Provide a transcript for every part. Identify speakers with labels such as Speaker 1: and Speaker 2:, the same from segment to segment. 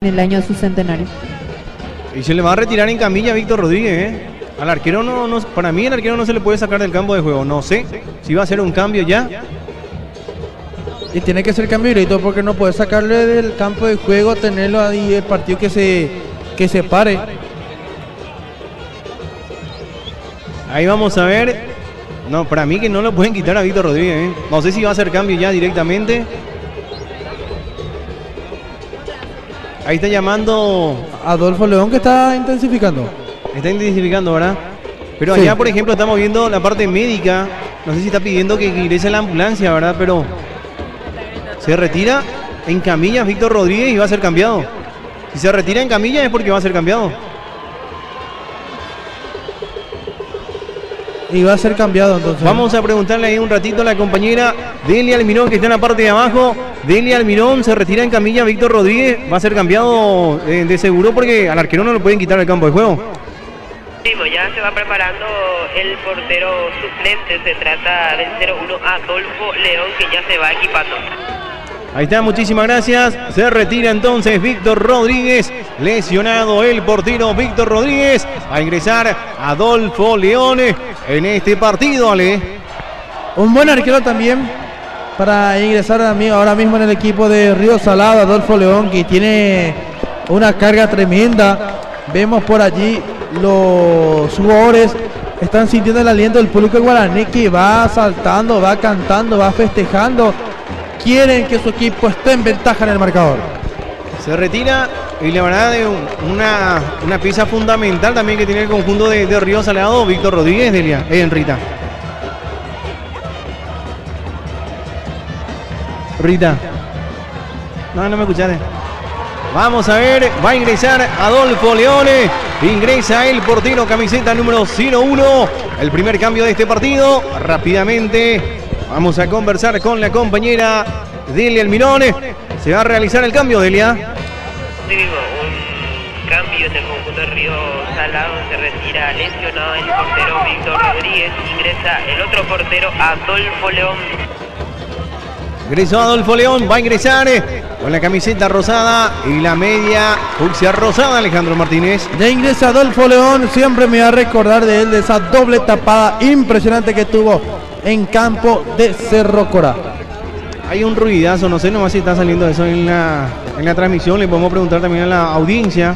Speaker 1: en el año de su centenario.
Speaker 2: Y se le va a retirar en camilla a Víctor Rodríguez, ¿eh? Al arquero para mí el arquero no se le puede sacar del campo de juego. No sé si va a ser un cambio ya.
Speaker 3: Y tiene que ser cambio directo porque no puede sacarle del campo de juego, tenerlo ahí el partido que se pare.
Speaker 2: Ahí vamos a ver. No, para mí que no lo pueden quitar a Víctor Rodríguez, ¿eh? No sé si va a ser cambio ya directamente. Ahí está llamando
Speaker 3: Adolfo León, que está intensificando.
Speaker 2: Está intensificando, ¿verdad? Pero
Speaker 3: Sí.
Speaker 2: allá, por ejemplo, estamos viendo la parte médica. No sé si está pidiendo que ingrese la ambulancia, ¿verdad? Pero se retira en camilla Víctor Rodríguez y va a ser cambiado. Si se retira en camilla es porque va a ser cambiado.
Speaker 3: Y va a ser cambiado entonces.
Speaker 2: Vamos a preguntarle ahí un ratito a la compañera Delia Almirón, que está en la parte de abajo. Delia Almirón, se retira en camilla Víctor Rodríguez. Va a ser cambiado de seguro porque al arquero no lo pueden quitar del campo de juego.
Speaker 4: Sí, ya se va preparando el portero suplente. Se trata del 01 Adolfo León, que ya se va equipando.
Speaker 2: Ahí está, muchísimas gracias. Se retira entonces Víctor Rodríguez. Lesionado el portero Víctor Rodríguez. A ingresar Adolfo León en este partido, Ale.
Speaker 3: Un buen arquero también para ingresar ahora mismo en el equipo de Río Salado, Adolfo León, que tiene una carga tremenda. Vemos por allí los jugadores están sintiendo el aliento del público guaraní, que va saltando, va cantando, va festejando. Quieren que su equipo esté en ventaja en el marcador.
Speaker 2: Se retira y le van a dar una pieza fundamental también que tiene el conjunto de Río Salado, Víctor Rodríguez, Delia, Rita. Rita. No me escuchaste. Vamos a ver, va a ingresar Adolfo Leone. Ingresa el portero, camiseta número 01. El primer cambio de este partido. Rápidamente vamos a conversar con la compañera Delia Almirón. Se va a realizar el cambio, Delia.
Speaker 4: Sí, un cambio en el conjunto de Río Salado. Se retira lesionado el portero Víctor Rodríguez. Ingresa el otro portero Adolfo León.
Speaker 2: Ingresó Adolfo León, va a ingresar con la camiseta rosada y la media fucsia rosada, Alejandro Martínez.
Speaker 3: Ya ingresa Adolfo León, siempre me va a recordar de él, de esa doble tapada impresionante que tuvo en campo de Cerro Corá.
Speaker 2: Hay un ruidazo, no sé nomás si está saliendo eso en la transmisión, le podemos preguntar también a la audiencia.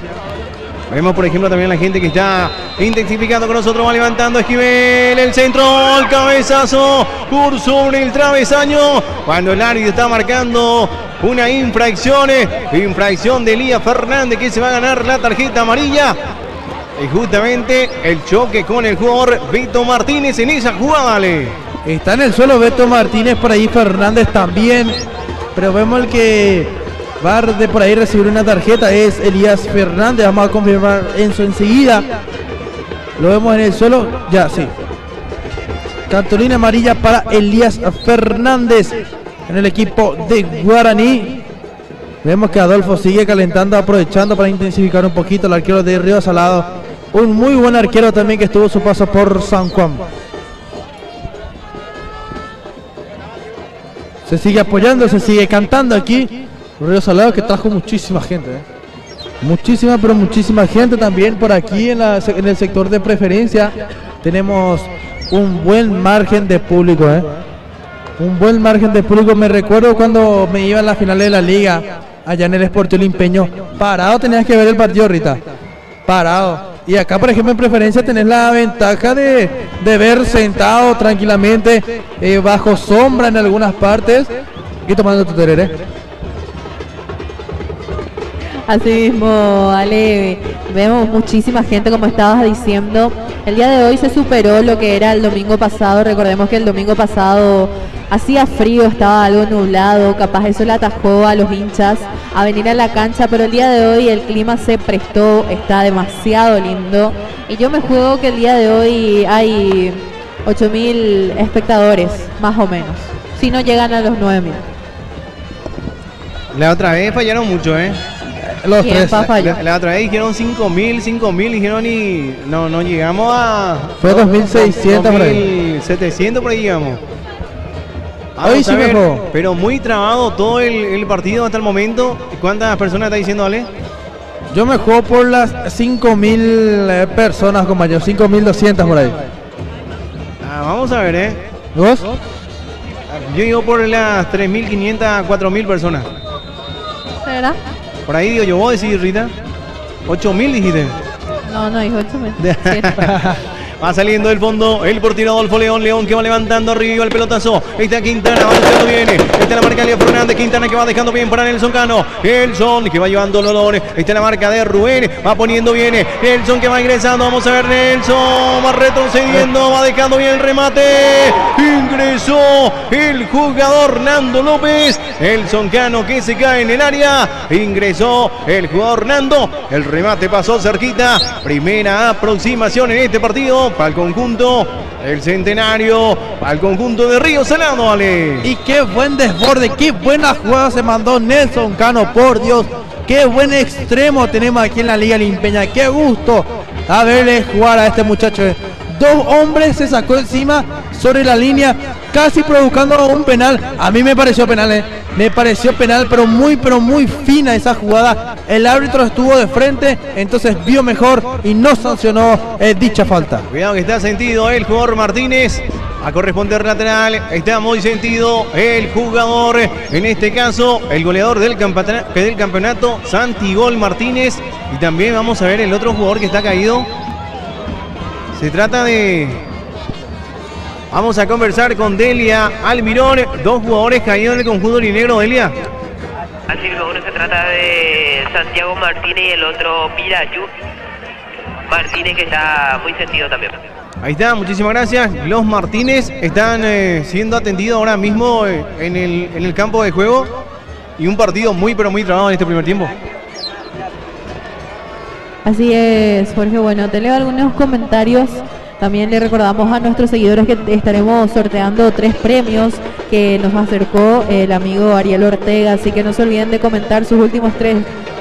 Speaker 2: Vemos, por ejemplo, también a la gente que está intensificando con nosotros, va levantando Esquivel, el centro, el cabezazo, curso en el travesaño, cuando el árbitro está marcando una infracción de Elías Fernández, que se va a ganar la tarjeta amarilla. Y justamente el choque con el jugador Beto Martínez en esa jugada, Ale.
Speaker 3: Está en el suelo Beto Martínez, por ahí Fernández también, pero vemos el que va de por ahí recibir una tarjeta, es Elías Fernández. Vamos a confirmar eso enseguida. Lo vemos en el suelo, ya sí. Cartulina amarilla para Elías Fernández en el equipo de Guaraní. Vemos que Adolfo sigue calentando, aprovechando para intensificar un poquito el arquero de Río Salado. Un muy buen arquero también que estuvo su paso por San Juan. Se sigue apoyando, se sigue cantando aquí Río Salado, que trajo muchísima gente, muchísima, pero muchísima gente también por aquí en el sector de preferencia. Tenemos un buen margen de público, un buen margen de público. Me recuerdo cuando me iba a la final de la liga allá en el Sporting Limpeño, parado tenías que ver el partido, Rita, parado. Y acá, por ejemplo, en preferencia tenés la ventaja de ver sentado tranquilamente, bajo sombra en algunas partes, y tomando tu tereré.
Speaker 1: Así mismo, Ale, vemos muchísima gente, como estabas diciendo. El día de hoy se superó lo que era el domingo pasado. Recordemos que el domingo pasado hacía frío, estaba algo nublado, capaz eso le atajó a los hinchas a venir a la cancha, pero el día de hoy el clima se prestó, está demasiado lindo. Y yo me juego que el día de hoy hay 8.000 espectadores, más o menos, si no llegan a los 9.000.
Speaker 2: La otra vez fallaron mucho,
Speaker 3: Los tres.
Speaker 2: La otra vez dijeron 5.000, dijeron y no llegamos a...
Speaker 3: Fue 2.600 por ahí.
Speaker 2: 2.700 por ahí llegamos.
Speaker 3: Hoy sí
Speaker 2: Pero muy trabado todo el partido hasta el momento. ¿Cuántas personas está diciendo, Ale?
Speaker 3: Yo me juego por las 5.000 personas, compañero, 5.200 por ahí.
Speaker 2: Vamos a ver,
Speaker 3: ¿Vos?
Speaker 2: Yo digo por las 3.500 a 4.000 personas.
Speaker 1: ¿Será?
Speaker 2: Por ahí digo yo, vos decís, Rita. 8.000 dijiste.
Speaker 1: No, no, hijo, 8.000.
Speaker 2: Va saliendo del fondo el portero Adolfo León que va levantando arriba el pelotazo. Ahí está Quintana, va luchando bien. Ahí está la marca de Leo Fernández, Quintana que va dejando bien para Nelson Cano. Nelson que va llevando el balón. Ahí está la marca de Rubén, va poniendo bien. Nelson que va ingresando, vamos a ver Nelson, va retrocediendo, va dejando bien el remate. Ingresó el jugador Nando López. Nelson Cano que se cae en el área. Ingresó el jugador Nando. El remate pasó cerquita. Primera aproximación en este partido para el conjunto el Centenario, para el conjunto de Río Salado, Ale.
Speaker 3: Y qué buen desborde, qué buena jugada se mandó Nelson Cano, por Dios. Qué buen extremo tenemos aquí en la Liga Limpeña. Qué gusto a verle jugar a este muchacho. Dos hombres se sacó encima sobre la línea, casi provocando un penal. A mí me pareció penal, me pareció penal, pero muy fina esa jugada. El árbitro estuvo de frente, entonces vio mejor y no sancionó dicha falta.
Speaker 2: Cuidado que está sentido el jugador Martínez. A corresponder lateral, está muy sentido el jugador, en este caso el goleador del campeonato, Santigol Martínez. Y también vamos a ver el otro jugador que está caído. Se trata de... Vamos a conversar con Delia Almirón, dos jugadores caídos en el conjunto linegro. Delia.
Speaker 4: Así mismo, uno se trata de Santiago Martínez y el otro Pirayu Martínez, que está muy sentido también.
Speaker 2: Ahí está, muchísimas gracias. Los Martínez están siendo atendidos ahora mismo en el campo de juego. Y un partido muy trabado en este primer tiempo.
Speaker 1: Así es, Jorge. Bueno, te leo algunos comentarios. También le recordamos a nuestros seguidores que estaremos sorteando 3 premios que nos acercó el amigo Ariel Ortega. Así que no se olviden de comentar sus últimos 3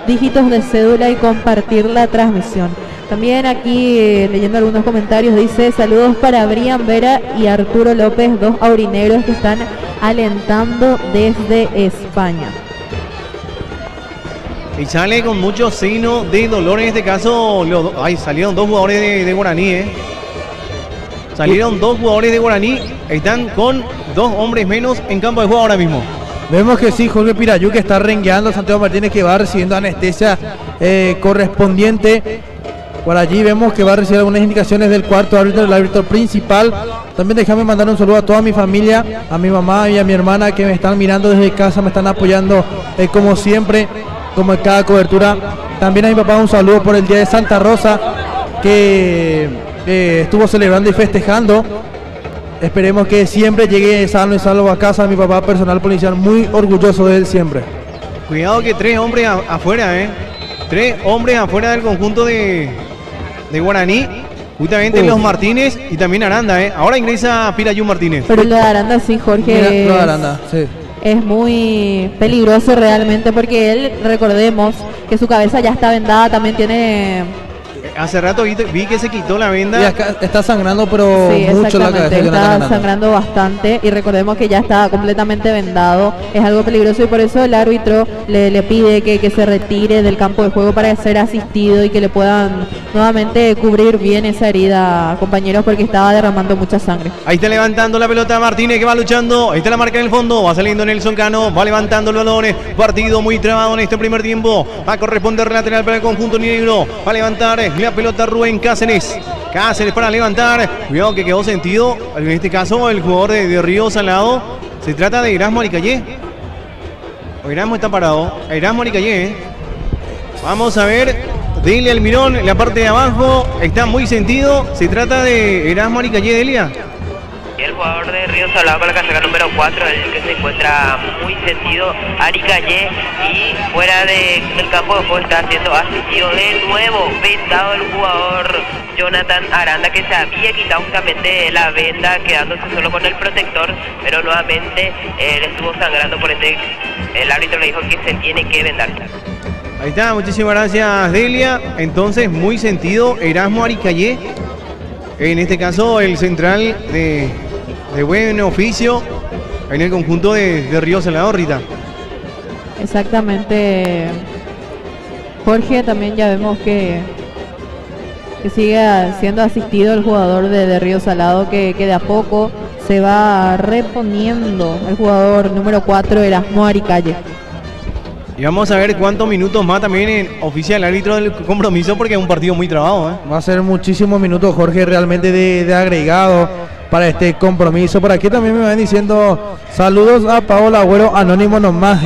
Speaker 1: dígitos de cédula y compartir la transmisión. También aquí leyendo algunos comentarios dice: saludos para Brian Vera y Arturo López, dos aurinegros que están alentando desde España.
Speaker 2: Y sale con mucho signo de dolor en este caso. Salieron 2 jugadores de Guaraní, Salieron 2 jugadores de Guaraní. Están con 2 hombres menos en campo de juego ahora mismo.
Speaker 3: Vemos que sí, Jorge Pirayu que está rengueando, Santiago Martínez que va recibiendo anestesia correspondiente. Por allí vemos que va a recibir algunas indicaciones del cuarto árbitro, el árbitro principal. También déjame mandar un saludo a toda mi familia, a mi mamá y a mi hermana que me están mirando desde casa, me están apoyando como siempre, como en cada cobertura. También a mi papá un saludo por el día de Santa Rosa, que estuvo celebrando y festejando. Esperemos que siempre llegue sano y salvo a casa. Mi papá personal policial, muy orgulloso de él siempre.
Speaker 2: Cuidado que 3 hombres afuera, 3 hombres afuera del conjunto de Guaraní. Justamente los Martínez y también Aranda, Ahora ingresa Pirayu Martínez.
Speaker 1: Pero lo de Aranda sí, Jorge.
Speaker 3: Mira, lo de Aranda, sí.
Speaker 1: Es muy peligroso realmente porque él, recordemos que su cabeza ya está vendada, también tiene...
Speaker 2: Hace rato vi que se quitó la venda.
Speaker 3: Y acá está sangrando, pero
Speaker 1: sí,
Speaker 3: mucho la cabeza.
Speaker 1: Está sangrando bastante y recordemos que ya está completamente vendado. Es algo peligroso y por eso el árbitro le pide que se retire del campo de juego para ser asistido y que le puedan nuevamente cubrir bien esa herida, compañeros, porque estaba derramando mucha sangre.
Speaker 2: Ahí está levantando la pelota Martínez, que va luchando. Ahí está la marca en el fondo. Va saliendo Nelson Cano. Va levantando el balón. Partido muy trabado en este primer tiempo. Va a corresponder lateral para el conjunto negro. Va a levantar la pelota Rubén Cáceres. Cáceres para levantar. Cuidado que quedó sentido. En este caso el jugador de Río Salado. Se trata de Erasmo Aricayé. Erasmo está parado. Erasmo Aricayé. Vamos a ver. Delia Almirón en la parte de abajo. Está muy sentido. Se trata de Erasmo Aricayé, Delia.
Speaker 4: El jugador de Río Salado con la casaca número 4, el que se encuentra muy sentido, Aricayé, y fuera del campo de juego está siendo asistido de nuevo, vendado el jugador Jonathan Aranda, que se había quitado justamente la venda, quedándose solo con el protector, pero nuevamente él estuvo sangrando, por ende el árbitro le dijo que se tiene que vendar.
Speaker 2: Ahí está, muchísimas gracias, Delia. Entonces, muy sentido, Erasmo Aricayé. En este caso, el central de buen oficio en el conjunto de Río Salado, Rita.
Speaker 1: Exactamente. Jorge, también ya vemos que sigue siendo asistido el jugador de Río Salado, que de a poco se va reponiendo el jugador número 4, Erasmo Aricalle.
Speaker 2: Y vamos a ver cuántos minutos más también oficia el árbitro del compromiso, porque es un partido muy trabado, ¿eh?
Speaker 3: Va a ser muchísimos minutos, Jorge, realmente de agregado para este compromiso. Por aquí también me van diciendo saludos a Paola Agüero, anónimo nomás.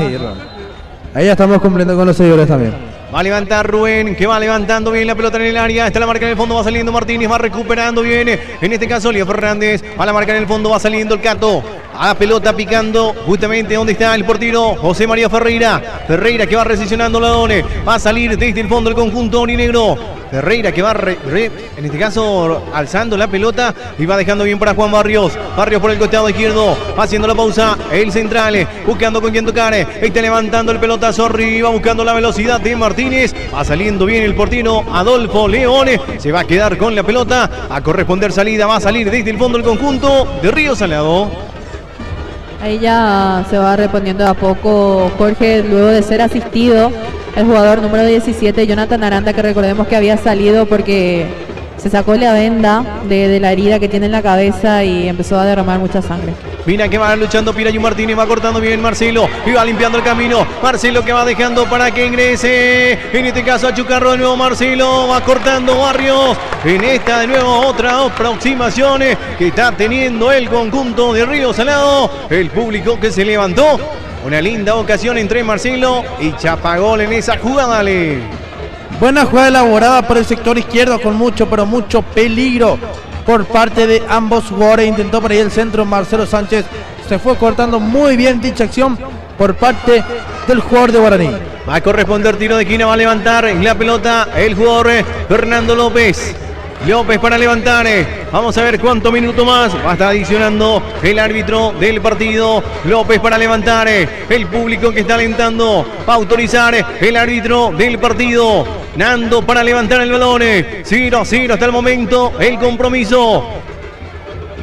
Speaker 3: Ahí ya estamos cumpliendo con los seguidores también.
Speaker 2: Va a levantar Rubén, que va levantando bien la pelota en el área. Está la marca en el fondo, va saliendo Martínez, va recuperando bien. En este caso, Leo Fernández. Va a la marca en el fondo, va saliendo el Cato. A pelota picando justamente donde está el portero José María Ferreira. Ferreira que va recesionando la done. Va a salir desde el fondo el conjunto aurinegro. Ferreira que va en este caso alzando la pelota y va dejando bien para Juan Barrios. Barrios por el costado izquierdo, va haciendo la pausa el central, buscando con quien tocar. Está levantando el pelotazo arriba, buscando la velocidad de Martínez. Va saliendo bien el portero Adolfo Leone. Se va a quedar con la pelota. A corresponder salida, va a salir desde el fondo el conjunto de Río Salado.
Speaker 1: Ahí ya se va reponiendo de a poco Jorge, luego de ser asistido el jugador número 17, Jonathan Aranda, que recordemos que había salido porque se sacó la venda de la herida que tiene en la cabeza y empezó a derramar mucha sangre.
Speaker 2: Mira que va luchando Pirayu Martínez, va cortando bien Marcelo y va limpiando el camino. Marcelo que va dejando para que ingrese, en este caso a Chucarro de nuevo Marcelo, va cortando Barrios. En esta de nuevo otra aproximación que está teniendo el conjunto de Río Salado. El público que se levantó. Una linda ocasión entre Marcelo y Chapagol en esa jugada, Ale.
Speaker 3: Buena jugada elaborada por el sector izquierdo con mucho, pero mucho peligro por parte de ambos jugadores. Intentó por ahí el centro Marcelo Sánchez. Se fue cortando muy bien dicha acción por parte del jugador de Guaraní.
Speaker 2: Va a corresponder tiro de esquina, va a levantar la pelota el jugador Fernando López. López para levantar. Vamos a ver cuánto minuto más va a estar adicionando el árbitro del partido. López para levantar. El público que está alentando. Va a autorizar el árbitro del partido. Nando para levantar el balón. 0-0 hasta el momento el compromiso.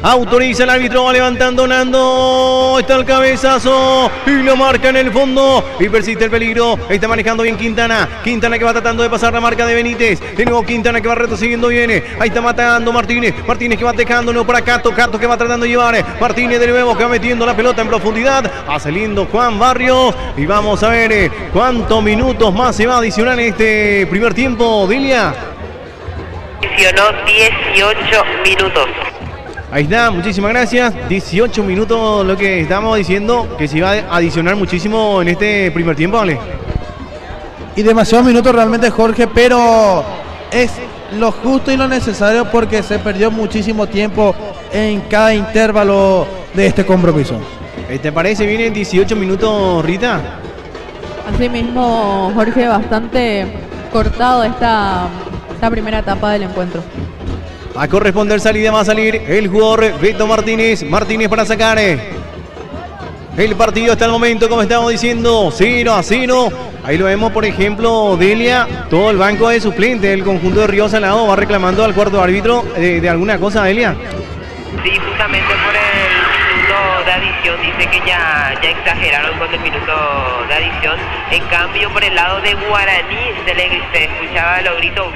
Speaker 2: Autoriza el árbitro, va levantando Nando. Está el cabezazo y lo marca en el fondo. Y persiste el peligro. Está manejando bien Quintana. Quintana que va tratando de pasar la marca de Benítez. De nuevo Quintana que va retrocediendo bien. Ahí está matando Martínez. Martínez que va dejando nuevo para Cato. Cato que va tratando de llevar. Martínez de nuevo que va metiendo la pelota en profundidad. Va saliendo Juan Barrios. Y vamos a ver cuántos minutos más se va a adicionar en este primer tiempo, Delia.
Speaker 4: Adicionó 18 minutos.
Speaker 2: Ahí está, muchísimas gracias. 18 minutos lo que estábamos diciendo, que se iba a adicionar muchísimo en este primer tiempo, ¿vale?
Speaker 3: Y demasiados minutos realmente, Jorge, pero es lo justo y lo necesario porque se perdió muchísimo tiempo en cada intervalo de este compromiso.
Speaker 2: ¿Te parece bien en 18 minutos, Rita?
Speaker 1: Así mismo, Jorge, bastante cortado esta primera etapa del encuentro.
Speaker 2: A corresponder salida, va a salir el jugador Beto Martínez. Martínez para sacar. El partido hasta el momento, como estamos diciendo, 0-0. Ahí lo vemos, por ejemplo, Delia. Todo el banco de suplentes del conjunto de Río Salado va reclamando al cuarto árbitro de alguna cosa, Delia.
Speaker 4: Sí, justamente por el minuto de adición. Dice que ya exageraron con el minuto de adición. En cambio, por el lado de Guaraní se escuchaba los gritos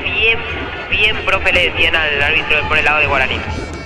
Speaker 4: bien, profe, le decían al árbitro por el lado de Guaraní.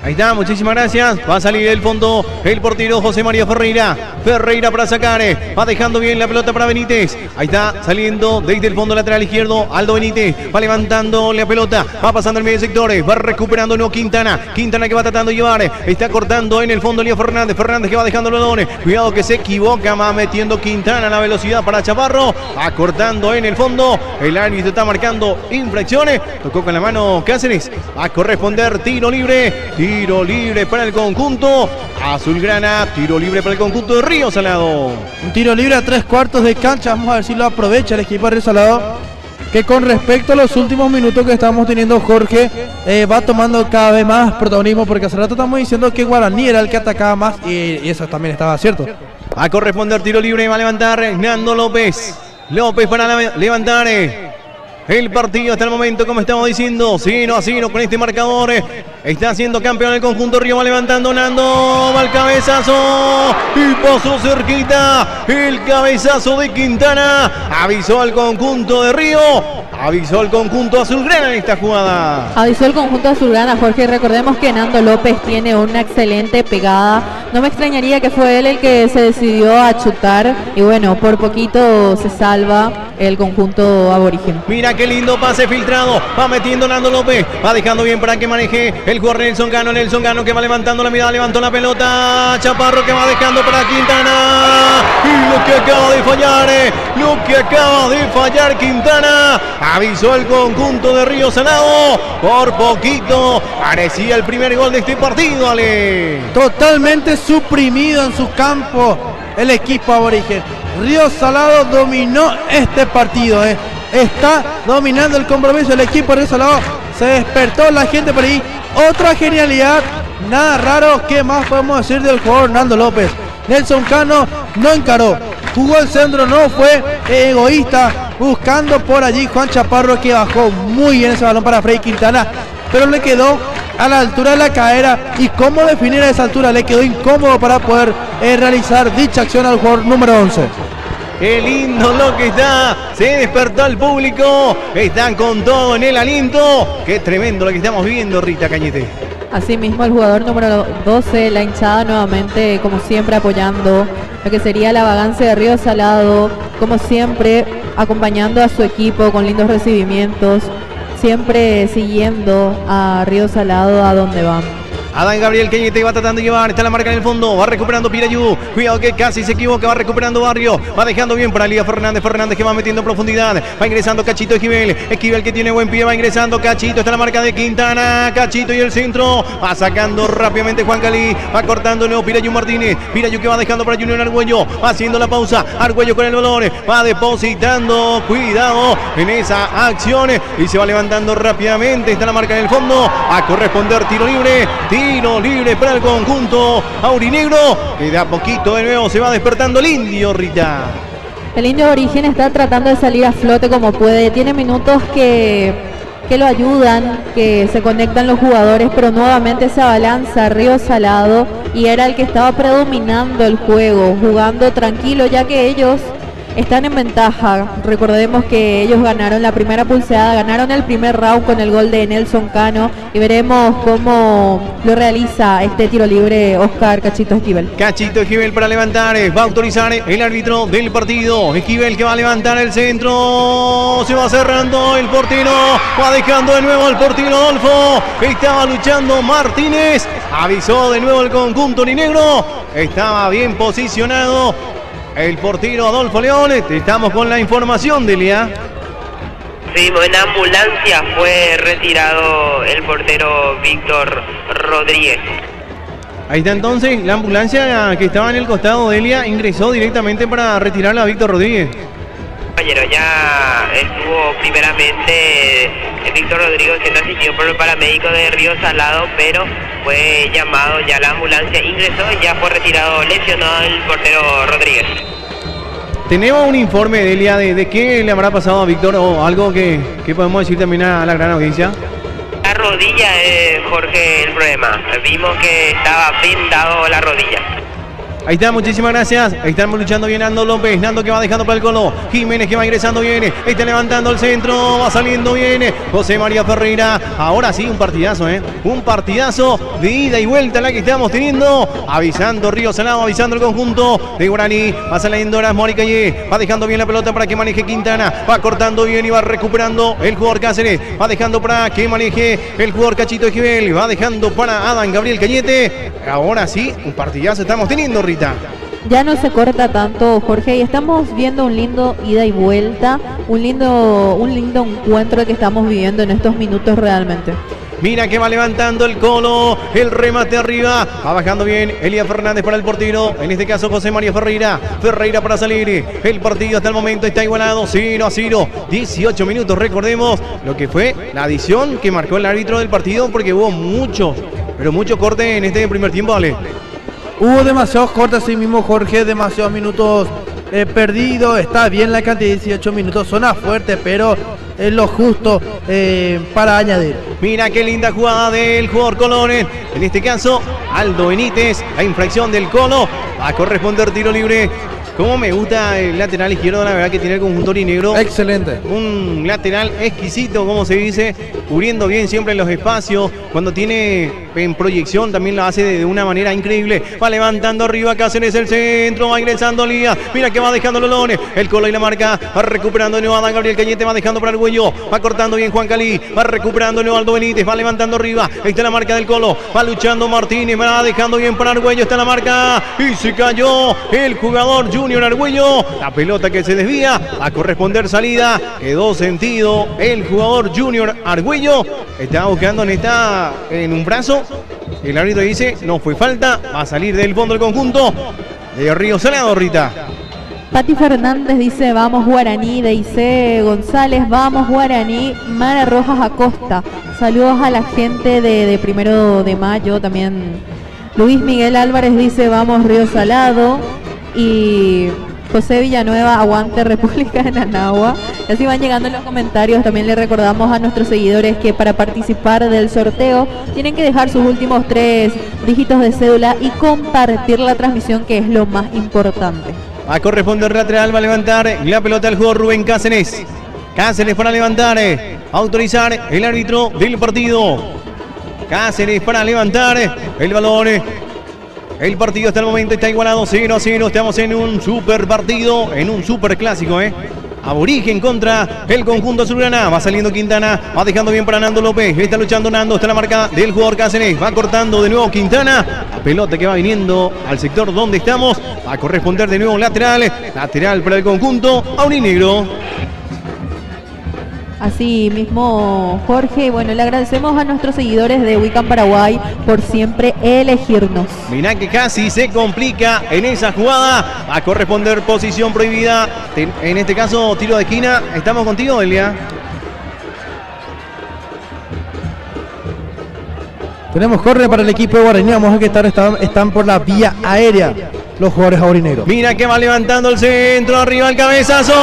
Speaker 2: Ahí está, muchísimas gracias. Va a salir del fondo el portero José María Ferreira. Ferreira para sacar. Va dejando bien la pelota para Benítez. Ahí está saliendo desde el fondo lateral izquierdo Aldo Benítez. Va levantando la pelota. Va pasando el medio sector. Va recuperando no Quintana. Quintana que va tratando de llevar. Está cortando en el fondo Leo Fernández. Fernández que va dejando el balón. Cuidado que se equivoca. Va metiendo Quintana la velocidad para Chaparro. Va cortando en el fondo. El árbitro está marcando infracciones. Tocó con la mano Cáceres. Va a corresponder tiro libre. Tiro libre para el conjunto azulgrana, tiro libre para el conjunto de Río Salado.
Speaker 3: Un tiro libre a 3/4 de cancha, vamos a ver si lo aprovecha el equipo de Río Salado, que con respecto a los últimos minutos que estamos teniendo, Jorge, va tomando cada vez más protagonismo, porque hace rato estamos diciendo que Guaraní era el que atacaba más y eso también estaba cierto.
Speaker 2: Va a corresponder tiro libre, va a levantar Nando López. López para levantar el partido hasta el momento, como estamos diciendo, 0-0 con este marcador. Está siendo campeón el conjunto Río, va levantando Nando, va el cabezazo y pasó cerquita el cabezazo de Quintana. Avisó al conjunto de Río Avisó el conjunto azulgrana en esta jugada.
Speaker 1: Avisó el conjunto azulgrana, Jorge. Recordemos que Nando López tiene una excelente pegada. No me extrañaría que fue él el que se decidió a chutar. Y bueno, por poquito se salva el conjunto aborigen.
Speaker 2: Mira qué lindo pase filtrado. Va metiendo Nando López. Va dejando bien para que maneje el jugador Nelson Cano. Nelson Cano que va levantando la mirada. Levantó la pelota. Chaparro que va dejando para Quintana. Y lo que acaba de fallar Quintana. Avisó el conjunto de Río Salado. Por poquito parecía el primer gol de este partido, Ale.
Speaker 3: Totalmente suprimido en su campo el equipo aborigen. Río Salado dominó este partido. Está dominando el compromiso el equipo de Río Salado. Se despertó la gente por ahí. Otra genialidad. Nada raro. ¿Qué más podemos decir del jugador Nando López? Nelson Cano no encaró. Jugó el centro, no fue egoísta. Buscando por allí Juan Chaparro, que bajó muy bien ese balón para Freddy Quintana. Pero le quedó a la altura de la cadera. ¿Y cómo definir a esa altura? Le quedó incómodo para poder realizar dicha acción al jugador número 11.
Speaker 2: Qué lindo lo que está. Se despertó el público. Están con todo en el aliento. Qué tremendo lo que estamos viendo, Rita Cañete.
Speaker 1: Asimismo, el jugador número 12, la hinchada nuevamente, como siempre, apoyando lo que sería la vagancia de Río Salado, como siempre, acompañando a su equipo con lindos recibimientos, siempre siguiendo a Río Salado a donde van.
Speaker 2: Adán Gabriel Cañete va tratando de llevar, está la marca en el fondo, va recuperando Pirayú, cuidado que casi se equivoca, va recuperando Barrio, va dejando bien para Elías Fernández, Fernández que va metiendo en profundidad, va ingresando Cachito Esquivel que tiene buen pie, va ingresando Cachito, está la marca de Quintana, Cachito y el centro, va sacando rápidamente Juan Cali, va cortando nuevo Pirayú Martínez, Pirayú que va dejando para Junior Argüello, va haciendo la pausa, Argüello con el balón, va depositando, cuidado en esa acción y se va levantando rápidamente, está la marca en el fondo, a corresponder tiro libre para el conjunto aurinegro, que de a poquito de nuevo se va despertando el indio, Rita.
Speaker 1: El indio Origen está tratando de salir a flote como puede, tiene minutos que lo ayudan, que se conectan los jugadores, pero nuevamente se abalanza Río Salado y era el que estaba predominando el juego, jugando tranquilo, ya que ellos están en ventaja. Recordemos que ellos ganaron la primera pulseada, ganaron el primer round con el gol de Nelson Cano y veremos cómo lo realiza este tiro libre Oscar Cachito Esquivel.
Speaker 2: Cachito Esquivel para levantar, va a autorizar el árbitro del partido. Esquivel que va a levantar el centro, se va cerrando el portero, va dejando de nuevo el portero Adolfo, estaba luchando Martínez, avisó de nuevo el conjunto aurinegro, estaba bien posicionado el portero Adolfo León. Estamos con la información, Delia.
Speaker 4: Sí, en ambulancia fue retirado el portero Víctor Rodríguez.
Speaker 2: Ahí está entonces la ambulancia que estaba en el costado, Delia, ingresó directamente para retirarla a Víctor Rodríguez.
Speaker 4: Compañero, ya estuvo primeramente Víctor Rodríguez siendo asistido por el paramédico de Río Salado, pero fue llamado ya la ambulancia, ingresó y ya fue retirado, lesionado el portero Rodríguez.
Speaker 2: Tenemos un informe, Delia, de qué le habrá pasado a Víctor o algo que podemos decir también a la gran audiencia.
Speaker 4: La rodilla, Jorge, el problema. Vimos que estaba pintado la rodilla.
Speaker 2: Ahí está, muchísimas gracias. Ahí estamos luchando bien Nando López. Nando que va dejando para el Colo. Jiménez que va ingresando bien. Está levantando el centro. Va saliendo bien. José María Ferreira. Ahora sí, un partidazo, un partidazo de ida y vuelta la que estamos teniendo. Avisando Río Salado, avisando el conjunto de Guaraní. Va saliendo ahora Moricaye. Va dejando bien la pelota para que maneje Quintana. Va cortando bien y va recuperando el jugador Cáceres. Va dejando para que maneje el jugador Cachito Esquivel. Va dejando para Adán Gabriel Cañete. Ahora sí, un partidazo estamos teniendo, Rita.
Speaker 1: Ya no se corta tanto, Jorge, y estamos viendo un lindo ida y vuelta, un lindo encuentro que estamos viviendo en estos minutos realmente.
Speaker 2: Mira que va levantando el Colo, el remate arriba, va bajando bien Elías Fernández para el portero, en este caso José María Ferreira para salir, el partido hasta el momento está igualado 0-0, 18 minutos, recordemos lo que fue la adición que marcó el árbitro del partido porque hubo mucho corte en este primer tiempo, Ale.
Speaker 3: Hubo demasiados cortes, así mismo, Jorge, demasiados minutos perdidos. Está bien la cantidad de 18 minutos, suena fuerte, pero es lo justo para añadir.
Speaker 2: Mira qué linda jugada del jugador Colón. En este caso, Aldo Benítez, la infracción del Colo. Va a corresponder tiro libre Cómo me gusta el lateral izquierdo, la verdad que tiene el conjunto aurinegro.
Speaker 3: Excelente.
Speaker 2: Un lateral exquisito, como se dice, cubriendo bien siempre los espacios. Cuando tiene en proyección también lo hace de una manera increíble. Va levantando arriba Cáceres el centro, va ingresando Lía. Mira que va dejando Lolones. El Colo y la marca, va recuperando de nuevo Adán Gabriel Cañete, va dejando para Argüello. Va cortando bien Juan Calí, va recuperando de nuevo Aldo Benítez, va levantando arriba. Ahí está la marca del Colo, va luchando Martínez, va dejando bien para Argüello. Está la marca y se cayó el jugador Junior Argüello. La pelota que se desvía a corresponder salida. Quedó sentido el jugador Junior Argüello. Estaba buscando en un brazo. El árbitro dice no fue falta. Va a salir del fondo del conjunto de Río Salado, Rita.
Speaker 1: Pati Fernández dice vamos Guaraní, dice González, vamos Guaraní, Mara Rojas Acosta. Saludos a la gente de 1 de mayo también. Luis Miguel Álvarez dice vamos Río Salado. Y José Villanueva, aguante República de Nanagua. Y así van llegando los comentarios. También le recordamos a nuestros seguidores que para participar del sorteo tienen que dejar sus últimos 3 dígitos de cédula y compartir la transmisión, que es lo más importante.
Speaker 2: Va a corresponder lateral, va a levantar la pelota al jugador Rubén Cáceres. Cáceres para levantar, autorizar el árbitro del partido. Cáceres para levantar el balón. El partido hasta el momento está igualado 0-0. Estamos en un super partido, en un super clásico, Aborigen contra el conjunto azulgrana. Va saliendo Quintana, va dejando bien para Nando López. Está luchando Nando, está la marca del jugador Cáceres. Va cortando de nuevo Quintana. La pelota que va viniendo al sector donde estamos. Va a corresponder de nuevo lateral. Lateral para el conjunto aurinegro.
Speaker 1: Así mismo, Jorge, bueno, le agradecemos a nuestros seguidores de Wicam Paraguay por siempre elegirnos.
Speaker 2: Mirá que casi se complica en esa jugada. Va a corresponder posición prohibida. En este caso, tiro de esquina. Estamos contigo, Elia.
Speaker 3: Tenemos córner para el equipo de Guaraní. Vamos a que están por la vía aérea los jugadores aurinegros.
Speaker 2: Mira que va levantando el centro, arriba el cabezazo.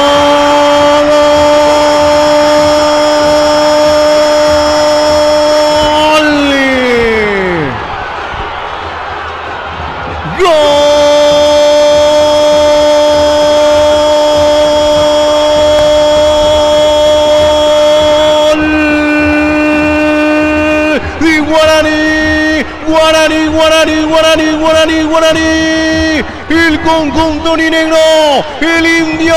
Speaker 2: Guaraní, el conjunto aurinegro, el indio,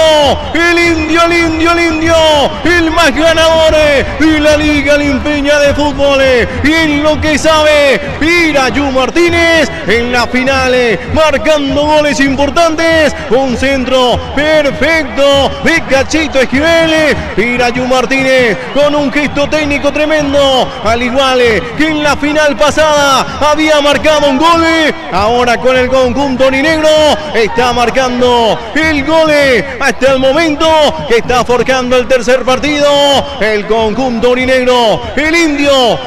Speaker 2: el más ganador de la Liga Limpeña de Fútbol. Y en lo que sabe, Pirayu Martínez en la final, marcando goles importantes, un centro perfecto de Cachito Esquivel. Pirayu Martínez con un gesto técnico tremendo, al igual que en la final pasada había marcado un gol. Ahora con el conjunto aurinegro está marcando el gol hasta el momento que está forjando el tercer partido. El conjunto aurinegro, el indio,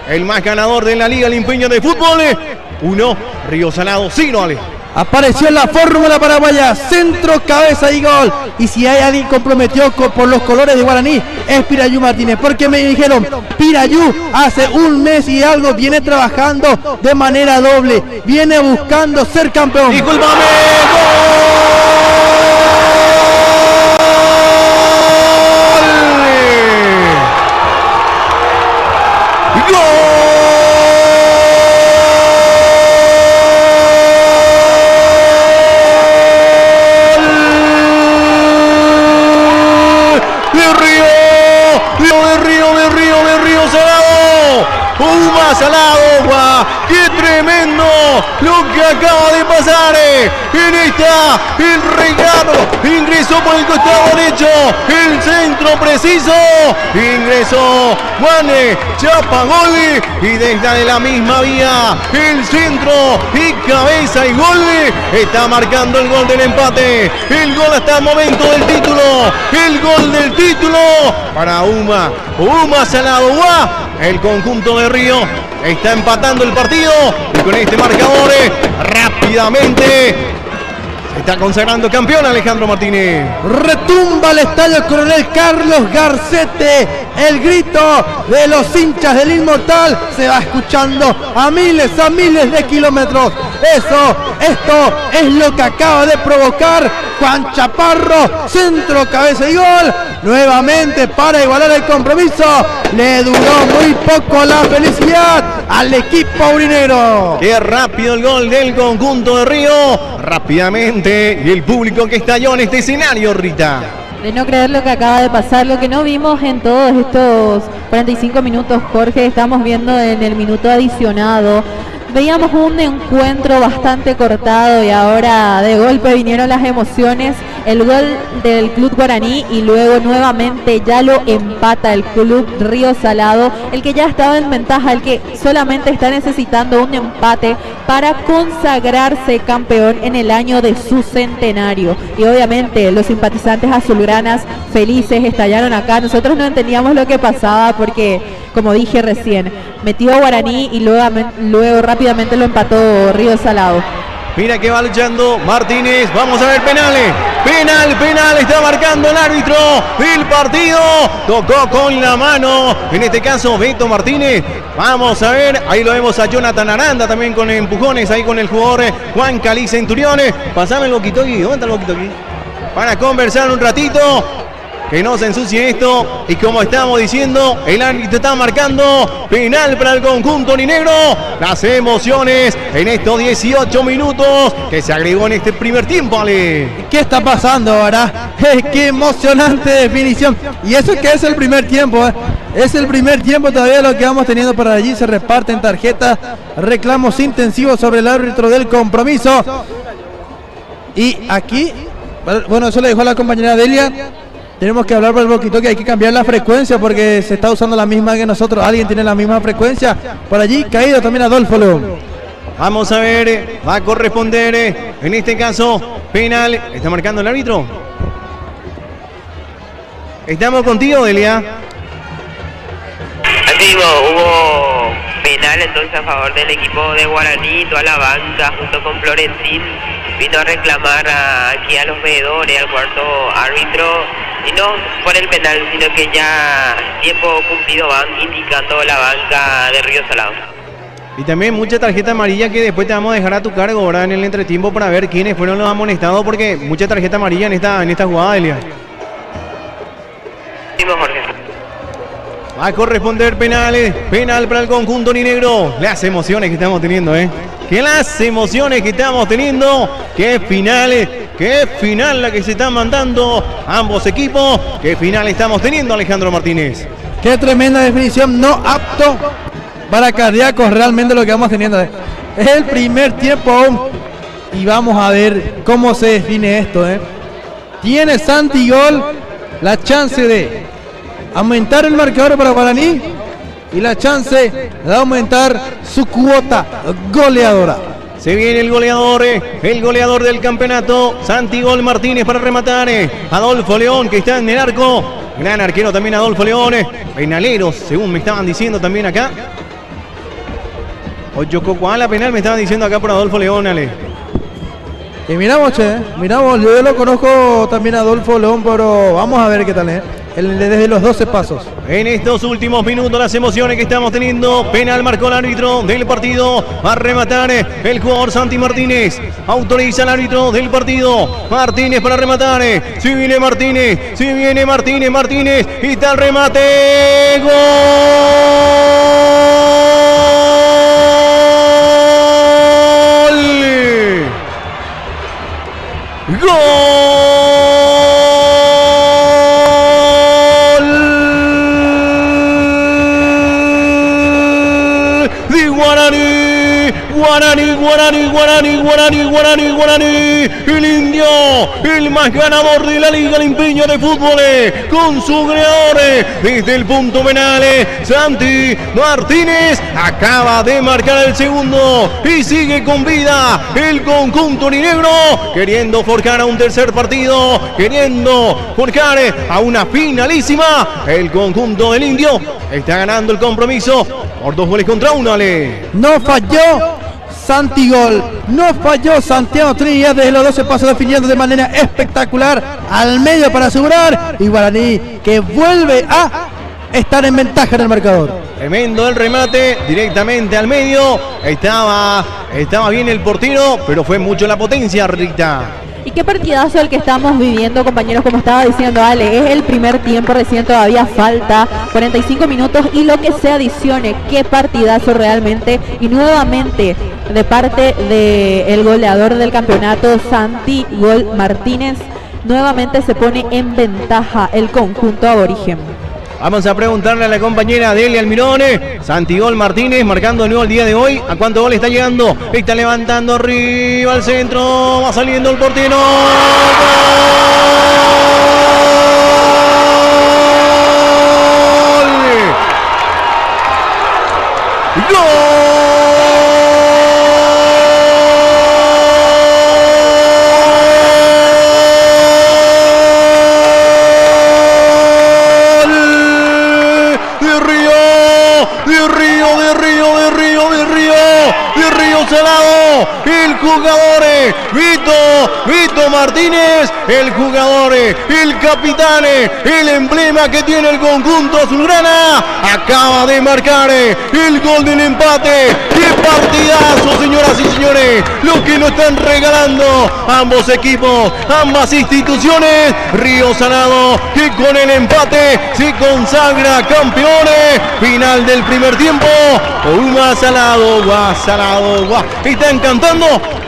Speaker 2: el más ganador de la Liga Limpeña de Fútbol. 1, Río Salado 0, Ale.
Speaker 3: Apareció la fórmula paraguaya, centro, cabeza y gol. Y si hay alguien comprometido por los colores de Guaraní, es Pirayu Martínez. Porque me dijeron, Pirayu hace un mes y algo viene trabajando de manera doble. Viene buscando ser campeón.
Speaker 2: ¡Discúlpame! ¡Gol! ¡Gol! Uma Salado, qué tremendo lo que acaba de pasar en esta, el regalo, ingresó por el costado derecho, el centro preciso, ingresó Juan Chapagol y desde la misma vía, el centro y cabeza y gol, está marcando el gol del empate, el gol hasta el momento del título, el gol del título para Uma Salado, el conjunto de Río está empatando el partido y con este marcador rápidamente se está consagrando campeón Alejandro Martínez.
Speaker 3: Retumba el estadio Coronel Carlos Garcete el grito de los hinchas del Inmortal se va escuchando a miles de kilómetros. Esto es lo que acaba de provocar Juan Chaparro, centro, cabeza y gol, nuevamente para igualar el compromiso. Le duró muy poco la felicidad al equipo aurinegro.
Speaker 2: Qué rápido el gol del conjunto de Río, rápidamente, y el público que estalló en este escenario, Rita.
Speaker 1: De no creer lo que acaba de pasar, lo que no vimos en todos estos 45 minutos, Jorge, estamos viendo en el minuto adicionado. Veíamos un encuentro bastante cortado y ahora de golpe vinieron las emociones. El gol del Club Guaraní y luego nuevamente ya lo empata el Club Río Salado, el que ya estaba en ventaja, el que solamente está necesitando un empate para consagrarse campeón en el año de su centenario. Y obviamente los simpatizantes azulgranas felices estallaron acá. Nosotros no entendíamos lo que pasaba porque, como dije recién, metió a Guaraní y luego rápidamente lo empató Río Salado.
Speaker 2: Mira que va luchando Martínez, vamos a ver penales. Penal, está marcando el árbitro del partido. Tocó con la mano, en este caso Beto Martínez. Vamos a ver, ahí lo vemos a Jonathan Aranda también con empujones, ahí con el jugador Juan Cali Centuriones. Pasame el walkie-talkie, ¿dónde está el walkie-talkie? Para conversar un ratito. Que no se ensucie esto, y como estamos diciendo, el árbitro está marcando penal para el conjunto aurinegro. Las emociones en estos 18 minutos que se agregó en este primer tiempo, Ale.
Speaker 3: ¿Qué está pasando ahora? ¡Qué emocionante definición! Y eso que es el primer tiempo, es el primer tiempo todavía lo que vamos teniendo para allí. Se reparten tarjetas, reclamos intensivos sobre el árbitro del compromiso. Y aquí, bueno, eso le dejó a la compañera Delia. Tenemos que hablar por el boquito que hay que cambiar la frecuencia porque se está usando la misma que nosotros. Alguien tiene la misma frecuencia. Por allí caído también Adolfo León.
Speaker 2: Vamos a ver, va a corresponder en este caso penal. ¿Está marcando el árbitro? Estamos contigo, Delia.
Speaker 4: Así hubo penal entonces a favor del equipo de Guaraní. Toda la banca junto con Florentín vino a reclamar aquí a los veedores, al cuarto árbitro, y no por el penal, sino que ya tiempo cumplido van indicando la banca de Río Salado.
Speaker 2: Y también mucha tarjeta amarilla que después te vamos a dejar a tu cargo ahora en el entretiempo para ver quiénes fueron los amonestados, porque mucha tarjeta amarilla en esta jugada, Elia.
Speaker 4: Sí, Jorge.
Speaker 2: Va a corresponder penal para el conjunto aurinegro. Las emociones que estamos teniendo, que las emociones que estamos teniendo. Qué final la que se están mandando ambos equipos. Qué final estamos teniendo, Alejandro Martínez.
Speaker 3: Qué tremenda definición, no apto para cardíacos realmente lo que vamos teniendo. Es el primer tiempo aún y vamos a ver cómo se define esto. Tiene Santi Gol la chance de aumentar el marcador para Guaraní y la chance de aumentar su cuota goleadora.
Speaker 2: Se viene el goleador del campeonato, Santi Gol Martínez para rematar. Adolfo León que está en el arco, gran arquero también Adolfo León. Penaleros, según me estaban diciendo también acá. Ochococuala penal me estaban diciendo acá por Adolfo León, Ale.
Speaker 3: Y miramos, yo lo conozco también a Adolfo León, pero vamos a ver qué tal, desde los 12 pasos.
Speaker 2: En estos últimos minutos las emociones que estamos teniendo. Penal marcó el árbitro del partido. Va a rematar el jugador Santi Martínez. Autoriza el árbitro del partido. Martínez para rematar. Si viene Martínez. Y está el remate. ¡Gol! Guaraní, el indio, el más ganador de la Liga Limpiña de Fútbol, con su goleador desde el punto penal, Santi Martínez, acaba de marcar el segundo y sigue con vida el conjunto aurinegro, queriendo forjar a un tercer partido, queriendo forjar a una finalísima. El conjunto del indio está ganando el compromiso por 2-1, Ale.
Speaker 3: No falló Santi Gol, no falló Santiago Trinidad desde los 12 pasos, definiendo de manera espectacular al medio para asegurar, y Guaraní que vuelve a estar en ventaja en el marcador.
Speaker 2: Tremendo el remate, directamente al medio. Estaba bien el portero, pero fue mucho la potencia, Rita.
Speaker 1: Y qué partidazo el que estamos viviendo, compañeros, como estaba diciendo Ale, es el primer tiempo, recién todavía falta 45 minutos y lo que se adicione, qué partidazo realmente. Y nuevamente, de parte del goleador del campeonato, Santi Gol Martínez, nuevamente se pone en ventaja el conjunto aborigen.
Speaker 2: Vamos a preguntarle a la compañera Delia Almirone. Santigol Martínez marcando de nuevo el día de hoy. ¿A cuánto gol está llegando? Está levantando arriba al centro. Va saliendo el portero. ¡Gol! ¡Gol! Salado, el jugador Vito Martínez, el jugador, el capitán, el emblema que tiene el conjunto azulgrana, acaba de marcar el gol del empate. ¡Qué partidazo, señoras y señores! Lo que nos están regalando ambos equipos, ambas instituciones. Río Salado, que con el empate se consagra campeones. Final del primer tiempo. Guasalado. Están cantando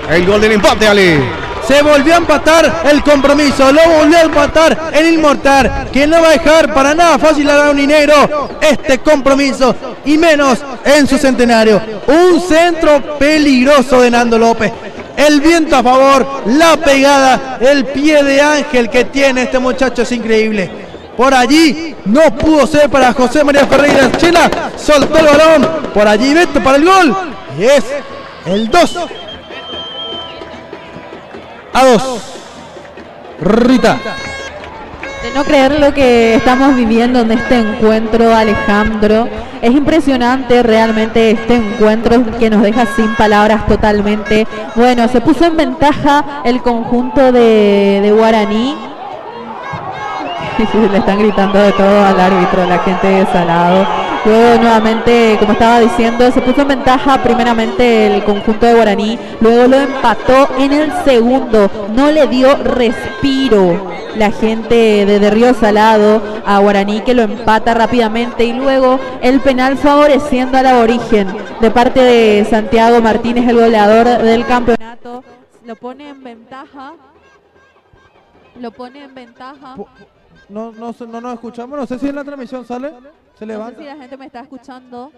Speaker 2: el gol del empate, Ale.
Speaker 3: Se volvió a empatar el compromiso, lo volvió a empatar el Inmortal, que no va a dejar para nada fácil a la Uninegro este compromiso, y menos en su centenario. Un centro peligroso de Nando López. El viento a favor, la pegada, el pie de ángel que tiene este muchacho es increíble. Por allí no pudo ser para José María Ferreira Chela, soltó el balón, por allí Beto para el gol, y es el 2-2. Rita.
Speaker 1: De no creer lo que estamos viviendo en este encuentro, Alejandro. Es impresionante realmente este encuentro que nos deja sin palabras totalmente. Bueno, se puso en ventaja el conjunto de Guaraní. Le están gritando de todo al árbitro, la gente de Salado. Luego nuevamente, como estaba diciendo, se puso en ventaja primeramente el conjunto de Guaraní, luego lo empató en el segundo, no le dio respiro la gente de Río Salado a Guaraní, que lo empata rápidamente, y luego el penal favoreciendo al aborigen de parte de Santiago Martínez, el goleador del campeonato. Lo pone en ventaja.
Speaker 3: No nos escuchamos, no sé si en la transmisión sale, se levanta.
Speaker 1: No sé si la gente me está escuchando.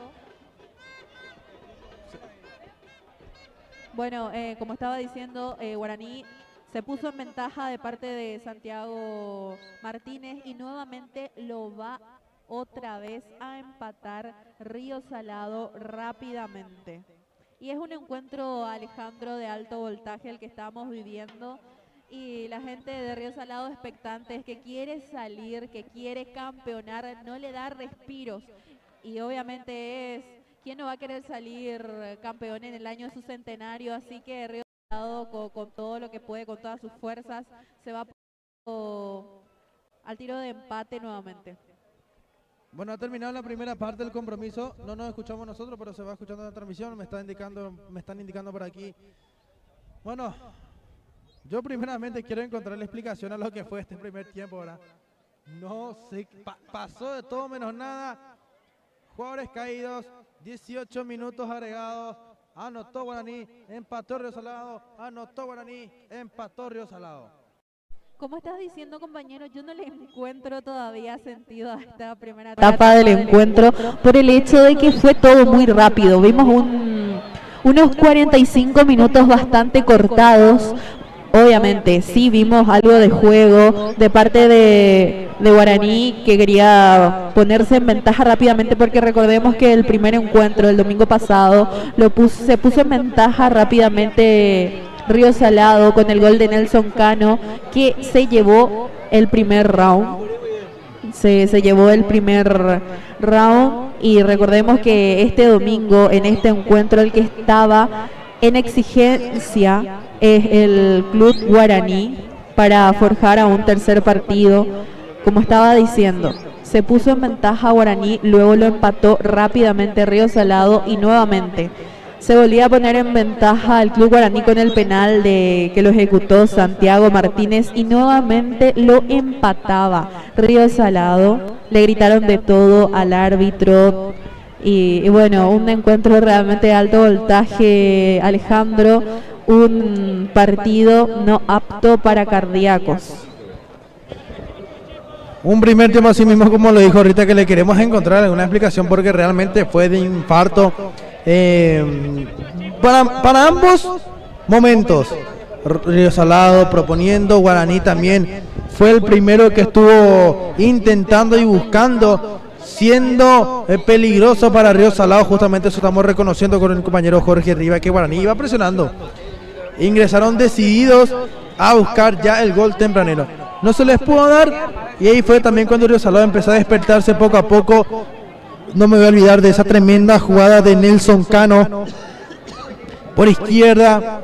Speaker 1: Bueno, como estaba diciendo, Guaraní se puso en ventaja de parte de Santiago Martínez y nuevamente lo va otra vez a empatar Río Salado rápidamente. Y es un encuentro, Alejandro, de alto voltaje el que estamos viviendo. Y la gente de Río Salado expectantes, que quiere salir, que quiere campeonar, no le da respiros. Y obviamente es, ¿quién no va a querer salir campeón en el año de su centenario? Así que Río Salado con todo lo que puede, con todas sus fuerzas, se va al tiro de empate nuevamente.
Speaker 3: Bueno, ha terminado la primera parte del compromiso. No nos escuchamos nosotros, pero se va escuchando en la transmisión. Me están indicando por aquí. Bueno, yo primeramente quiero encontrar la explicación a lo que fue este primer tiempo, ¿verdad? No sé, pasó de todo menos nada. Jugadores caídos, 18 minutos agregados. Anotó Guaraní, empató Río Salado. Anotó Guaraní, empató Río Salado.
Speaker 1: Como estás diciendo, compañero, yo no le encuentro todavía sentido a esta primera etapa del encuentro por el hecho de que fue todo muy rápido. Vimos unos 45 minutos bastante cortados. Obviamente, sí vimos algo de juego de parte de Guaraní, que quería ponerse en ventaja rápidamente, porque recordemos que el primer encuentro del domingo pasado se puso en ventaja rápidamente Río Salado con el gol de Nelson Cano, que se llevó el primer round. Se llevó el primer round, y recordemos que este domingo, en este encuentro, el que estaba en exigencia es el Club Guaraní para forjar a un tercer partido. Como estaba diciendo, Se puso en ventaja Guaraní, luego lo empató rápidamente Río Salado y nuevamente se volvía a poner en ventaja el club Guaraní con el penal que lo ejecutó Santiago Martínez y nuevamente lo empataba Río Salado. Le gritaron de todo al árbitro y bueno, un encuentro realmente de alto voltaje, Alejandro, un partido no apto para cardíacos.
Speaker 3: Un primer tiempo así mismo como lo dijo ahorita, que le queremos encontrar alguna explicación porque realmente fue de infarto para ambos momentos. Río Salado proponiendo, Guaraní también fue el primero que estuvo intentando y buscando, siendo peligroso para Río Salado. Justamente eso estamos reconociendo con el compañero Jorge Riva, que Guaraní iba presionando. Ingresaron decididos a buscar ya el gol tempranero. No se les pudo dar y ahí fue también cuando Río Salado empezó a despertarse poco a poco. No me voy a olvidar de esa tremenda jugada de Nelson Cano por izquierda.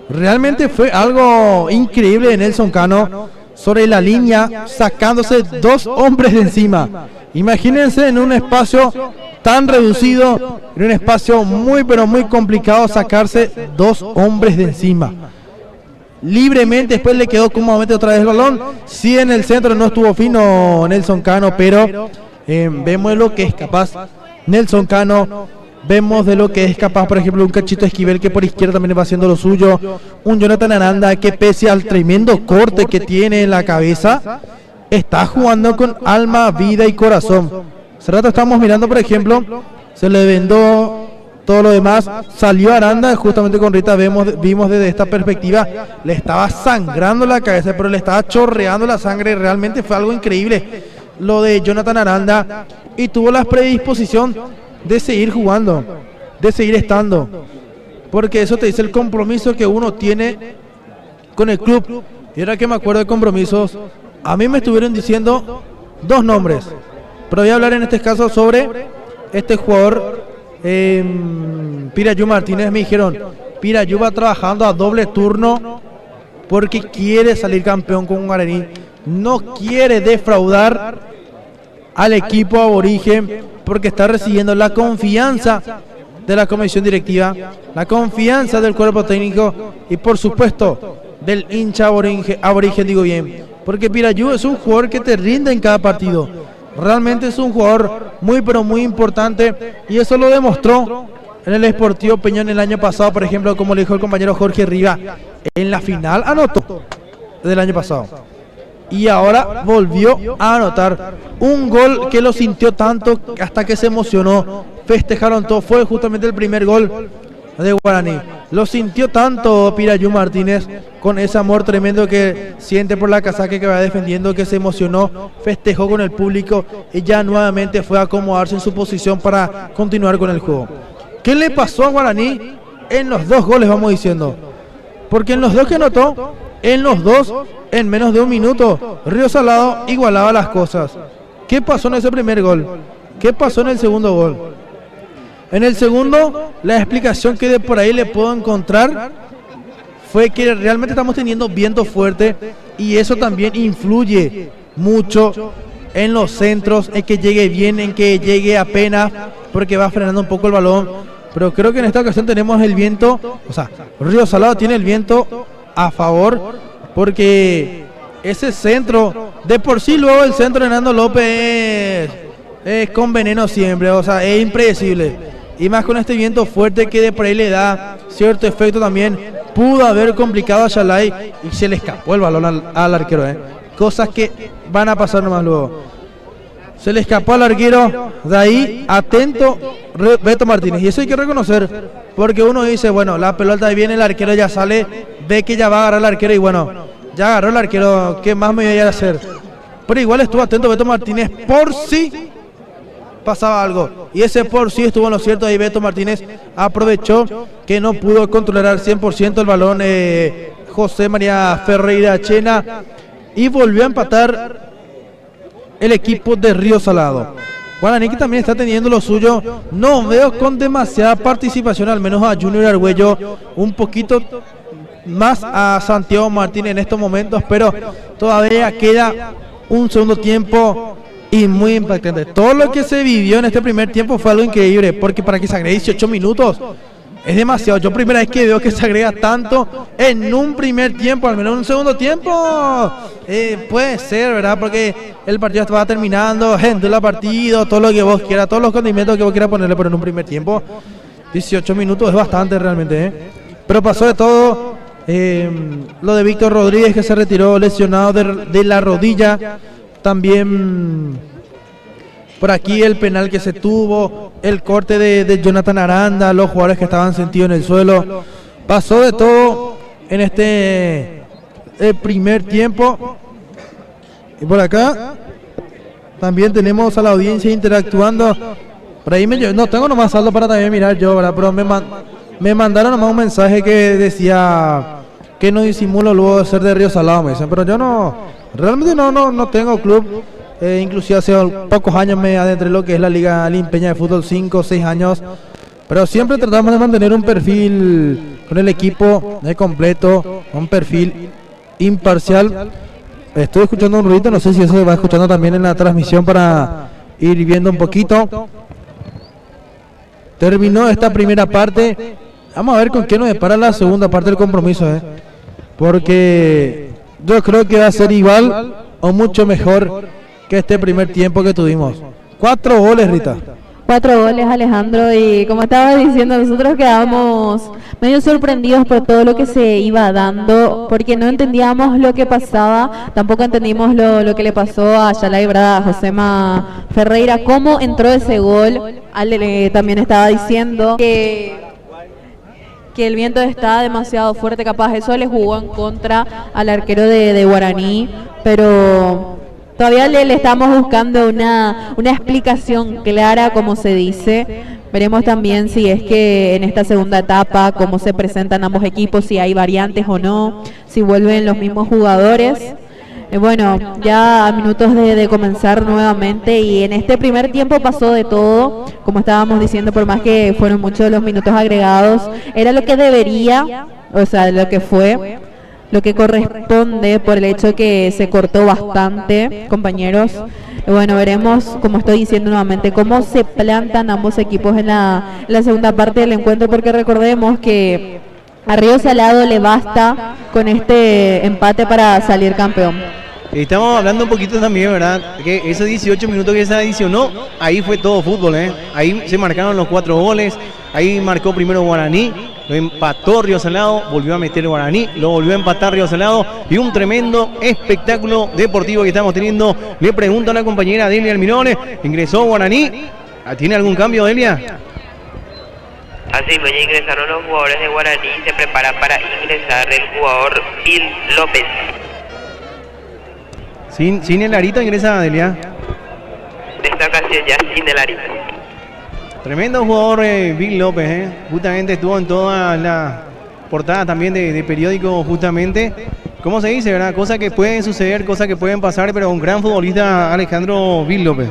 Speaker 3: Realmente fue algo increíble de Nelson Cano sobre la línea, sacándose dos hombres de encima. Imagínense en un espacio tan reducido, en un espacio muy pero muy complicado, sacarse dos hombres de encima. Libremente, después le quedó cómodamente otra vez el balón. Sí, en el centro no estuvo fino Nelson Cano, pero vemos lo que es capaz Nelson Cano. Vemos de lo que es capaz, por ejemplo, un Cachito Esquivel, que por izquierda también va haciendo lo suyo. Un Jonathan Aranda, que pese al tremendo corte que tiene en la cabeza, está jugando con alma, vida y corazón. Hace rato estamos mirando, por ejemplo, se le vendó todo lo demás, salió Aranda, justamente con Rita vimos desde esta perspectiva, le estaba sangrando la cabeza, pero le estaba chorreando la sangre. Realmente fue algo increíble lo de Jonathan Aranda, y tuvo la predisposición de seguir jugando, de seguir estando, porque eso te dice el compromiso que uno tiene con el club. Y ahora que me acuerdo de compromisos, a mí me estuvieron diciendo dos nombres, pero voy a hablar en este caso sobre este jugador, Pirayu Martínez. Me dijeron, Pirayu va trabajando a doble turno porque quiere salir campeón con Guaraní, no quiere defraudar al equipo aborigen, porque está recibiendo la confianza de la comisión directiva, la confianza del cuerpo técnico y por supuesto del hincha aborigen, digo bien, porque Pirayu es un jugador que te rinde en cada partido. Realmente es un jugador muy pero muy importante, y eso lo demostró en el Sportivo Peñón el año pasado, por ejemplo, como le dijo el compañero Jorge Riva, en la final anotó del año pasado y ahora volvió a anotar un gol que lo sintió tanto hasta que se emocionó, festejaron todo. Fue justamente el primer gol de Guaraní, lo sintió tanto Pirayu Martínez, con ese amor tremendo que siente por la casaca que va defendiendo, que se emocionó, festejó con el público y ya nuevamente fue a acomodarse en su posición para continuar con el juego. ¿Qué le pasó a Guaraní en los dos goles, vamos diciendo? Porque en los dos que anotó, en los dos, en menos de un minuto, Río Salado igualaba las cosas. ¿Qué pasó en ese primer gol? ¿Qué pasó en el segundo gol? En el segundo, la explicación que de por ahí le puedo encontrar fue que realmente estamos teniendo viento fuerte y eso también influye mucho en los centros, en que llegue bien, en que llegue apenas, porque va frenando un poco el balón. Pero creo que en esta ocasión tenemos el viento, o sea, Río Salado tiene el viento a favor, porque ese centro, de por sí luego el centro de Hernando López es con veneno siempre, o sea, es impredecible. Y más con este viento fuerte que de por ahí le da cierto efecto también. Pudo haber complicado a Shalai y se le escapó el balón al arquero, cosas que van a pasar nomás luego. Se le escapó al arquero, de ahí atento Beto Martínez, y eso hay que reconocer, porque uno dice, bueno, la pelota viene, el arquero ya sale, ve que ya va a agarrar el arquero y bueno, ya agarró el arquero, ¿qué más me voy a hacer? Pero igual estuvo atento Beto Martínez por si pasaba algo, y ese por sí estuvo en lo cierto. Ahí Beto Martínez aprovechó que no pudo controlar al 100% el balón José María Ferreira Chena, y volvió a empatar el equipo de Río Salado. Guaraní, que también está teniendo lo suyo, no veo con demasiada participación, al menos a Junior Argüello, un poquito más a Santiago Martínez en estos momentos, pero todavía queda un segundo tiempo y muy impactante. Todo lo que se vivió en este primer tiempo fue algo increíble, porque para que se agregue 18 minutos es demasiado. Yo primera vez que veo que se agrega tanto en un primer tiempo, al menos en un segundo tiempo, puede ser, ¿verdad? Porque el partido estaba terminando, gente, el partido, todo lo que vos quieras, todos los condimentos que vos quieras ponerle, pero en un primer tiempo, 18 minutos es bastante realmente, ¿eh? Pero pasó de todo. Lo de Víctor Rodríguez, que se retiró lesionado de la rodilla. También por aquí el penal que se tuvo, el corte de Jonathan Aranda, los jugadores que estaban sentidos en el suelo. Pasó de todo en este primer tiempo. Y por acá también tenemos a la audiencia interactuando. Por ahí no tengo nomás saldo para también mirar yo, ¿verdad? Pero me mandaron nomás un mensaje que decía que no disimulo luego de ser de Río Salado, me dicen. Pero yo realmente no tengo club. Inclusive hace pocos años me adentré en lo que es la Liga Limpeña de Fútbol, 5 o 6 años. Pero siempre tratamos de mantener un perfil con el equipo completo, un perfil imparcial. Estoy escuchando un ruido, no sé si eso se va escuchando también en la transmisión para ir viendo un poquito. Terminó esta primera parte. Vamos a ver con qué nos depara la segunda parte del compromiso, porque yo creo que va a ser igual o mucho mejor que este primer tiempo que tuvimos. 4 goles, Rita.
Speaker 1: 4 goles, Alejandro, y como estaba diciendo, nosotros quedamos medio sorprendidos por todo lo que se iba dando, porque no entendíamos lo que pasaba, tampoco entendimos lo que le pasó a Yalay Brada, a Josema Ferreira, cómo entró ese gol. Ale también estaba diciendo que el viento está demasiado fuerte, capaz eso le jugó en contra al arquero de Guaraní, pero todavía le estamos buscando una explicación clara, como se dice. Veremos también si es que en esta segunda etapa, cómo se presentan ambos equipos, si hay variantes o no, si vuelven los mismos jugadores. Bueno, ya a minutos de comenzar nuevamente, y en este primer tiempo pasó de todo, como estábamos diciendo, por más que fueron muchos los minutos agregados, era lo que debería, o sea, lo que fue, lo que corresponde por el hecho que se cortó bastante, compañeros. Bueno, veremos, como estoy diciendo nuevamente, cómo se plantan ambos equipos en la segunda parte del encuentro, porque recordemos que a Río Salado le basta con este empate para salir campeón.
Speaker 2: Estamos hablando un poquito también, ¿verdad? Que esos 18 minutos que se adicionó, ahí fue todo fútbol, Ahí se marcaron los 4 goles, ahí marcó primero Guaraní, lo empató Río Salado, volvió a meter Guaraní, lo volvió a empatar Río Salado, y un tremendo espectáculo deportivo que estamos teniendo. Le pregunto a la compañera Delia Almirone, ingresó Guaraní, ¿tiene algún cambio, Delia?
Speaker 4: Así pues, ya ingresaron los jugadores de Guaraní, se preparan para ingresar el jugador Bill López.
Speaker 2: Sin el arito ingresa Delia.
Speaker 4: Esta ocasión ya sin el arito.
Speaker 2: Tremendo jugador Bill López, justamente estuvo en toda la portada también de periódico, justamente. ¿Cómo se dice, verdad? Cosas que pueden suceder, cosas que pueden pasar, pero un gran futbolista, Alejandro Bill López.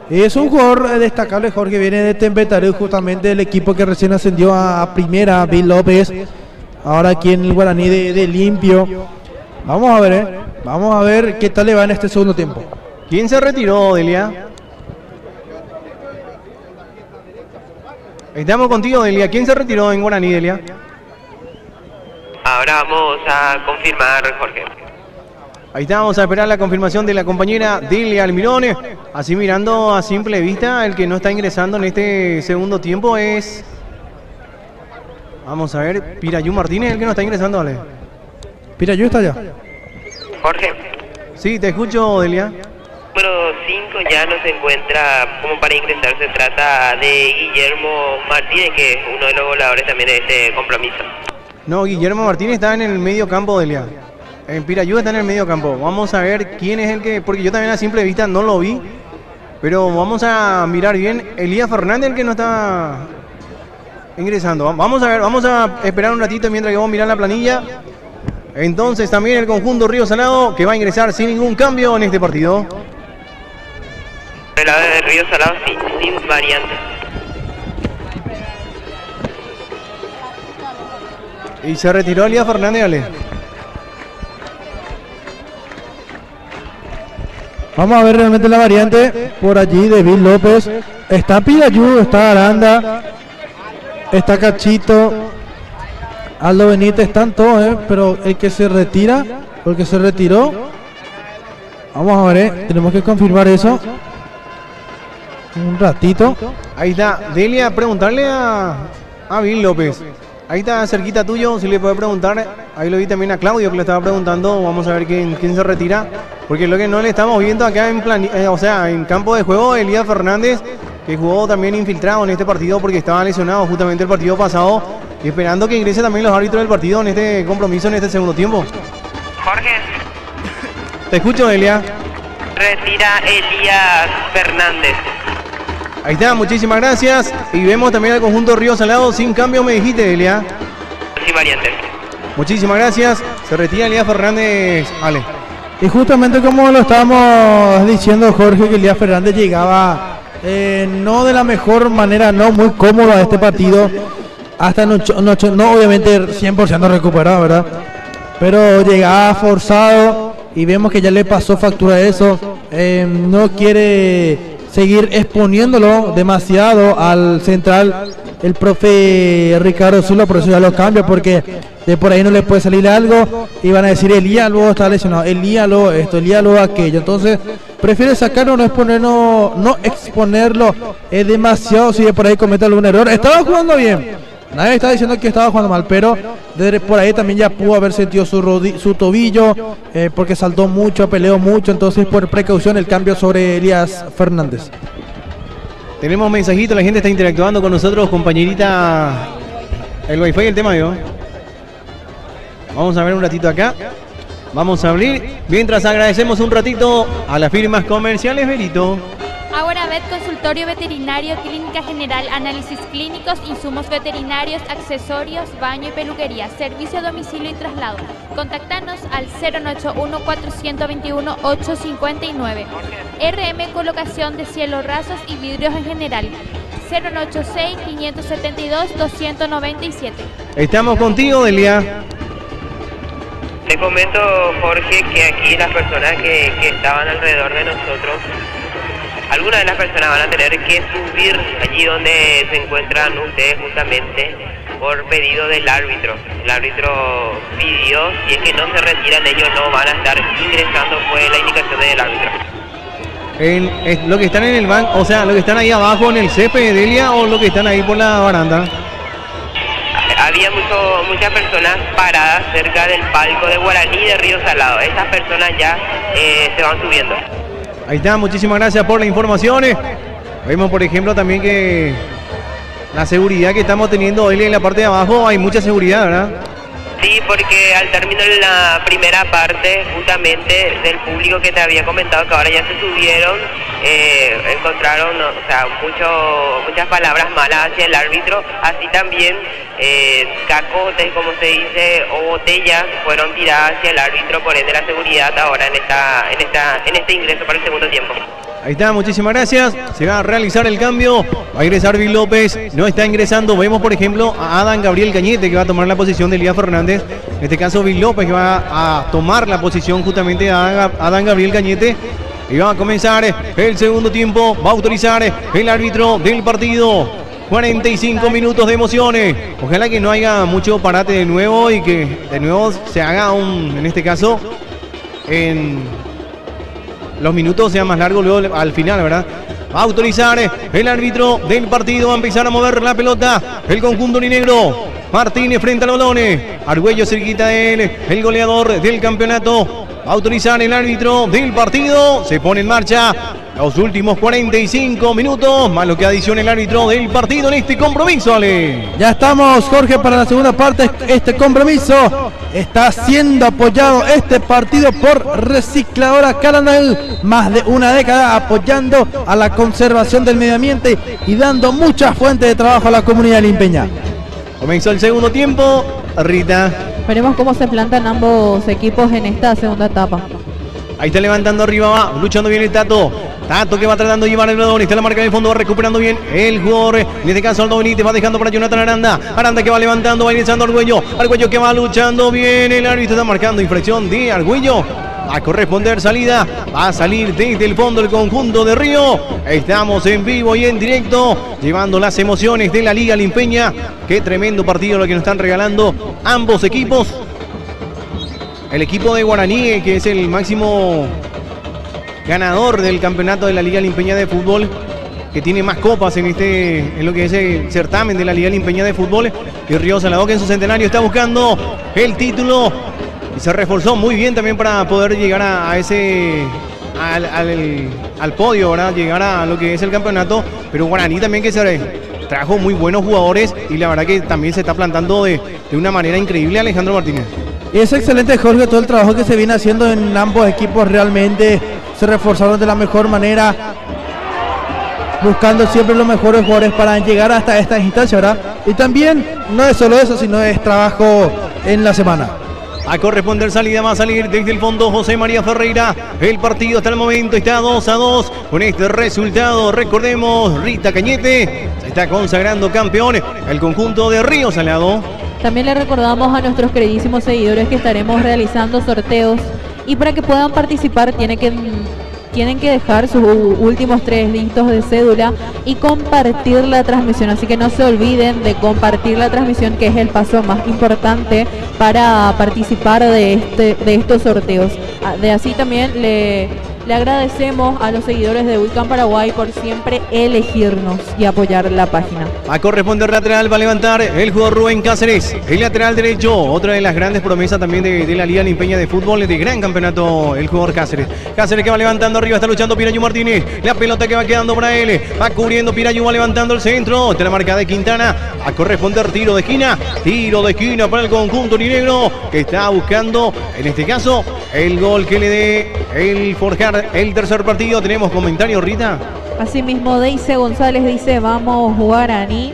Speaker 3: Es un jugador destacable, Jorge, viene de Tempetarú, justamente el equipo que recién ascendió a primera, Bill López, ahora aquí en el Guaraní de Limpio. Vamos a ver qué tal le va en este segundo tiempo.
Speaker 2: ¿Quién se retiró, Delia? Estamos contigo, Delia. ¿Quién se retiró en Guaraní, Delia?
Speaker 4: Ahora vamos a confirmar, Jorge.
Speaker 2: Ahí está, vamos a esperar la confirmación de la compañera Delia Almirone. Así mirando a simple vista, el que no está ingresando en este segundo tiempo es... Vamos a ver, Pirayú Martínez, el que no está ingresando, Ale.
Speaker 3: Pirayú está allá.
Speaker 4: Jorge.
Speaker 2: Sí, te escucho, Delia.
Speaker 4: Número 5 ya no se encuentra como para ingresar. Se trata de Guillermo Martínez, que es uno de los goleadores también de este compromiso.
Speaker 2: No, Guillermo Martínez está en el medio campo, Delia. En Pirayú está en el medio campo. Vamos a ver quién es el que... Porque yo también a simple vista no lo vi. Pero vamos a mirar bien. Elías Fernández, el que no está ingresando. Vamos a ver, vamos a esperar un ratito mientras que vamos a mirar la planilla. Entonces también el conjunto Río Salado, que va a ingresar sin ningún cambio en este partido.
Speaker 4: El lado de Río Salado sin variantes.
Speaker 2: Y se retiró Elías Fernández, Ale.
Speaker 3: Vamos a ver realmente la variante por allí de Bill López. Está Pidayú, está Aranda, está Cachito, Aldo Benítez, están todos, pero el que se retira, o el que se retiró, vamos a ver, tenemos que confirmar eso. Un ratito.
Speaker 2: Ahí está, Delia, preguntarle a Bill López. Ahí está cerquita tuyo, si le puede preguntar. Ahí lo vi también a Claudio que le estaba preguntando. Vamos a ver quién se retira. Porque lo que no le estamos viendo acá en campo de juego, Elías Fernández, que jugó también infiltrado en este partido porque estaba lesionado justamente el partido pasado. Y esperando que ingrese también los árbitros del partido en este compromiso, en este segundo tiempo.
Speaker 4: Jorge,
Speaker 2: Te escucho, Delia.
Speaker 4: retira Elías Fernández.
Speaker 2: Ahí está, muchísimas gracias. Y vemos también al conjunto Río Salado sin cambio, me dijiste, Delia.
Speaker 4: Sin variantes.
Speaker 2: Muchísimas gracias. Se retira Elías Fernández, Ale.
Speaker 3: Y justamente como lo estábamos diciendo, Jorge, que Elías Fernández llegaba no de la mejor manera, no muy cómodo a este partido. Hasta no obviamente 100% recuperado, ¿verdad? Pero llegaba forzado y vemos que ya le pasó factura eso. No quiere seguir exponiéndolo demasiado al central, el profe Ricardo Zulo, por eso ya lo cambia, porque de por ahí no le puede salir algo y van a decir Elías luego está lesionado, Elías luego esto, Elías luego aquello. Entonces prefiere sacarlo, no exponerlo demasiado si de por ahí comete algún error. Estaba jugando bien, nadie está diciendo que estaba jugando mal, pero por ahí también ya pudo haber sentido su tobillo, porque saltó mucho, peleó mucho, entonces por precaución el cambio sobre Elías Fernández.
Speaker 2: Tenemos mensajitos, la gente está interactuando con nosotros, compañerita. El wifi, el tema yo. Vamos a ver un ratito acá. Vamos a abrir. Mientras agradecemos un ratito a las firmas comerciales, Berito.
Speaker 5: Ahora Vet, consultorio veterinario, clínica general, análisis clínicos, insumos veterinarios, accesorios, baño y peluquería, servicio a domicilio y traslado. Contactanos al 081-421-859. RM colocación de cielos rasos y vidrios en general. 086-572-297.
Speaker 2: Estamos contigo, Delia.
Speaker 4: Te comento, Jorge, que aquí las personas que estaban alrededor de nosotros, algunas de las personas van a tener que subir allí donde se encuentran ustedes justamente por pedido del árbitro. El árbitro pidió, si es que no se retiran, ellos no van a estar ingresando, fue la indicación del árbitro.
Speaker 2: Lo que están en el banco, o sea, lo que están ahí abajo en el césped, Delia, o lo que están ahí por la baranda.
Speaker 4: Había muchas personas paradas cerca del palco de Guaraní de Río Salado. Esas personas ya se van subiendo.
Speaker 2: Ahí está, muchísimas gracias por la información. Vemos, por ejemplo, también que la seguridad que estamos teniendo hoy en la parte de abajo, hay mucha seguridad, ¿verdad?
Speaker 4: Sí, porque al término de la primera parte, justamente del público que te había comentado que ahora ya se subieron, encontraron, o sea, muchas palabras malas hacia el árbitro, así también cacotes, como se dice, o botellas fueron tiradas hacia el árbitro, por ende la seguridad ahora en este ingreso para el segundo tiempo.
Speaker 2: Ahí está, muchísimas gracias. Se va a realizar el cambio. Va a ingresar Bill López. No está ingresando. Vemos, por ejemplo, a Adán Gabriel Cañete, que va a tomar la posición de Elías Fernández. En este caso, Bill López, que va a tomar la posición justamente de Adán Gabriel Cañete. Y va a comenzar el segundo tiempo. Va a autorizar el árbitro del partido. 45 minutos de emociones. Ojalá que no haya mucho parate de nuevo y que de nuevo se haga en este caso, los minutos sean más largos luego al final, ¿verdad? Va a autorizar el árbitro del partido, va a empezar a mover la pelota, el conjunto uninegro. Martínez frente al balón, Argüello cerquita de él, el goleador del campeonato. Va a autorizar el árbitro del partido, se pone en marcha los últimos 45 minutos, más lo que adiciona el árbitro del partido en este compromiso, Ale.
Speaker 3: Ya estamos, Jorge, para la segunda parte. Este compromiso está siendo apoyado, este partido, por Recicladora Caranal, más de una década apoyando a la conservación del medio ambiente y dando muchas fuentes de trabajo a la comunidad limpeña.
Speaker 2: Comenzó el segundo tiempo, Rita.
Speaker 1: Veremos cómo se plantan ambos equipos en esta segunda etapa.
Speaker 2: Ahí está levantando arriba, va luchando bien el Tato. Tato que va tratando de llevar el balón. Está la marca en el fondo, va recuperando bien el jugador. En este caso, Aldo Benítez va dejando para Jonathan Aranda. Aranda que va levantando, va ingresando Argüello. Argüello que va luchando bien. El árbitro está marcando infracción de Argüello. Va a corresponder salida. Va a salir desde el fondo el conjunto de Río. Estamos en vivo y en directo, llevando las emociones de la Liga Limpeña. Qué tremendo partido lo que nos están regalando ambos equipos. El equipo de Guaraní, que es el máximo ganador del campeonato de la Liga Limpeña de Fútbol, que tiene más copas en lo que es el certamen de la Liga Limpeña de Fútbol. Y Río Salado, que en su centenario está buscando el título y se reforzó muy bien también para poder llegar al podio, ¿verdad? Llegar a lo que es el campeonato. Pero Guaraní también, que se trajo muy buenos jugadores y la verdad que también se está plantando de una manera increíble Alejandro Martínez.
Speaker 3: Y es excelente, Jorge, todo el trabajo que se viene haciendo en ambos equipos. Realmente se reforzaron de la mejor manera, buscando siempre los mejores jugadores para llegar hasta esta instancia, ¿verdad? Y también no es solo eso, sino es trabajo en la semana.
Speaker 2: A corresponder salida, va a salir desde el fondo José María Ferreira. El partido hasta el momento está 2-2 con este resultado. Recordemos, Rita Cañete se está consagrando campeón el conjunto de Río Salado.
Speaker 1: También le recordamos a nuestros queridísimos seguidores que estaremos realizando sorteos y para que puedan participar tienen que dejar sus últimos 3 dígitos de cédula y compartir la transmisión, así que no se olviden de compartir la transmisión, que es el paso más importante para participar de estos sorteos. De así también le agradecemos a los seguidores de Wicam Paraguay por siempre elegirnos y apoyar la página.
Speaker 2: A corresponder lateral, va a levantar el jugador Rubén Cáceres, el lateral derecho, otra de las grandes promesas también de la Liga Limpeña de Fútbol, de gran campeonato, el jugador Cáceres. Cáceres, que va levantando arriba, está luchando Pirayu Martínez, la pelota que va quedando para él, va cubriendo Pirayu, va levantando el centro, está la marca de Quintana, a corresponder tiro de esquina para el conjunto negro, que está buscando, en este caso, el gol que le dé el forjar el tercer partido. Tenemos comentarios, Rita.
Speaker 1: Asimismo, Deise González dice: vamos Guaraní.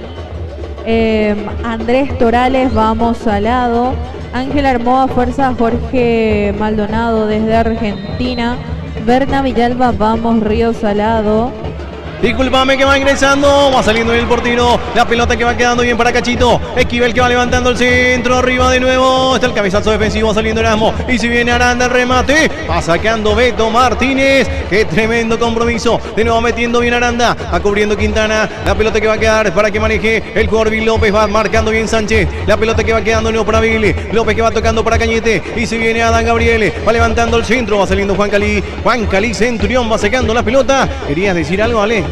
Speaker 1: Andrés Torales: vamos Salado. Ángel Armoa: fuerza. Jorge Maldonado desde Argentina. Berna Villalba: vamos Río Salado.
Speaker 2: Disculpame, que va ingresando, va saliendo el portero, la pelota que va quedando bien para Cachito, Esquivel, que va levantando el centro, arriba de nuevo, está el cabezazo defensivo, saliendo Erasmo, y si viene Aranda el remate, va sacando Beto Martínez, qué tremendo compromiso, de nuevo metiendo bien Aranda, va cubriendo Quintana, la pelota que va a quedar para que maneje el jugador Vil López, va marcando bien Sánchez, la pelota que va quedando de nuevo para Vil López, que va tocando para Cañete, y si viene Adán Gabriel, va levantando el centro, va saliendo Juan Cali Centurión, va sacando la pelota. ¿Querías decir algo, Ale?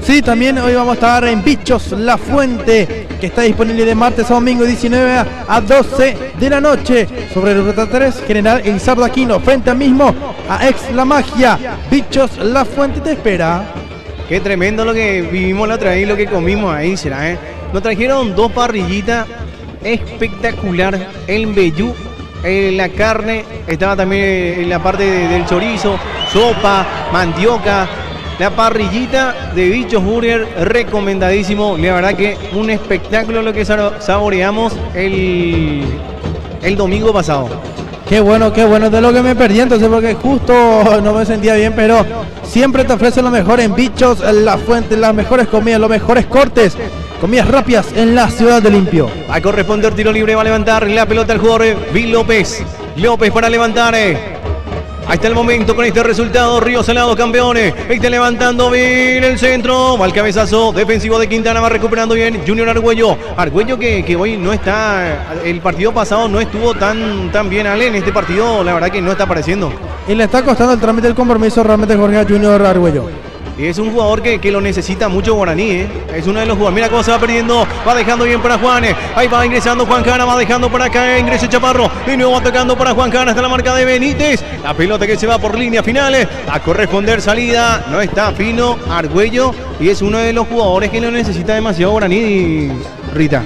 Speaker 3: Sí, también hoy vamos a estar en Bichos La Fuente, que está disponible de martes a domingo 19 a 12 de la noche, sobre el Ruta 3, General Elizardo Aquino, frente al mismo a Ex La Magia. Bichos La Fuente te espera.
Speaker 2: Qué tremendo lo que vivimos la otra vez y lo que comimos ahí, será, ¿eh? Nos trajeron 2 parrillitas espectacular, el vellú, la carne, estaba también en la parte del chorizo, sopa, mandioca. La parrillita de Bichos Burger, recomendadísimo. La verdad que un espectáculo lo que saboreamos el domingo pasado.
Speaker 3: Qué bueno, de lo que me perdí entonces, porque justo no me sentía bien, pero siempre te ofrecen lo mejor en Bichos La Fuente, las mejores comidas, los mejores cortes, comidas rápidas en la ciudad de Limpio.
Speaker 2: Va a corresponder tiro libre, va a levantar la pelota el jugador Vil López. López para levantar. Ahí está el momento con este resultado. Río Salado campeones. Está levantando bien el centro. Va el cabezazo defensivo de Quintana. Va recuperando bien Junior Argüello. Argüello que hoy no está. El partido pasado no estuvo tan bien, Ale. En este partido la verdad que no está apareciendo.
Speaker 3: Y le está costando el trámite del compromiso realmente Jorge Junior Argüello.
Speaker 2: Y es un jugador que lo necesita mucho Guaraní, ¿eh? Es uno de los jugadores. Mira cómo se va perdiendo. Va dejando bien para Juan. Ahí va ingresando Juan Jara. Va dejando para acá. Ingresa Chaparro. De nuevo va tocando para Juan Jara. Hasta la marca de Benítez. La pelota que se va por línea finales. A corresponder salida. No está fino Argüello. Y es uno de los jugadores que lo necesita demasiado Guaraní, Rita.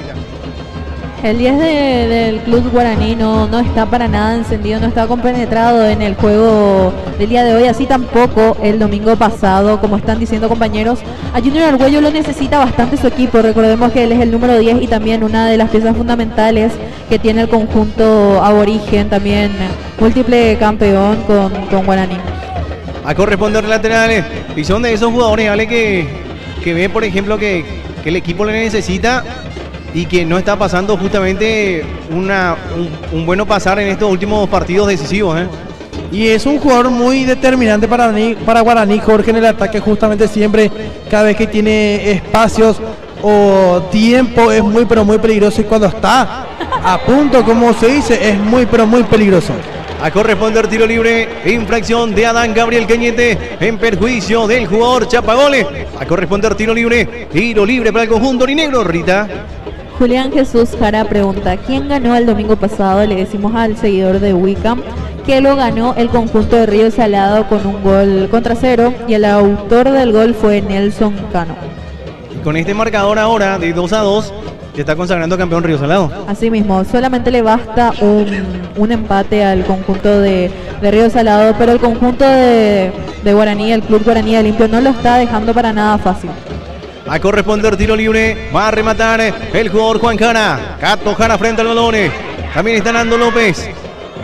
Speaker 1: El 10 del Club Guaraní no está para nada encendido, no está compenetrado en el juego del día de hoy, así tampoco el domingo pasado, como están diciendo compañeros. A Junior Argüello lo necesita bastante su equipo, recordemos que él es el número 10 y también una de las piezas fundamentales que tiene el conjunto aborigen, también múltiple campeón con Guaraní.
Speaker 2: A corresponder laterales, y son de esos jugadores, Ale, que ve, por ejemplo, que el equipo le necesita y que no está pasando justamente un bueno pasar en estos últimos partidos decisivos, ¿eh?
Speaker 3: Y es un jugador muy determinante para Guaraní, Jorge, en el ataque, justamente siempre, cada vez que tiene espacios o tiempo, es muy pero muy peligroso. Y cuando está a punto, como se dice, es muy pero muy peligroso.
Speaker 2: A corresponder tiro libre, infracción de Adán Gabriel Cañete en perjuicio del jugador Chapagole. A corresponder tiro libre para el conjunto orinegro, Rita.
Speaker 1: Julián Jesús Jara pregunta, ¿quién ganó el domingo pasado? Le decimos al seguidor de Wickham que lo ganó el conjunto de Río Salado con un gol contra cero y el autor del gol fue Nelson Cano.
Speaker 2: Con este marcador ahora de 2-2, que está consagrando campeón Río Salado.
Speaker 1: Asimismo, solamente le basta un empate al conjunto de Río Salado, pero el conjunto de Guaraní, el club Guaraní de Limpio, no lo está dejando para nada fácil.
Speaker 2: A corresponder tiro libre, va a rematar el jugador Juan Jara. Cato Jara frente al balón. También está Nando López.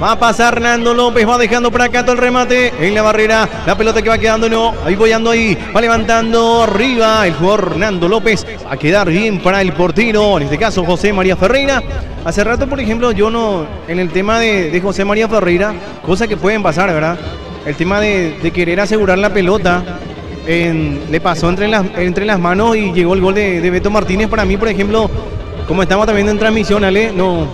Speaker 2: Va a pasar Nando López, va dejando para Cato el remate en la barrera. La pelota que va quedando, no, ahí apoyando ahí, va levantando arriba el jugador Nando López. Va a quedar bien para el portero, en este caso José María Ferreira. Hace rato, por ejemplo, yo no, en el tema de José María Ferreira, cosas que pueden pasar, ¿verdad? El tema de querer asegurar la pelota. Le pasó entre las manos y llegó el gol de Beto Martínez. Para mí, por ejemplo, como estamos también en transmisión, Ale, no,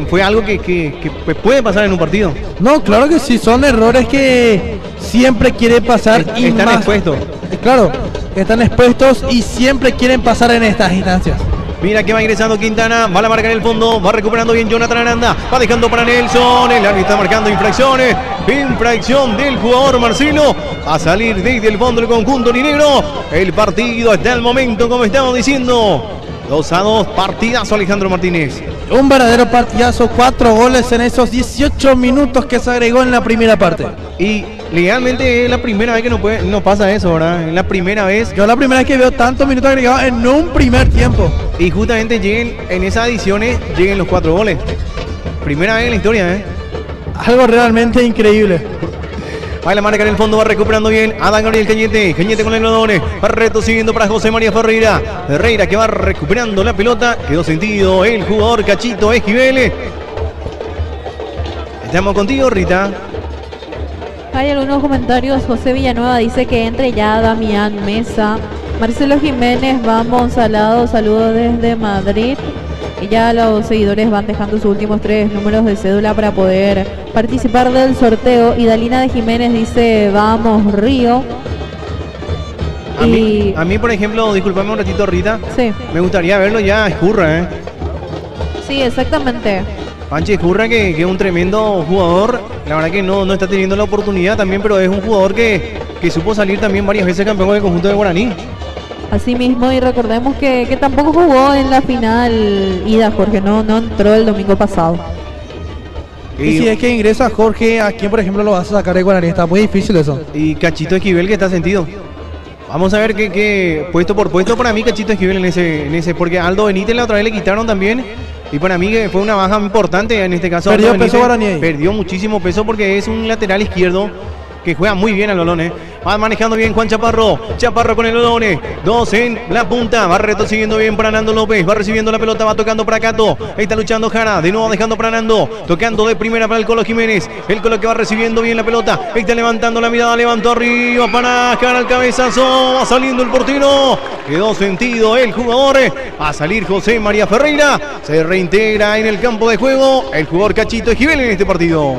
Speaker 2: fue algo que puede pasar en un partido.
Speaker 3: No, claro que sí, son errores que siempre quieren pasar. Y
Speaker 2: están
Speaker 3: más,
Speaker 2: expuestos.
Speaker 3: Claro, están expuestos y siempre quieren pasar en estas instancias.
Speaker 2: Mira que va ingresando Quintana, va a la marca en el fondo, va recuperando bien Jonathan Aranda, va dejando para Nelson, el árbitro está marcando infracciones, infracción del jugador Marcelo, a salir desde el fondo del conjunto orinegro. El partido está al momento, como estamos diciendo, 2-2, partidazo Alejandro Martínez.
Speaker 3: Un verdadero partidazo, 4 goles en esos 18 minutos que se agregó en la primera parte.
Speaker 2: Y legalmente es la primera vez que no pasa eso, ¿verdad? Es la primera vez.
Speaker 3: Yo la primera vez que veo tantos minutos agregados en un primer tiempo.
Speaker 2: Y justamente lleguen en esas adiciones, lleguen los 4 goles. Primera vez en la historia, ¿eh?
Speaker 3: Algo realmente increíble.
Speaker 2: Va a la marca en el fondo, va recuperando bien Adán Gabriel Cañete. Cañete con el balón, va retrocediendo para José María Ferreira. Ferreira que va recuperando la pelota. Quedó sentido el jugador Cachito Esquivel. Estamos contigo, Rita.
Speaker 1: Hay algunos comentarios. José Villanueva dice que entre ya Damián Mesa. Marcelo Jiménez, vamos al lado, saludos desde Madrid. Y ya los seguidores van dejando sus últimos 3 números de cédula para poder participar del sorteo. Y Dalina de Jiménez dice, vamos Río.
Speaker 2: A mí, por ejemplo, disculpame un ratito, Rita.
Speaker 1: Sí.
Speaker 2: Me gustaría verlo ya a Escurra, ¿eh?
Speaker 1: Sí, exactamente.
Speaker 2: Panche Escurra, que es un tremendo jugador. La verdad que no está teniendo la oportunidad también, pero es un jugador que supo salir también varias veces campeón del conjunto de Guaraní.
Speaker 1: Así mismo, y recordemos que tampoco jugó en la final ida, Jorge, no entró el domingo pasado.
Speaker 3: Y si es que ingresa Jorge, ¿a quién por ejemplo lo vas a sacar de Guaraní? Está muy difícil eso.
Speaker 2: Y Cachito Esquivel, que está sentido. Vamos a ver que puesto por puesto para mí Cachito Esquivel en ese, porque a Aldo Benítez la otra vez le quitaron también. Y para mí que fue una baja importante en este caso.
Speaker 3: Perdió peso Guaraní ahí.
Speaker 2: Perdió muchísimo peso porque es un lateral izquierdo que juega muy bien al balón, ¿eh? Va manejando bien Juan Chaparro. Chaparro con el balón. 2 en la punta. Va retrocediendo bien para Nando López. Va recibiendo la pelota. Va tocando para Cato. Ahí está luchando Jara. De nuevo dejando para Nando. Tocando de primera para el Colo Jiménez. El Colo que va recibiendo bien la pelota. Ahí está levantando la mirada. Levantó arriba para Jara el cabezazo. Va saliendo el portero. Quedó sentido el jugador. Va a salir José María Ferreira. Se reintegra en el campo de juego el jugador Cachito Esquivel en este partido.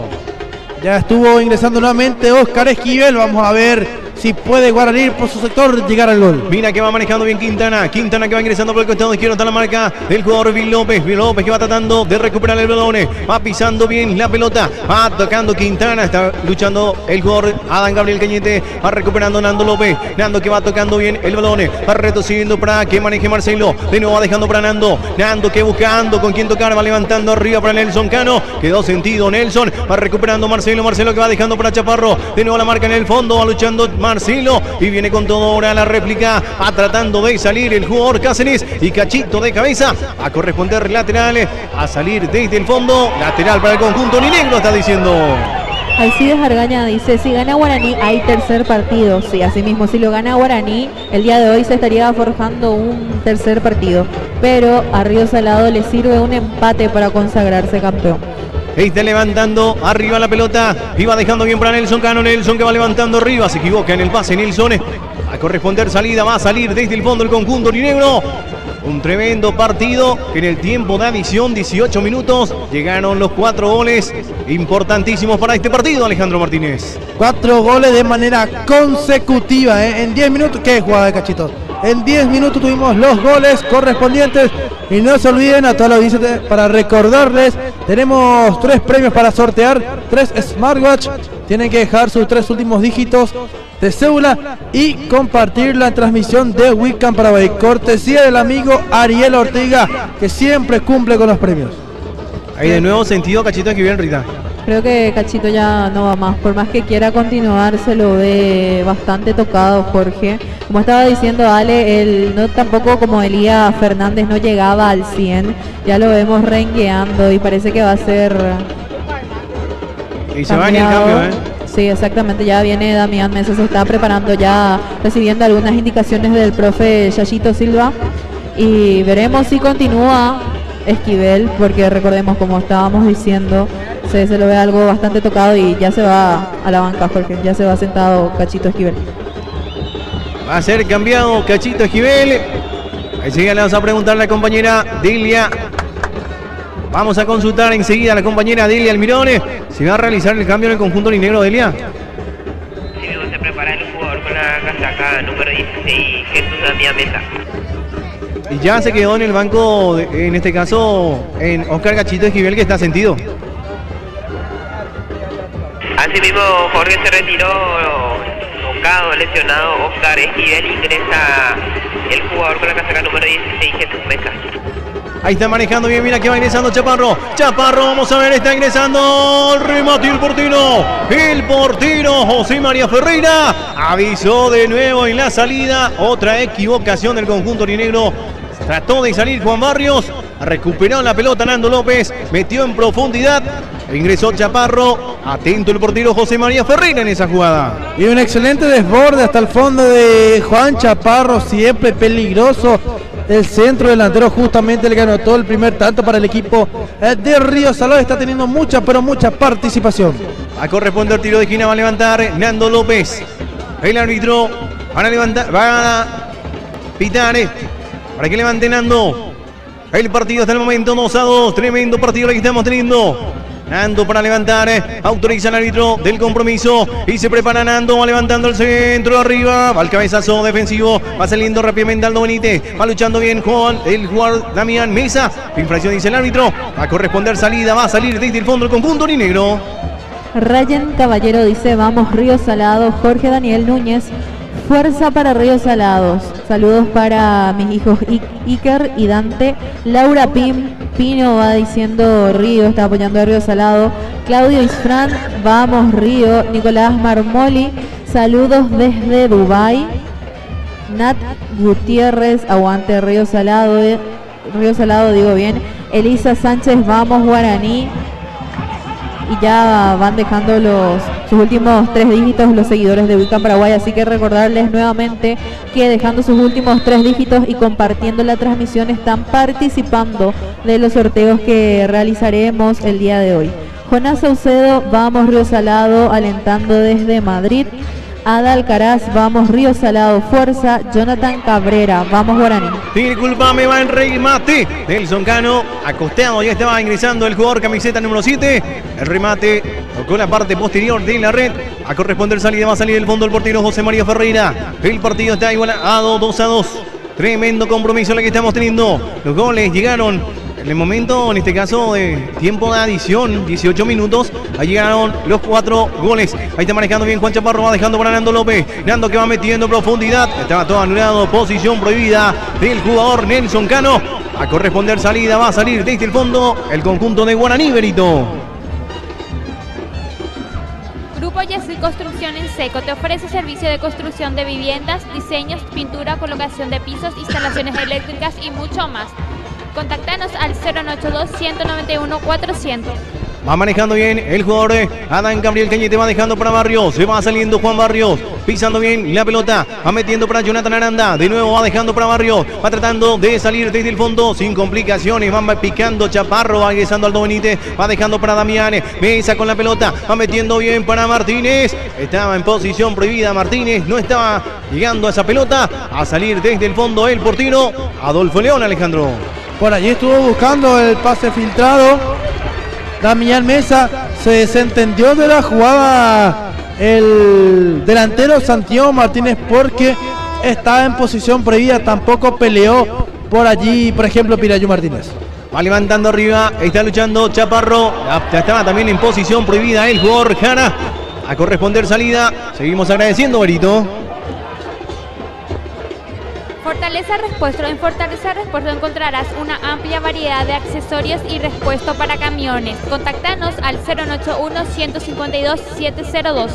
Speaker 3: Ya estuvo ingresando nuevamente Oscar Esquivel. Vamos a ver si puede Guaraní por su sector llegar al gol.
Speaker 2: Mira que va manejando bien Quintana. Quintana que va ingresando por el costado izquierdo. Está la marca del jugador Vil López. Vil López que va tratando de recuperar el balón. Va pisando bien la pelota. Va tocando Quintana. Está luchando el jugador Adán Gabriel Cañete. Va recuperando Nando López. Nando que va tocando bien el balón. Va retrocediendo para que maneje Marcelo. De nuevo va dejando para Nando. Nando que buscando con quién tocar. Va levantando arriba para Nelson Cano. Quedó sentido Nelson. Va recuperando Marcelo. Marcelo que va dejando para Chaparro. De nuevo la marca en el fondo. Va luchando Marcelo y viene con todo ahora la réplica. Va tratando de salir el jugador Cáceres y Cachito de cabeza a corresponder lateral. A salir desde el fondo. Lateral para el conjunto orinegro, está diciendo.
Speaker 1: Alcides Argaña dice, si gana Guaraní hay tercer partido. Sí, así mismo, si lo gana Guaraní, el día de hoy se estaría forjando un tercer partido. Pero a Río Salado le sirve un empate para consagrarse campeón.
Speaker 2: Está levantando arriba la pelota. Iba dejando bien para Nelson Cano. Nelson que va levantando arriba. Se equivoca en el pase. Nelson a corresponder salida. Va a salir desde el fondo el conjunto aurinegro. Un tremendo partido que en el tiempo de adición, 18 minutos, llegaron los 4 goles importantísimos para este partido, Alejandro Martínez.
Speaker 3: 4 goles de manera consecutiva, en 10 minutos. ¿Qué jugada de Cachito? En 10 minutos tuvimos los goles correspondientes. Y no se olviden a toda la audiencia, para recordarles, tenemos 3 premios para sortear, 3 smartwatch. Tienen que dejar sus 3 últimos dígitos de cédula y compartir la transmisión de Wicam Paraguay, cortesía del amigo Ariel Ortega, que siempre cumple con los premios.
Speaker 2: Ahí de nuevo sentido Cachito Esquivel, Rita.
Speaker 1: Creo que Cachito ya no va más, por más que quiera continuar, se lo ve bastante tocado Jorge. Como estaba diciendo Ale, él no tampoco como Elías Fernández no llegaba al 100, ya lo vemos rengueando y parece que va a ser
Speaker 2: y se va en el cambio,
Speaker 1: Sí, exactamente, ya viene Damián Mesa, se está preparando, ya recibiendo algunas indicaciones del profe Yayito Silva y veremos si continúa Esquivel, porque recordemos, como estábamos diciendo, se lo ve algo bastante tocado y ya se va a la banca, Jorge, ya se va sentado Cachito Esquivel.
Speaker 2: Va a ser cambiado Cachito Esquivel. Enseguida le vamos a preguntar a la compañera Delia. Vamos a consultar enseguida a la compañera Delia Almirone si va a realizar el cambio en el conjunto aurinegro, Delia.
Speaker 4: Sí, se prepara el jugador con la casaca número 16, Jesús Damián Mesa.
Speaker 2: Y ya se quedó en el banco, en este caso, en Oscar Cachito Esquivel, que está sentido.
Speaker 4: Así mismo Jorge se retiró, tocado, lesionado. Oscar Esquivel, ingresa el jugador con la casaca número 16, Jesús Mesa.
Speaker 2: Ahí está manejando bien, mira que va ingresando Chaparro. Chaparro, vamos a ver, está ingresando el remate y el portero. El portero José María Ferreira avisó de nuevo en la salida. Otra equivocación del conjunto aurinegro. Trató de salir Juan Barrios. Recuperó la pelota Nando López. Metió en profundidad. Ingresó Chaparro. Atento el portero José María Ferreira en esa jugada.
Speaker 3: Y un excelente desborde hasta el fondo de Juan Chaparro, siempre peligroso. El centro delantero justamente el que anotó el primer tanto para el equipo de Río Salado. Está teniendo mucha, pero mucha participación.
Speaker 2: A corresponder tiro de esquina, va a levantar Nando López. El árbitro va a levantar, va a pitar para que levante Nando. El partido hasta el momento 2-2. Tremendo partido el que estamos teniendo. Nando para levantar, autoriza el árbitro del compromiso y se prepara Nando, va levantando el centro arriba, va el cabezazo defensivo, va saliendo rápidamente Aldo Benítez, va luchando bien con el jugador Damián Mesa, infracción dice el árbitro, va a corresponder salida, va a salir desde el fondo el conjunto aurinegro.
Speaker 1: Ryan Caballero dice, vamos Río Salado. Jorge Daniel Núñez, fuerza para Ríos Salados. Saludos para mis hijos Iker y Dante. Laura Pino va diciendo Río, está apoyando a Río Salado. Claudio Isfran, vamos Río. Nicolás Marmoli, saludos desde Dubái. Nat Gutiérrez, aguante Río Salado. Río Salado, digo bien. Elisa Sánchez, vamos Guaraní. Y ya van dejando sus últimos 3 dígitos los seguidores de Wicam Paraguay, así que recordarles nuevamente que dejando sus últimos 3 dígitos y compartiendo la transmisión están participando de los sorteos que realizaremos el día de hoy. Jonás Saucedo, vamos Río Salado, alentando desde Madrid. Ada Alcaraz, vamos Río Salado, fuerza. Jonathan Cabrera, vamos Guaraní.
Speaker 2: Disculpame, va en remate. Nelson Cano, acosteado, ya estaba ingresando el jugador camiseta número 7. El remate tocó la parte posterior de la red. A corresponder salida, va a salir del fondo el portero José María Ferreira. El partido está igualado 2-2. Tremendo compromiso el que estamos teniendo. Los goles llegaron en el momento, en este caso, de tiempo de adición, 18 minutos, ahí llegaron los 4 goles. Ahí está manejando bien Juan Chaparro, va dejando para Nando López. Nando que va metiendo profundidad, estaba todo anulado, posición prohibida del jugador Nelson Cano. A corresponder salida, va a salir desde el fondo el conjunto de Guaraní, Berito.
Speaker 5: Grupo Yesel Construcción en Seco te ofrece servicio de construcción de viviendas, diseños, pintura, colocación de pisos, instalaciones eléctricas y mucho más. Contáctanos al 082-191-400.
Speaker 2: Va manejando bien el jugador Adán Gabriel Cañete, va dejando para Barrios, se va saliendo Juan Barrios, pisando bien la pelota, va metiendo para Jonathan Aranda, de nuevo va dejando para Barrios, va tratando de salir desde el fondo sin complicaciones, va picando Chaparro, va ingresando Aldo Benítez, va dejando para Damián, Mesa con la pelota, va metiendo bien para Martínez, estaba en posición prohibida Martínez, no estaba llegando a esa pelota, a salir desde el fondo el portero Adolfo León, Alejandro.
Speaker 3: Por allí estuvo buscando el pase filtrado Damián Mesa, se desentendió de la jugada el delantero Santiago Martínez porque estaba en posición prohibida, tampoco peleó por allí, por ejemplo, Pirayu Martínez.
Speaker 2: Va levantando arriba, está luchando Chaparro, ya estaba también en posición prohibida el jugador Jara. A corresponder salida, seguimos agradeciendo, Berito.
Speaker 5: En Fortaleza Repuesto encontrarás una amplia variedad de accesorios y repuesto para camiones. Contáctanos al 091-152-702.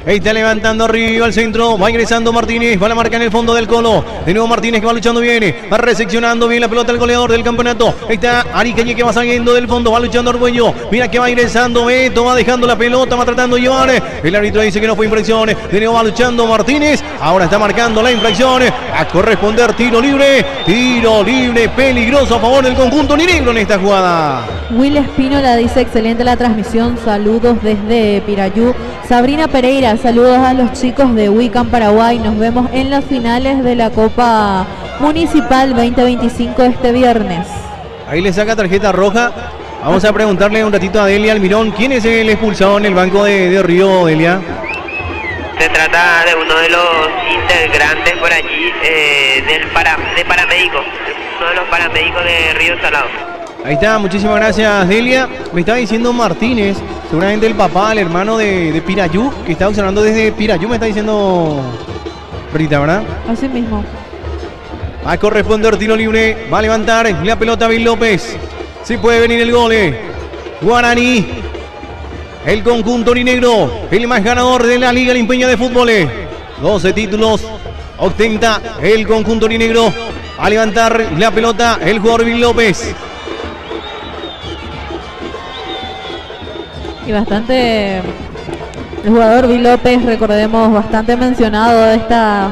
Speaker 2: Está levantando arriba al centro, va ingresando Martínez, va a la marca en el fondo del Colo. De nuevo Martínez que va luchando bien, va reseccionando bien la pelota el goleador del campeonato. Está Aricañe que va saliendo del fondo, va luchando Arguello. Mira que va ingresando Beto, va dejando la pelota, va tratando de llevar. El árbitro dice que no fue infracción. De nuevo va luchando Martínez, ahora está marcando la infracción. A corresponder tiro libre peligroso a favor del conjunto negro en esta jugada.
Speaker 1: Will Espínola dice excelente la transmisión, saludos desde Pirayú. Sabrina Pereira, saludos a los chicos de Wicam Paraguay, nos vemos en las finales de la Copa Municipal 2025 este viernes.
Speaker 2: Ahí le saca tarjeta roja. Vamos a preguntarle un ratito a Delia Almirón, ¿quién es el expulsado en el banco de Río, Delia?
Speaker 4: Se trata de uno de los integrantes por allí de paramédicos, uno de los paramédicos de Río Salado.
Speaker 2: Ahí está, muchísimas gracias Delia. Me estaba diciendo Martínez, seguramente el papá, el hermano de Pirayú, que está observando desde Pirayú, me está diciendo Brita, ¿verdad?
Speaker 1: Así mismo.
Speaker 2: Va a corresponder tiro libre, va a levantar la pelota Bill López. Sí puede venir el gol. Guaraní, el conjunto orinegro, el más ganador de la Liga Limpeña de Fútbol. 12 títulos ostenta el conjunto orinegro. A levantar la pelota el jugador Bill López.
Speaker 1: Y bastante, el jugador Bill López, recordemos, bastante mencionado esta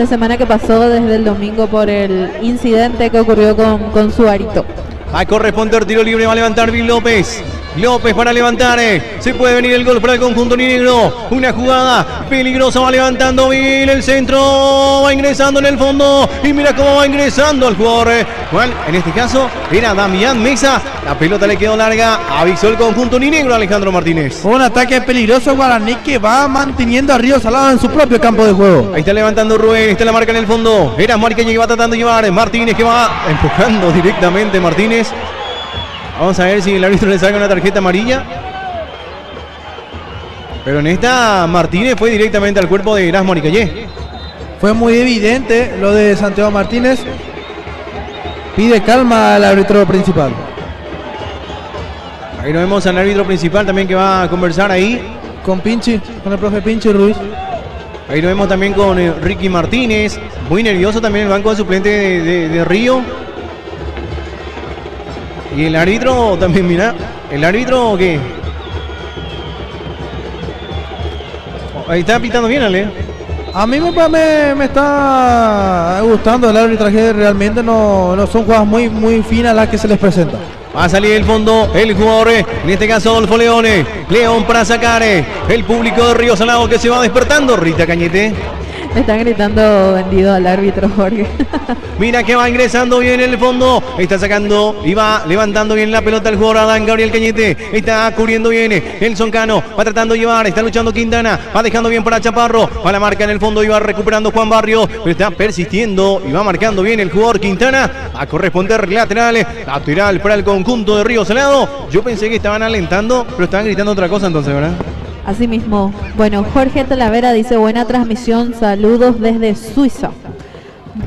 Speaker 1: semana que pasó desde el domingo por el incidente que ocurrió con su arito.
Speaker 2: Va a corresponder tiro libre, va a levantar Bill López. López para levantar, se puede venir el gol para el conjunto negro. Una jugada peligrosa, va levantando Bill, el centro, va ingresando en el fondo. Y mira cómo va ingresando el jugador. Juan, en este caso era Damián Mesa. La pelota le quedó larga, avisó el conjunto negro Alejandro Martínez.
Speaker 3: Un ataque peligroso Guaraní que va manteniendo a Río Salado en su propio campo de juego.
Speaker 2: Ahí está levantando Rubén, está la marca en el fondo. Era Marqueña que va tratando de llevar, Martínez que va empujando directamente Martínez. Vamos a ver si el árbitro le saca una tarjeta amarilla. Pero en esta Martínez fue directamente al cuerpo de Erasmo Aricayé.
Speaker 3: Fue muy evidente lo de Santiago Martínez. Pide calma al árbitro principal.
Speaker 2: Ahí lo vemos al árbitro principal también que va a conversar ahí.
Speaker 3: Con Pinchi, con el profe Pinchi Ruiz.
Speaker 2: Ahí lo vemos también con Ricky Martínez. Muy nervioso también el banco de suplente de Río. Y el árbitro también, mira, el árbitro que ahí está pitando bien, Ale.
Speaker 3: A mí me está gustando el arbitraje, realmente no son jugadas muy finas las que se les presenta.
Speaker 2: Va a salir del fondo el jugador, en este caso Adolfo Leone. León para sacar el público de Río Salado que se va despertando. Rita Cañete.
Speaker 1: Le están gritando vendido al árbitro, Jorge.
Speaker 2: Mira que va ingresando bien en el fondo. Está sacando y va levantando bien la pelota el jugador Adán Gabriel Cañete. Está cubriendo bien Nelson Cano. Va tratando de llevar. Está luchando Quintana. Va dejando bien para Chaparro. Va la marca en el fondo y va recuperando Juan Barrio. Pero está persistiendo y va marcando bien el jugador Quintana. A corresponder lateral para el conjunto de Río Salado. Yo pensé que estaban alentando, pero estaban gritando otra cosa entonces, ¿verdad?
Speaker 1: Así mismo. Bueno, Jorge Talavera dice buena transmisión, saludos desde Suiza.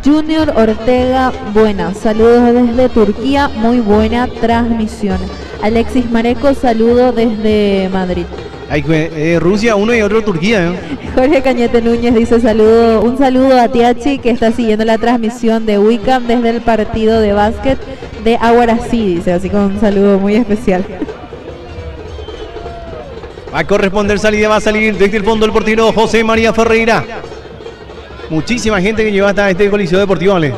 Speaker 1: Junior Ortega, buena, saludos desde Turquía, muy buena transmisión. Alexis Mareco, saludo desde Madrid.
Speaker 2: Hay Rusia, uno y otro Turquía, ¿eh?
Speaker 1: Jorge Cañete Núñez dice un saludo a Tiachi que está siguiendo la transmisión de Wicam desde el partido de básquet de Aguarací, dice, así con un saludo muy especial.
Speaker 2: Va a corresponder salida, va a salir desde el fondo el portero José María Ferreira. Muchísima gente que llegó hasta este Coliseo Deportivo, Ale.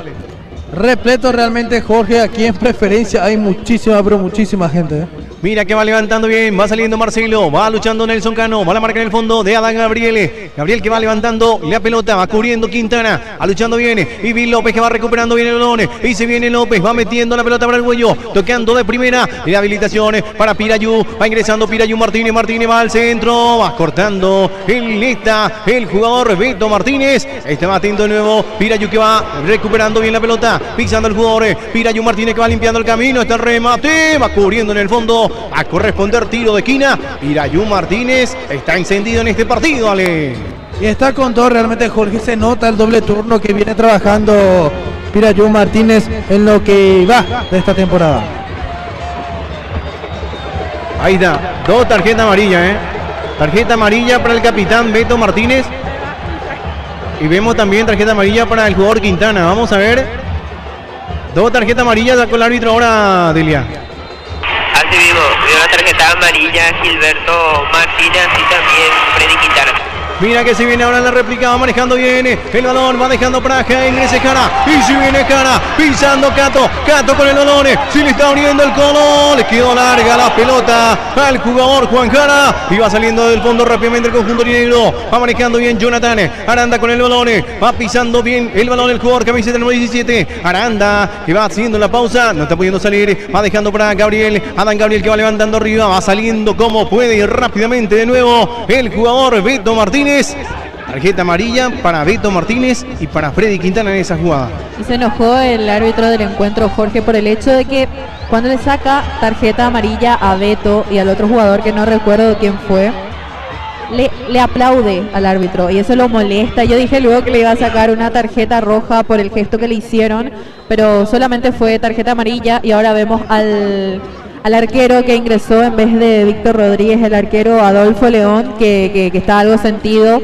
Speaker 3: Repleto realmente, Jorge, aquí en Preferencia hay muchísima, pero muchísima gente.
Speaker 2: Mira que va levantando bien, va saliendo Marcelo, va luchando Nelson Cano, va la marca en el fondo de Adán Gabriel. Gabriel que va levantando la pelota, va cubriendo Quintana, va luchando bien. Y Bill López que va recuperando bien el balón. Y se viene López, va metiendo la pelota para el cuello, tocando de primera. Y habilitación para Pirayú, va ingresando Pirayú Martínez, Martínez va al centro, va cortando el jugador Beto Martínez. Este va atento de nuevo, Pirayú que va recuperando bien la pelota, pisando el jugador, Pirayú Martínez que va limpiando el camino, está el remate, va cubriendo en el fondo. A corresponder tiro de esquina. Pirayú Martínez está encendido en este partido, Ale.
Speaker 3: Y está con todo realmente, Jorge. Se nota el doble turno que viene trabajando Pirayú Martínez en lo que va de esta temporada.
Speaker 2: Ahí está, 2 tarjetas amarillas, Tarjeta amarilla para el capitán Beto Martínez. Y vemos también tarjeta amarilla para el jugador Quintana. Vamos a ver. 2 tarjetas amarillas sacó el árbitro ahora, Delia.
Speaker 4: Así mismo, vio la tarjeta amarilla Gilberto Martínez y también Freddy Quintana.
Speaker 2: Mira que se viene ahora en la réplica, va manejando bien el balón, va dejando para que ingrese Jara. Y si viene Jara, pisando Cato con el balón, si le está abriendo el cono, le quedó larga la pelota al jugador Juan Jara. Y va saliendo del fondo rápidamente el conjunto negro, va manejando bien Jonathan Aranda con el balón, va pisando bien el balón el jugador camiseta número 17, Aranda, que va haciendo la pausa, no está pudiendo salir, va dejando para Gabriel, Adán Gabriel que va levantando arriba, va saliendo como puede y rápidamente de nuevo el jugador Beto Martínez. Tarjeta amarilla para Beto Martínez y para Freddy Quintana en esa jugada.
Speaker 1: Y se enojó el árbitro del encuentro, Jorge, por el hecho de que cuando le saca tarjeta amarilla a Beto y al otro jugador que no recuerdo quién fue, le aplaude al árbitro y eso lo molesta. Yo dije luego que le iba a sacar una tarjeta roja por el gesto que le hicieron, pero solamente fue tarjeta amarilla. Y ahora vemos al arquero que ingresó en vez de Víctor Rodríguez, el arquero Adolfo León, que está algo sentido,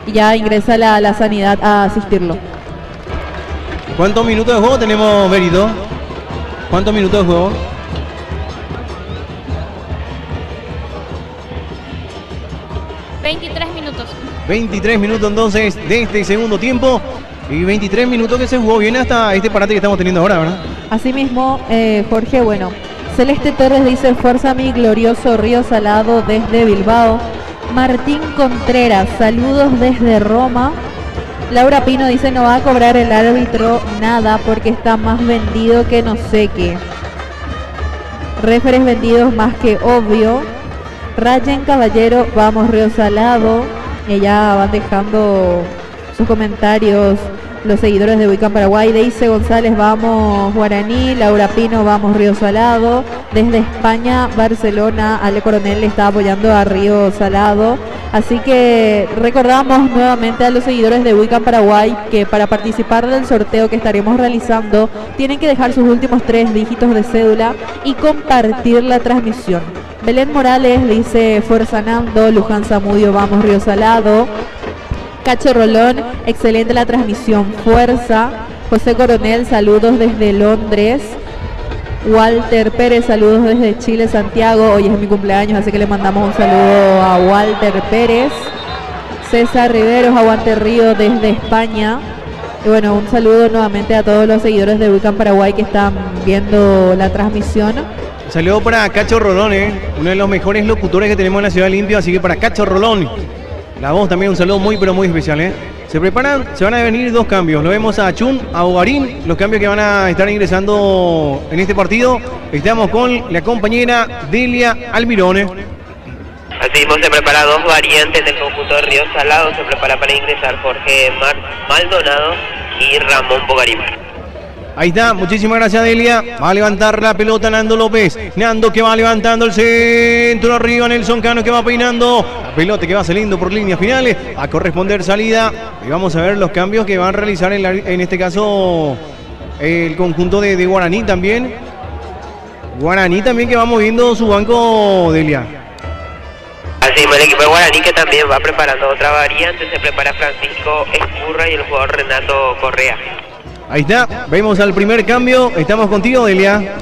Speaker 1: y ya ingresa la sanidad a asistirlo.
Speaker 2: ¿Cuántos minutos de juego tenemos, Berito? ¿Cuántos minutos de juego?
Speaker 5: $23 minutos.
Speaker 2: 23 minutos entonces de este segundo tiempo. Y 23 minutos que se jugó bien hasta este parate que estamos teniendo ahora, ¿verdad?
Speaker 1: Asimismo, Jorge, bueno, Celeste Torres dice: fuerza mi glorioso Río Salado desde Bilbao. Martín Contreras, saludos desde Roma. Laura Pino dice: no va a cobrar el árbitro nada porque está más vendido que no sé qué. Referes vendidos más que obvio. Rayen Caballero, vamos Río Salado. Y ya van dejando sus comentarios los seguidores de Wiccan Paraguay. Deise González, vamos Guaraní. Laura Pino, vamos Río Salado. Desde España, Barcelona, Ale Coronel está apoyando a Río Salado. Así que recordamos nuevamente a los seguidores de Wiccan Paraguay que para participar del sorteo que estaremos realizando tienen que dejar sus últimos 3 dígitos de cédula y compartir la transmisión. Belén Morales dice: fuerza Nando. Luján Zamudio, vamos Río Salado. Cacho Rolón, excelente la transmisión, fuerza. José Coronel, saludos desde Londres. Walter Pérez, saludos desde Chile, Santiago. Hoy es mi cumpleaños, así que le mandamos un saludo a Walter Pérez. César Riveros, aguante Río desde España. Y bueno, un saludo nuevamente a todos los seguidores de Wiccan Paraguay que están viendo la transmisión.
Speaker 2: Saludo para Cacho Rolón, uno de los mejores locutores que tenemos en la Ciudad Limpia, así que para Cacho Rolón, la voz también un saludo muy pero muy especial. Se preparan, se van a venir 2 cambios. Lo vemos a Chun, a Ogarín, los cambios que van a estar ingresando en este partido. Estamos con la compañera Delia Almirón.
Speaker 4: Así mismo se prepara 2 variantes del conjunto de Río Salado. Se prepara para ingresar Jorge Maldonado y Ramón Bogarín.
Speaker 2: Ahí está, muchísimas gracias Delia. Va a levantar la pelota Nando López. Nando que va levantando el centro arriba. Nelson Cano que va peinando. La pelota que va saliendo por líneas finales. A corresponder salida. Y vamos a ver los cambios que van a realizar en este caso el conjunto de Guaraní también. Guaraní también que va moviendo su banco, Delia.
Speaker 4: Así el equipo de Guaraní que también va preparando otra variante. Se prepara Francisco Escurra y el jugador Renato Correa.
Speaker 2: Ahí está, vemos al primer cambio. Estamos contigo, Delia.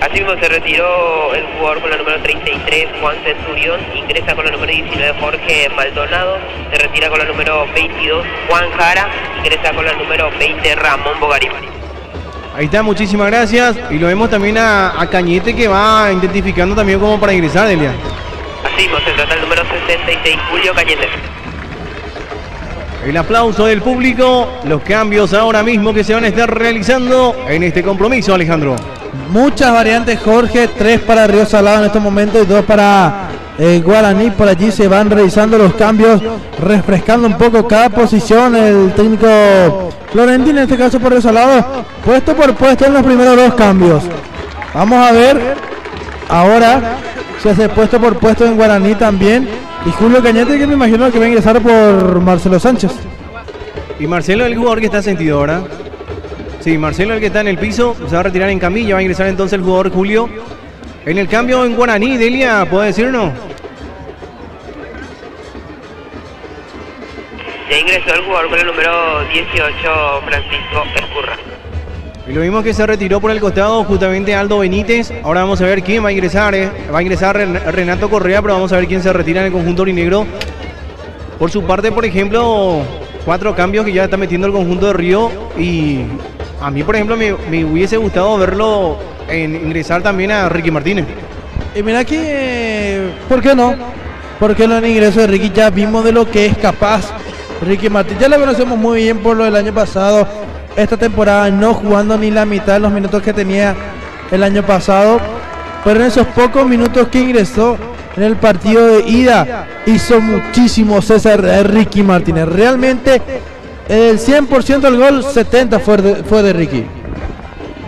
Speaker 4: Así mismo se retiró el jugador con la número 33, Juan Centurión, ingresa con la número 19, Jorge Maldonado, se retira con la número 22, Juan Jara, ingresa con la número 20, Ramón Bogarín.
Speaker 2: Ahí está, muchísimas gracias. Y lo vemos también a Cañete, que va identificando también como para ingresar, Delia.
Speaker 4: Así mismo se trata el número 66, Julio Cañete.
Speaker 2: El aplauso del público, los cambios ahora mismo que se van a estar realizando en este compromiso, Alejandro.
Speaker 3: Muchas variantes, Jorge, 3 para Río Salado en estos momentos y 2 para Guaraní. Por allí se van realizando los cambios, refrescando un poco cada posición. El técnico Florentino, en este caso por Río Salado, puesto por puesto en los primeros 2 cambios. Vamos a ver ahora si hace puesto por puesto en Guaraní también. Y Julio Cañete, que me imagino que va a ingresar por Marcelo Sánchez.
Speaker 2: Y Marcelo, el jugador que está sentido ahora. Sí, Marcelo, el que está en el piso, se va a retirar en camilla. Va a ingresar entonces el jugador Julio. En el cambio en Guaraní, Delia, ¿puede decirnos?
Speaker 4: Ya ingresó el jugador con el número 18, Francisco Escurra.
Speaker 2: Y lo vimos que se retiró por el costado justamente Aldo Benítez. Ahora vamos a ver quién va a ingresar. Va a ingresar Renato Correa, pero vamos a ver quién se retira en el conjunto aurinegro. Por su parte, por ejemplo, 4 cambios que ya está metiendo el conjunto de Río. Y a mí, por ejemplo, me hubiese gustado verlo ingresar también a Ricky Martínez.
Speaker 3: Y mira que, ¿por qué no? ¿Por qué no en ingreso de Ricky? Ya vimos de lo que es capaz Ricky Martínez. Ya lo conocemos muy bien por lo del año pasado. Esta temporada no jugando ni la mitad de los minutos que tenía el año pasado, pero en esos pocos minutos que ingresó en el partido de ida hizo muchísimo César Ricky Martínez. Realmente el 100% del gol, 70 fue de Ricky.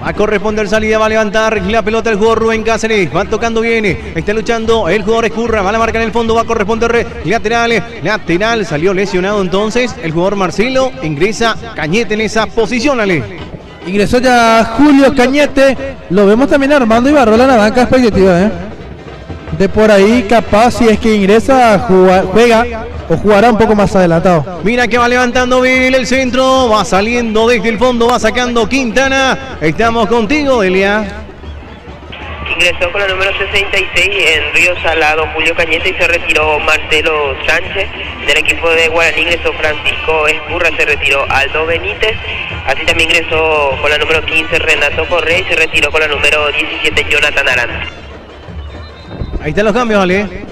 Speaker 2: Va a corresponder salida, va a levantar la pelota el jugador Rubén Cáceres, va tocando bien, está luchando el jugador Escurra, va a la marca en el fondo, va a corresponder lateral, salió lesionado entonces el jugador Marcelo, ingresa Cañete en esa posición, Ale.
Speaker 3: Ingresó ya Julio Cañete, lo vemos también Armando Ibarrola en la banca expectativa, de por ahí capaz si es que ingresa, juega o jugará un poco más adelantado.
Speaker 2: Mira que va levantando bien el centro, va saliendo desde el fondo, va sacando Quintana. Estamos contigo, Delia.
Speaker 4: Ingresó con la número 66 en Río Salado Julio Cañete y se retiró Marcelo Sánchez. Del equipo de Guaraní ingresó Francisco Escurra, se retiró Aldo Benítez. Así también ingresó con la número 15 Renato Correa y se retiró con la número 17 Jonathan Aranda.
Speaker 2: Ahí están los cambios, Ale.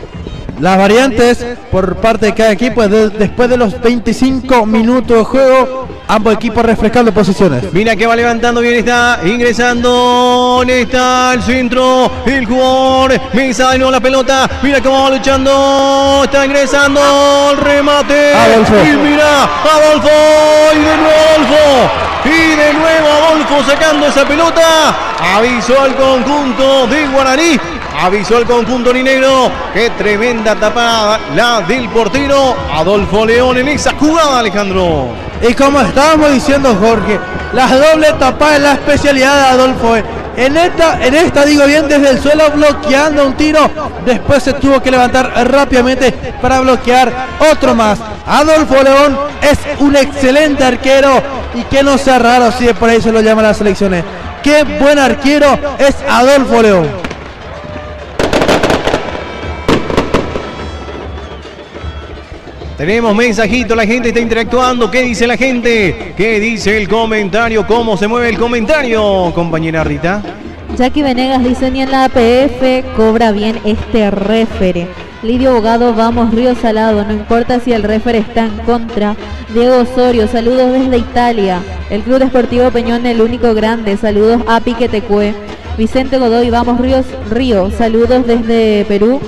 Speaker 3: Las variantes por parte de cada equipo después de los 25 minutos de juego, ambos equipos refrescando posiciones.
Speaker 2: Mira que va levantando bien, está ingresando, está el centro, el jugador, Mesa de nuevo la pelota, mira cómo va luchando, está ingresando, el remate,
Speaker 3: Adolfo.
Speaker 2: Y mira, Adolfo, y de nuevo Adolfo sacando esa pelota, avisó al conjunto de Guaraní. Avisó al conjunto aurinegro. Qué tremenda tapada la del portero Adolfo León en esa jugada, Alejandro.
Speaker 3: Y como estábamos diciendo, Jorge, las doble tapadas es la especialidad de Adolfo. En esta digo bien, desde el suelo bloqueando un tiro. Después se tuvo que levantar rápidamente para bloquear otro más. Adolfo León es un excelente arquero. Y que no sea raro si por ahí se lo llaman las selecciones. Qué buen arquero es Adolfo León.
Speaker 2: Tenemos mensajito, la gente está interactuando. ¿Qué dice la gente? ¿Qué dice el comentario? ¿Cómo se mueve el comentario, compañera Rita?
Speaker 1: Jackie Venegas dice: ni en la APF cobra bien este refere. Lidio Bogado, vamos Río Salado, no importa si el refere está en contra. Diego Osorio, saludos desde Italia. El Club Deportivo Peñón, el único grande, saludos a Piquetecue. Vicente Godoy, vamos Río, saludos desde Perú.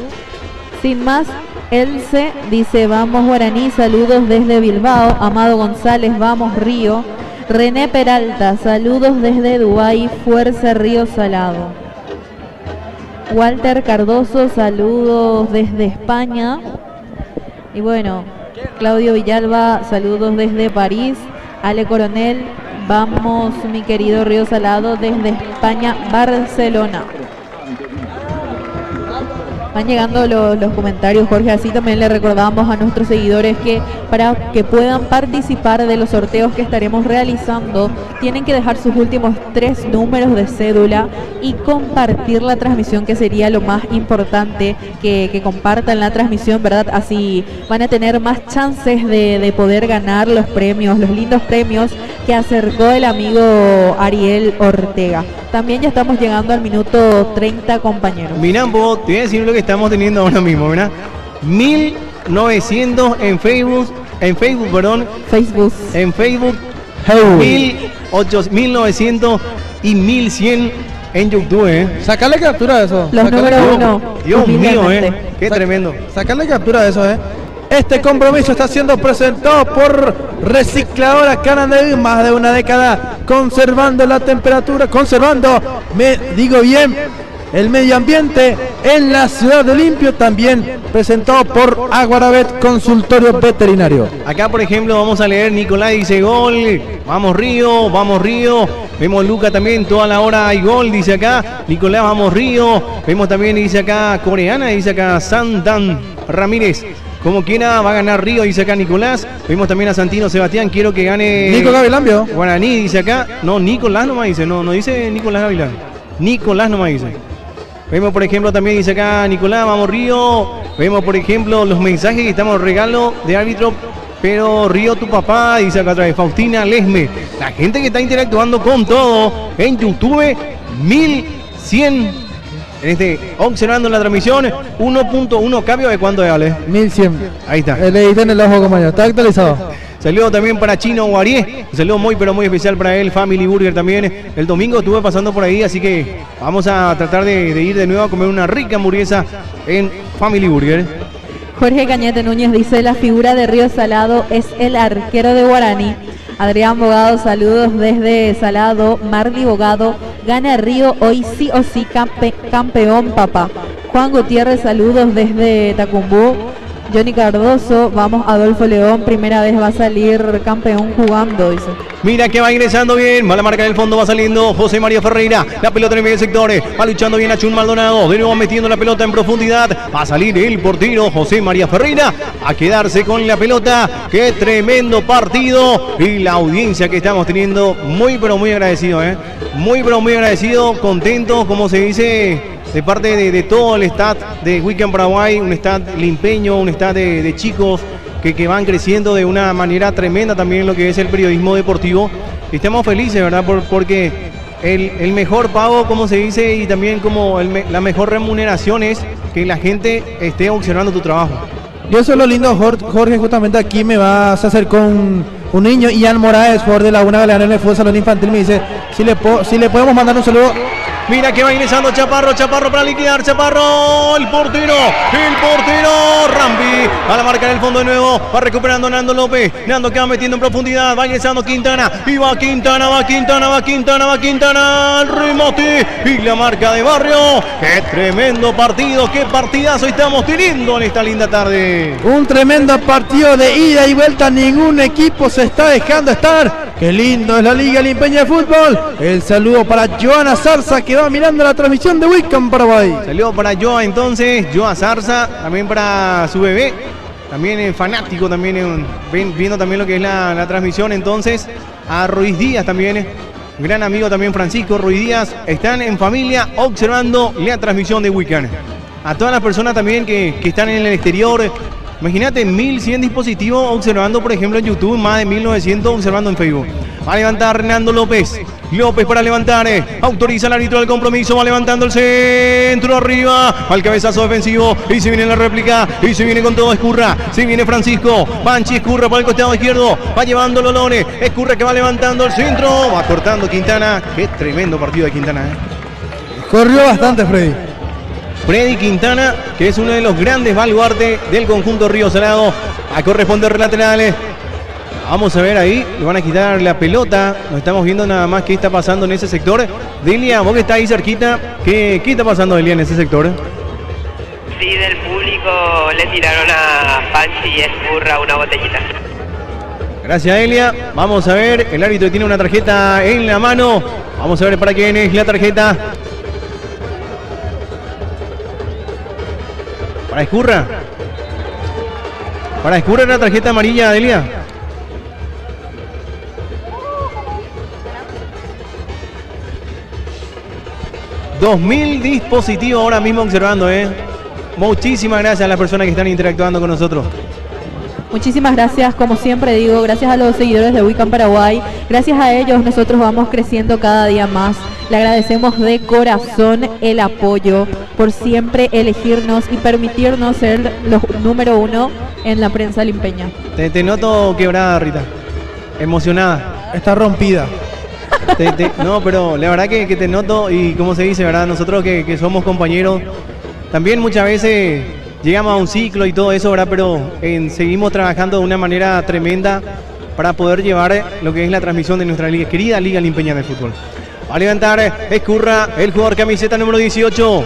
Speaker 1: Sin más, Elce dice: vamos Guaraní, saludos desde Bilbao. Amado González, vamos Río. René Peralta, saludos desde Dubái, fuerza Río Salado. Walter Cardoso, saludos desde España. Y bueno, Claudio Villalba, saludos desde París. Ale Coronel, vamos mi querido Río Salado desde España, Barcelona. Van llegando los comentarios, Jorge, así también le recordamos a nuestros seguidores que para que puedan participar de los sorteos que estaremos realizando, tienen que dejar sus últimos 3 números de cédula y compartir la transmisión, que sería lo más importante, que compartan la transmisión, ¿verdad? Así van a tener más chances de poder ganar los premios, los lindos premios que acercó el amigo Ariel Ortega. También ya estamos llegando al minuto 30, compañeros.
Speaker 2: Minambo, te voy a decir lo que estamos teniendo ahora mismo, ¿verdad? 1900 en Facebook,
Speaker 1: Facebook.
Speaker 2: en Facebook, 1900 y 1100 en YouTube,
Speaker 3: Sacarle captura de eso.
Speaker 1: Los
Speaker 3: Sacarle-
Speaker 1: números uno.
Speaker 2: Dios mío,
Speaker 1: humildemente.
Speaker 2: qué tremendo.
Speaker 3: Sacarle captura de eso, Este compromiso está siendo presentado por Recicladora Canandaigua, más de una década conservando la temperatura, el medio ambiente en la ciudad de Limpio, también presentado por Aguarabet Consultorio Veterinario.
Speaker 2: Acá, por ejemplo, vamos a leer, Nicolás dice gol, vamos Río, vamos Río. Vemos Luca también, toda la hora hay gol, dice acá. Nicolás, vamos Río. Vemos también, dice acá, Coreana, dice acá, Santan Ramírez. Como quiera, va a ganar Río, dice acá Nicolás. Vemos también a Santino Sebastián, quiero que gane
Speaker 3: Nico Gavilán, ¿vio?
Speaker 2: Guaraní, dice acá. No, Nicolás nomás dice, no dice Nicolás Gavilán. Nicolás nomás dice. Vemos, por ejemplo, también dice acá Nicolás, vamos Río. Vemos, por ejemplo, los mensajes que estamos regalo de árbitro. Pero Río, tu papá, dice acá otra vez Faustina Lesme. La gente que está interactuando con todo en YouTube, 1100. Observando la transmisión, 1.1 cambio de cuánto es, Ale.
Speaker 3: 1100.
Speaker 2: Ahí está.
Speaker 3: Le edité en el ojo, compañero. Está actualizado.
Speaker 2: Saludo también para Chino Guarié. Un saludo muy pero muy especial para él. Family Burger también. El domingo estuve pasando por ahí, así que vamos a tratar de ir de nuevo a comer una rica hamburguesa en Family Burger.
Speaker 1: Jorge Cañete Núñez dice: la figura de Río Salado es el arquero de Guaraní. Adrián Bogado, saludos desde Salado. Marley Bogado, gana Río hoy sí o sí, campeón papá. Juan Gutiérrez, saludos desde Tacumbú. Johnny Cardoso, vamos Adolfo León, primera vez va a salir campeón jugando, dice.
Speaker 2: Mira que va ingresando bien, va la marca del fondo, va saliendo José María Ferreira, la pelota en el medio sector, va luchando bien a Chun Maldonado, de nuevo metiendo la pelota en profundidad, va a salir el portero José María Ferreira a quedarse con la pelota. Qué tremendo partido, y la audiencia que estamos teniendo, muy pero muy agradecido, muy pero muy agradecido, contento, como se dice, de parte de todo el staff de Weekend Paraguay, un staff limpeño, un staff de chicos que van creciendo de una manera tremenda también en lo que es el periodismo deportivo. Y estamos felices, ¿verdad? Porque el mejor pago, como se dice, y también como la mejor remuneración es que la gente esté observando tu trabajo.
Speaker 3: Y eso es lo lindo, Jorge, justamente aquí me vas a hacer con un niño, Ian Moraes, jugador de Laguna Galeana en el Fútbol Salón Infantil, me dice si le podemos mandar un saludo.
Speaker 2: Mira que va ingresando Chaparro para liquidar, Chaparro, el portero, Rambi, a la marca en el fondo de nuevo, va recuperando Nando López, Nando que va metiendo en profundidad, va ingresando Quintana, y va Quintana, el remate, y la marca de Barrio. Qué tremendo partido, qué partidazo estamos teniendo en esta linda tarde.
Speaker 3: Un tremendo partido de ida y vuelta, ningún equipo se está dejando estar. Qué lindo es la Liga Limpeña de Fútbol. El saludo para Joana Zarza, que va mirando la transmisión de Weekend Paraguay.
Speaker 2: Saludo para Joa entonces, Joa Zarza, también para su bebé, también fanático, también viendo también lo que es la transmisión. Entonces a Ruiz Díaz también, gran amigo también Francisco Ruiz Díaz, están en familia observando la transmisión de Weekend. A todas las personas también que están en el exterior, imagínate, 1100 dispositivos observando, por ejemplo, en YouTube, más de 1900 observando en Facebook. Va a levantar Hernando López para levantar, autoriza el árbitro del compromiso, va levantando el centro arriba, al cabezazo defensivo, y se viene la réplica, y se viene con todo Escurra, se viene Francisco, Panchi Escurra por el costado izquierdo, va llevando Lolone, Escurra que va levantando el centro, va cortando Quintana. Qué tremendo partido de Quintana,
Speaker 3: Corrió bastante,
Speaker 2: Freddy Quintana, que es uno de los grandes baluartes del conjunto Río Salado, a corresponder laterales. Vamos a ver ahí, le van a quitar la pelota, no estamos viendo nada más qué está pasando en ese sector. Delia, vos que estás ahí cerquita, ¿qué está pasando, Delia, en ese sector?
Speaker 4: Sí, del público le tiraron a Panchi y Escurra una botellita.
Speaker 2: Gracias, Delia. Vamos a ver, el árbitro tiene una tarjeta en la mano. Vamos a ver para quién es la tarjeta. Para Escurra. Para Escurra la tarjeta amarilla, Delia. $2.000 dispositivos ahora mismo observando, Muchísimas gracias a las personas que están interactuando con nosotros.
Speaker 1: Muchísimas gracias, como siempre digo, gracias a los seguidores de Wicam Paraguay. Gracias a ellos nosotros vamos creciendo cada día más. Le agradecemos de corazón el apoyo por siempre elegirnos y permitirnos ser los número 1 en la prensa limpeña.
Speaker 2: Te noto quebrada, Rita. Emocionada.
Speaker 3: Está rompida.
Speaker 2: No, pero la verdad que te noto y como se dice, ¿verdad? Nosotros que somos compañeros, también muchas veces llegamos a un ciclo y todo eso, ¿verdad? Pero seguimos trabajando de una manera tremenda para poder llevar lo que es la transmisión de nuestra querida Liga Limpeña de Fútbol. Va a levantar Escurra, el jugador camiseta número 18.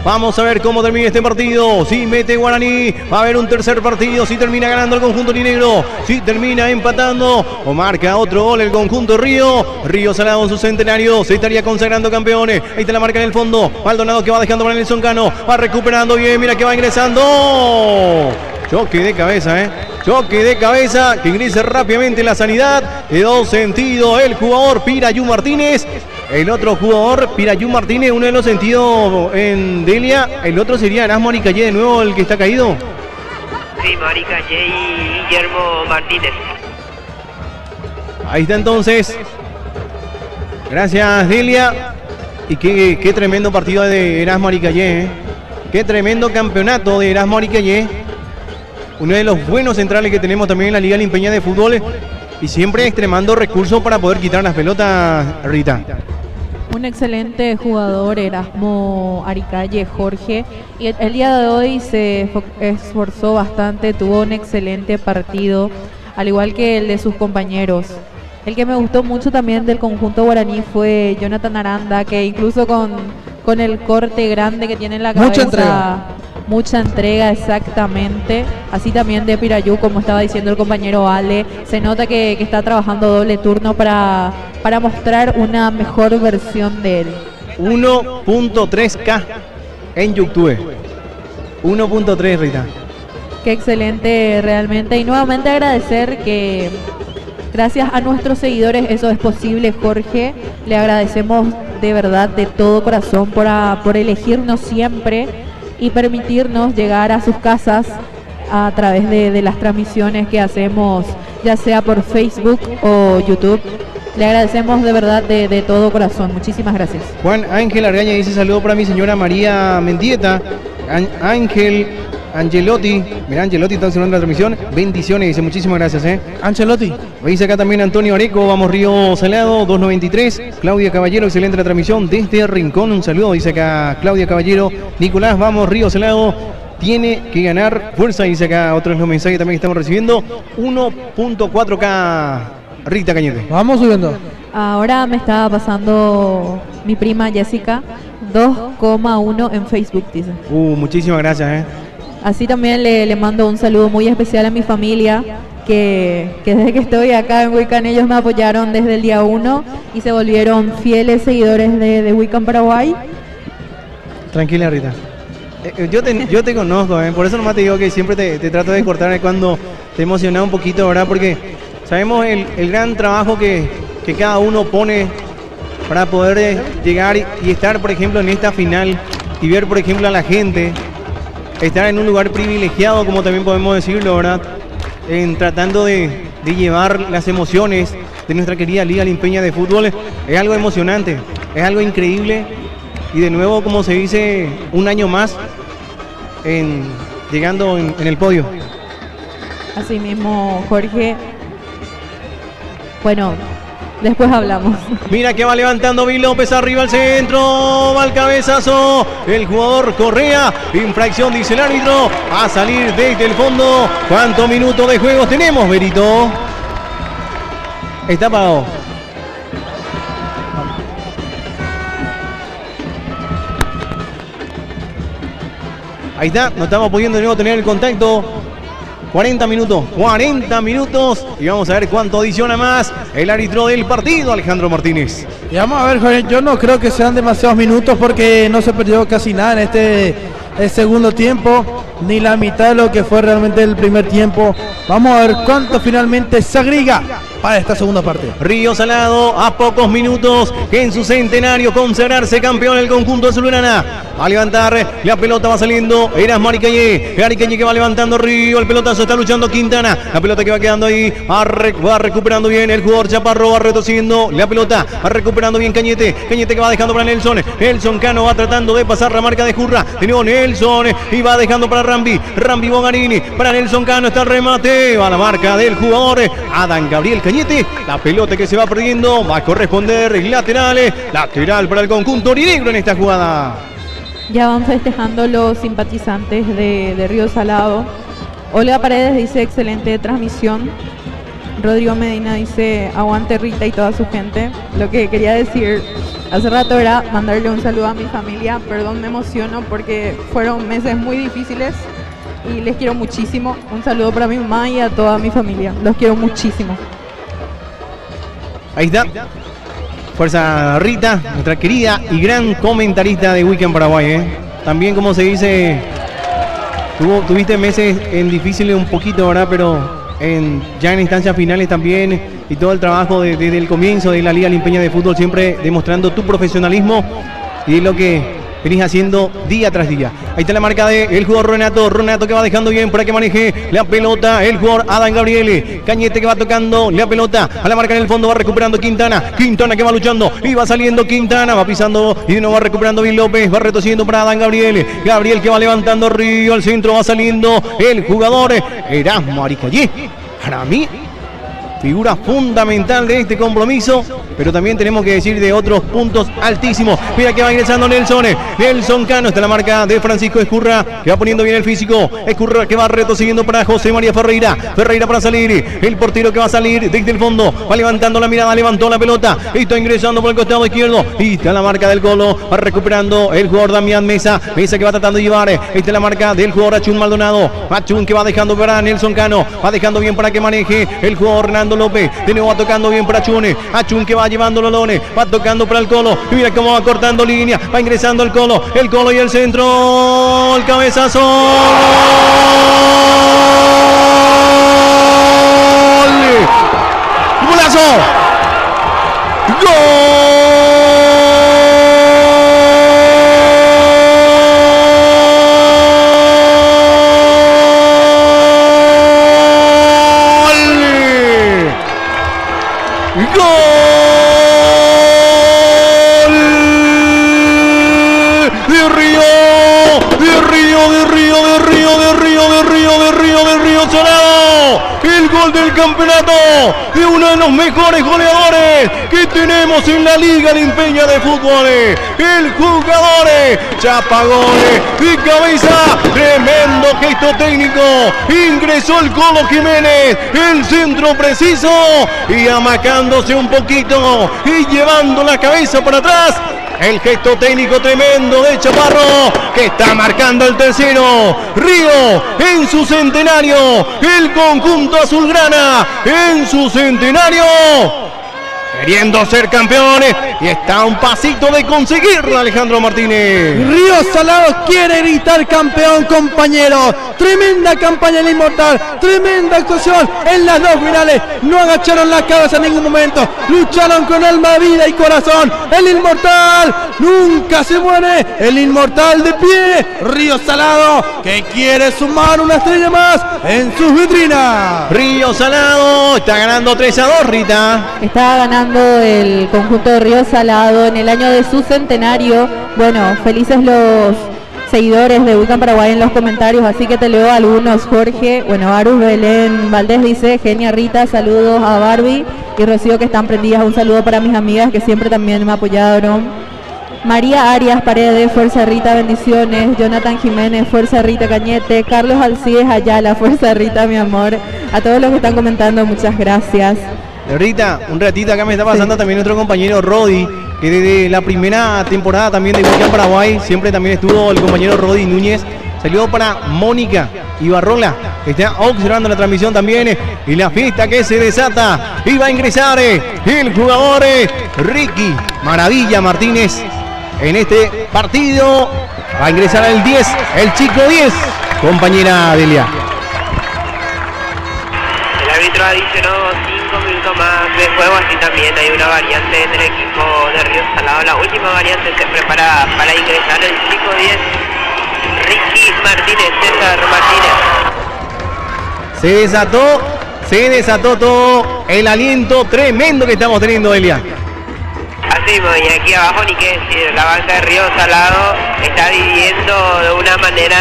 Speaker 2: Vamos a ver cómo termina este partido. Si mete Guaraní, va a haber un tercer partido. Si termina ganando el conjunto linegro, si termina empatando o marca otro gol el conjunto Río. Río Salado en su centenario, se estaría consagrando campeones. Ahí está la marca en el fondo. Maldonado que va dejando para Nelson Cano. Va recuperando bien, mira que va ingresando. Choque de cabeza, Choque de cabeza que ingresa rápidamente la sanidad. Quedó sentido el jugador Pirayú Martínez. El otro jugador, Pirayú Martínez, uno de los sentidos en Delia. El otro sería Erasmo Aricayé de nuevo, el que está caído.
Speaker 4: Sí, Aricayé y Guillermo Martínez.
Speaker 2: Ahí está entonces. Gracias, Delia. Y qué tremendo partido de Erasmo Aricayé, Qué tremendo campeonato de Erasmo Aricayé. Uno de los buenos centrales que tenemos también en la Liga Limpeña de Fútbol. Y siempre extremando recursos para poder quitar las pelotas, Rita.
Speaker 1: Un excelente jugador, Erasmo Aricalle, Jorge. Y el día de hoy se esforzó bastante, tuvo un excelente partido, al igual que el de sus compañeros. El que me gustó mucho también del conjunto guaraní fue Jonathan Aranda, que incluso con el corte grande que tiene en la cabeza... Mucha entrega, exactamente. Así también de Pirayú, como estaba diciendo el compañero Ale. Se nota que está trabajando doble turno para mostrar una mejor versión de él.
Speaker 2: 1.3K en YouTube. 1.3, Rita.
Speaker 1: Qué excelente realmente. Y nuevamente agradecer que gracias a nuestros seguidores eso es posible, Jorge. Le agradecemos de verdad, de todo corazón, por elegirnos siempre y permitirnos llegar a sus casas a través de las transmisiones que hacemos, ya sea por Facebook o YouTube. Le agradecemos de verdad de todo corazón. Muchísimas gracias.
Speaker 2: Juan Ángel Argaña dice saludo para mi señora María Mendieta. Ángel Angelotti, mira, Angelotti está haciendo la transmisión. Bendiciones, dice, muchísimas gracias,
Speaker 3: Angelotti.
Speaker 2: Dice acá también Antonio Areco, vamos Río Salado, 293. Claudia Caballero, excelente la transmisión desde Rincón, un saludo, dice acá Claudia Caballero. Nicolás, vamos Río Salado, tiene que ganar fuerza, dice acá otros los mensajes también que estamos recibiendo. 1.4K, Rita Cañete.
Speaker 3: Vamos subiendo.
Speaker 1: Ahora me estaba pasando mi prima Jessica, 2,1 en Facebook, dice.
Speaker 2: Muchísimas gracias,
Speaker 1: Así también le mando un saludo muy especial a mi familia, que desde que estoy acá en Wicam ellos me apoyaron desde el día 1 y se volvieron fieles seguidores de Wicam Paraguay.
Speaker 2: Tranquila, Rita. Yo te conozco, por eso nomás te digo que siempre te trato de cortar cuando te emociona un poquito, ¿verdad? Porque sabemos el gran trabajo que cada uno pone para poder llegar y estar, por ejemplo, en esta final y ver, por ejemplo, a la gente estar en un lugar privilegiado, como también podemos decirlo, ¿verdad? Tratando de llevar las emociones de nuestra querida Liga Limpeña de Fútbol. Es algo emocionante, es algo increíble. Y de nuevo, como se dice, un año más llegando en el podio.
Speaker 1: Así mismo, Jorge. Bueno, después hablamos.
Speaker 2: Mira que va levantando Vil López arriba al centro. Va al cabezazo. El jugador Correa. Infracción, dice el árbitro. A salir desde el fondo. ¿Cuántos minutos de juego tenemos, Berito? Está apagado. Ahí está. No estamos pudiendo de nuevo tener el contacto. 40 minutos y vamos a ver cuánto adiciona más el árbitro del partido, Alejandro Martínez.
Speaker 3: Y vamos a ver, Jorge, yo no creo que sean demasiados minutos porque no se perdió casi nada en el segundo tiempo, ni la mitad de lo que fue realmente el primer tiempo. Vamos a ver cuánto finalmente se agrega para esta segunda parte.
Speaker 2: Río Salado a pocos minutos en su centenario consagrarse campeón el conjunto azulgrana. Va a levantar, la pelota va saliendo, era Aricalle que va levantando Río, el pelotazo está luchando Quintana, la pelota que va quedando ahí, va recuperando bien el jugador Chaparro, va retrocediendo la pelota, va recuperando bien Cañete que va dejando para Nelson Cano va tratando de pasar la marca de Jurra, de nuevo Nelson y va dejando para Rambi Bogarini, para Nelson Cano está el remate, va la marca del jugador Adam Gabriel Cañete, la pelota que se va perdiendo, va a corresponder lateral para el conjunto aurinegro en esta jugada.
Speaker 1: Ya van festejando los simpatizantes de Río Salado. Olga Paredes dice excelente transmisión. Rodrigo Medina dice aguante Rita y toda su gente. Lo que quería decir hace rato era mandarle un saludo a mi familia. Perdón, me emociono porque fueron meses muy difíciles y les quiero muchísimo. Un saludo para mi mamá y a toda mi familia. Los quiero muchísimo.
Speaker 2: Ahí está. Fuerza Rita, nuestra querida y gran comentarista de Weekend Paraguay. También, como se dice, tuviste meses en difíciles un poquito, ¿verdad? Pero ya en instancias finales también, y todo el trabajo desde el comienzo de la Liga Limpeña de Fútbol, siempre demostrando tu profesionalismo y lo que venís haciendo día tras día. Ahí está la marca del jugador Renato que va dejando bien para que maneje la pelota el jugador Adam Gabriele. Cañete que va tocando la pelota a la marca en el fondo, va recuperando Quintana que va luchando y va saliendo Quintana, va pisando y de nuevo va recuperando Bill López, va retrocediendo para Adam Gabriel que va levantando Río, al centro va saliendo el jugador Erasmo Aricalle. Para mí, figura fundamental de este compromiso, pero también tenemos que decir de otros puntos altísimos. Mira que va ingresando Nelson Cano, está la marca de Francisco Escurra, que va poniendo bien el físico. Escurra que va retrocediendo para José María Ferreira para salir, el portero que va a salir desde el fondo, va levantando la mirada, levantó la pelota, y está ingresando por el costado izquierdo, y está la marca del Colo, va recuperando el jugador Damián Mesa que va tratando de llevar, está la marca del jugador Achún Maldonado, Achún que va dejando para Nelson Cano, va dejando bien para que maneje el jugador Hernando López, de nuevo va tocando bien para Achún que va llevando Lolones, va tocando para el Colo, y mira cómo va cortando línea, va ingresando el Colo y el centro, el cabezazo, ¡gol! ¡Golazo! ¡Gol! El gol del campeonato de uno de los mejores goleadores que tenemos en la Liga Limpeña de Fútbol. El jugador Chapagole de cabeza, tremendo gesto técnico. Ingresó el Colo Jiménez, el centro preciso y amacándose un poquito y llevando la cabeza para atrás. El gesto técnico tremendo de Chaparro, que está marcando el tercero. Río en su centenario, el conjunto azulgrana en su centenario, queriendo ser campeones, y está a un pasito de conseguirlo Alejandro Martínez.
Speaker 3: Río Salado quiere gritar campeón, compañeros. Tremenda campaña del Inmortal, tremenda actuación en las dos finales. No agacharon la cabeza en ningún momento, lucharon con alma, vida y corazón. El Inmortal nunca se muere, el Inmortal de pie. Río Salado que quiere sumar una estrella más en sus vitrinas.
Speaker 2: Río Salado está ganando 3-2, Rita.
Speaker 1: Está ganando el conjunto de Río Salado en el año de su centenario. Bueno, felices los seguidores de Weekend Paraguay en los comentarios, así que te leo algunos. Jorge, Arus Belén Valdés dice, genia Rita, saludos a Barbie y Rocío que están prendidas, un saludo para mis amigas que siempre también me apoyaron. María Arias Paredes, fuerza Rita, bendiciones. Jonathan Jiménez, fuerza Rita Cañete. Carlos Alcides Ayala, fuerza Rita, mi amor. A todos los que están comentando, muchas gracias.
Speaker 2: Rita, un ratito acá me está pasando también nuestro compañero Rodi, que desde la primera temporada también de Weekend Paraguay siempre también estuvo el compañero Rodi Núñez. Salió para Mónica Ibarrola, que está observando la transmisión también, y la fiesta que se desata. Y va a ingresar el jugador Ricky Maravilla Martínez en este partido. Va a ingresar el 10, el chico 10, compañera Delia.
Speaker 4: El árbitro adicionó 5 minutos más de juego, así también hay una variante en el equipo de Río Salado. La última variante se prepara para ingresar el chico 10, Ricky Martínez, César Martínez.
Speaker 2: Se desató todo el aliento tremendo que estamos teniendo, Delia.
Speaker 4: Así, y aquí abajo ni qué decir, la banca de Río Salado está viviendo de una manera,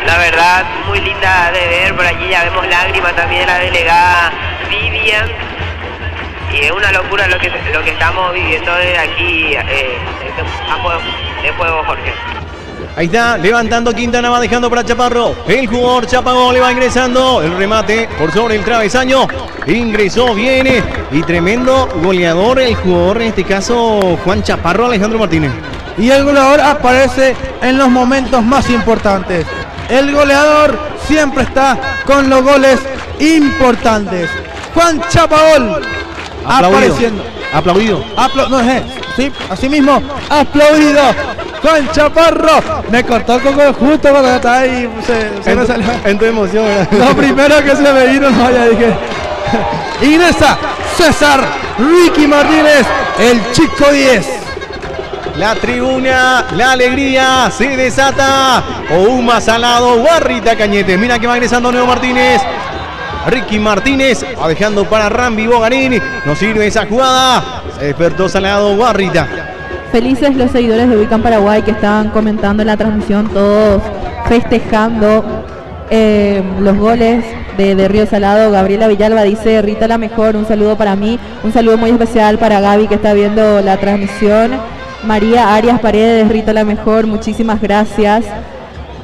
Speaker 4: la verdad, muy linda de ver. Por allí ya vemos lágrimas también de la delegada Vivian. Y es una locura lo que estamos viviendo desde aquí, este campo de juego, Jorge.
Speaker 2: Ahí está, levantando Quintana, va dejando para Chaparro. El jugador Chaparro le va ingresando. El remate por sobre el travesaño. Ingresó, viene. Y tremendo goleador el jugador, en este caso Juan Chaparro, Alejandro Martínez.
Speaker 3: Y el goleador aparece en los momentos más importantes. El goleador siempre está con los goles importantes. Juan Chaparro apareciendo.
Speaker 2: Aplaudido.
Speaker 3: No es sí, así mismo, aplaudido. Juan Chaparro. Me cortó el coco justo cuando estaba ahí. Se me salió.
Speaker 2: En tu emoción, ¿verdad?
Speaker 3: Lo primero que se me vino, no, ya dije. Ingresa César Ricky Martínez, el chico 10.
Speaker 2: La tribuna, la alegría se desata. Ouma Salado, Guarrita Cañete. Mira que va ingresando Neo Martínez. Ricky Martínez va dejando para Rambi Bogarín. No sirve esa jugada. Se despertó Salado, Guarrita.
Speaker 1: Felices los seguidores de Wiccan Paraguay que estaban comentando en la transmisión, todos festejando los goles de Río Salado. Gabriela Villalba dice: Rita la mejor, un saludo para mí, un saludo muy especial para Gaby que está viendo la transmisión. María Arias Paredes, Rita la mejor, muchísimas gracias.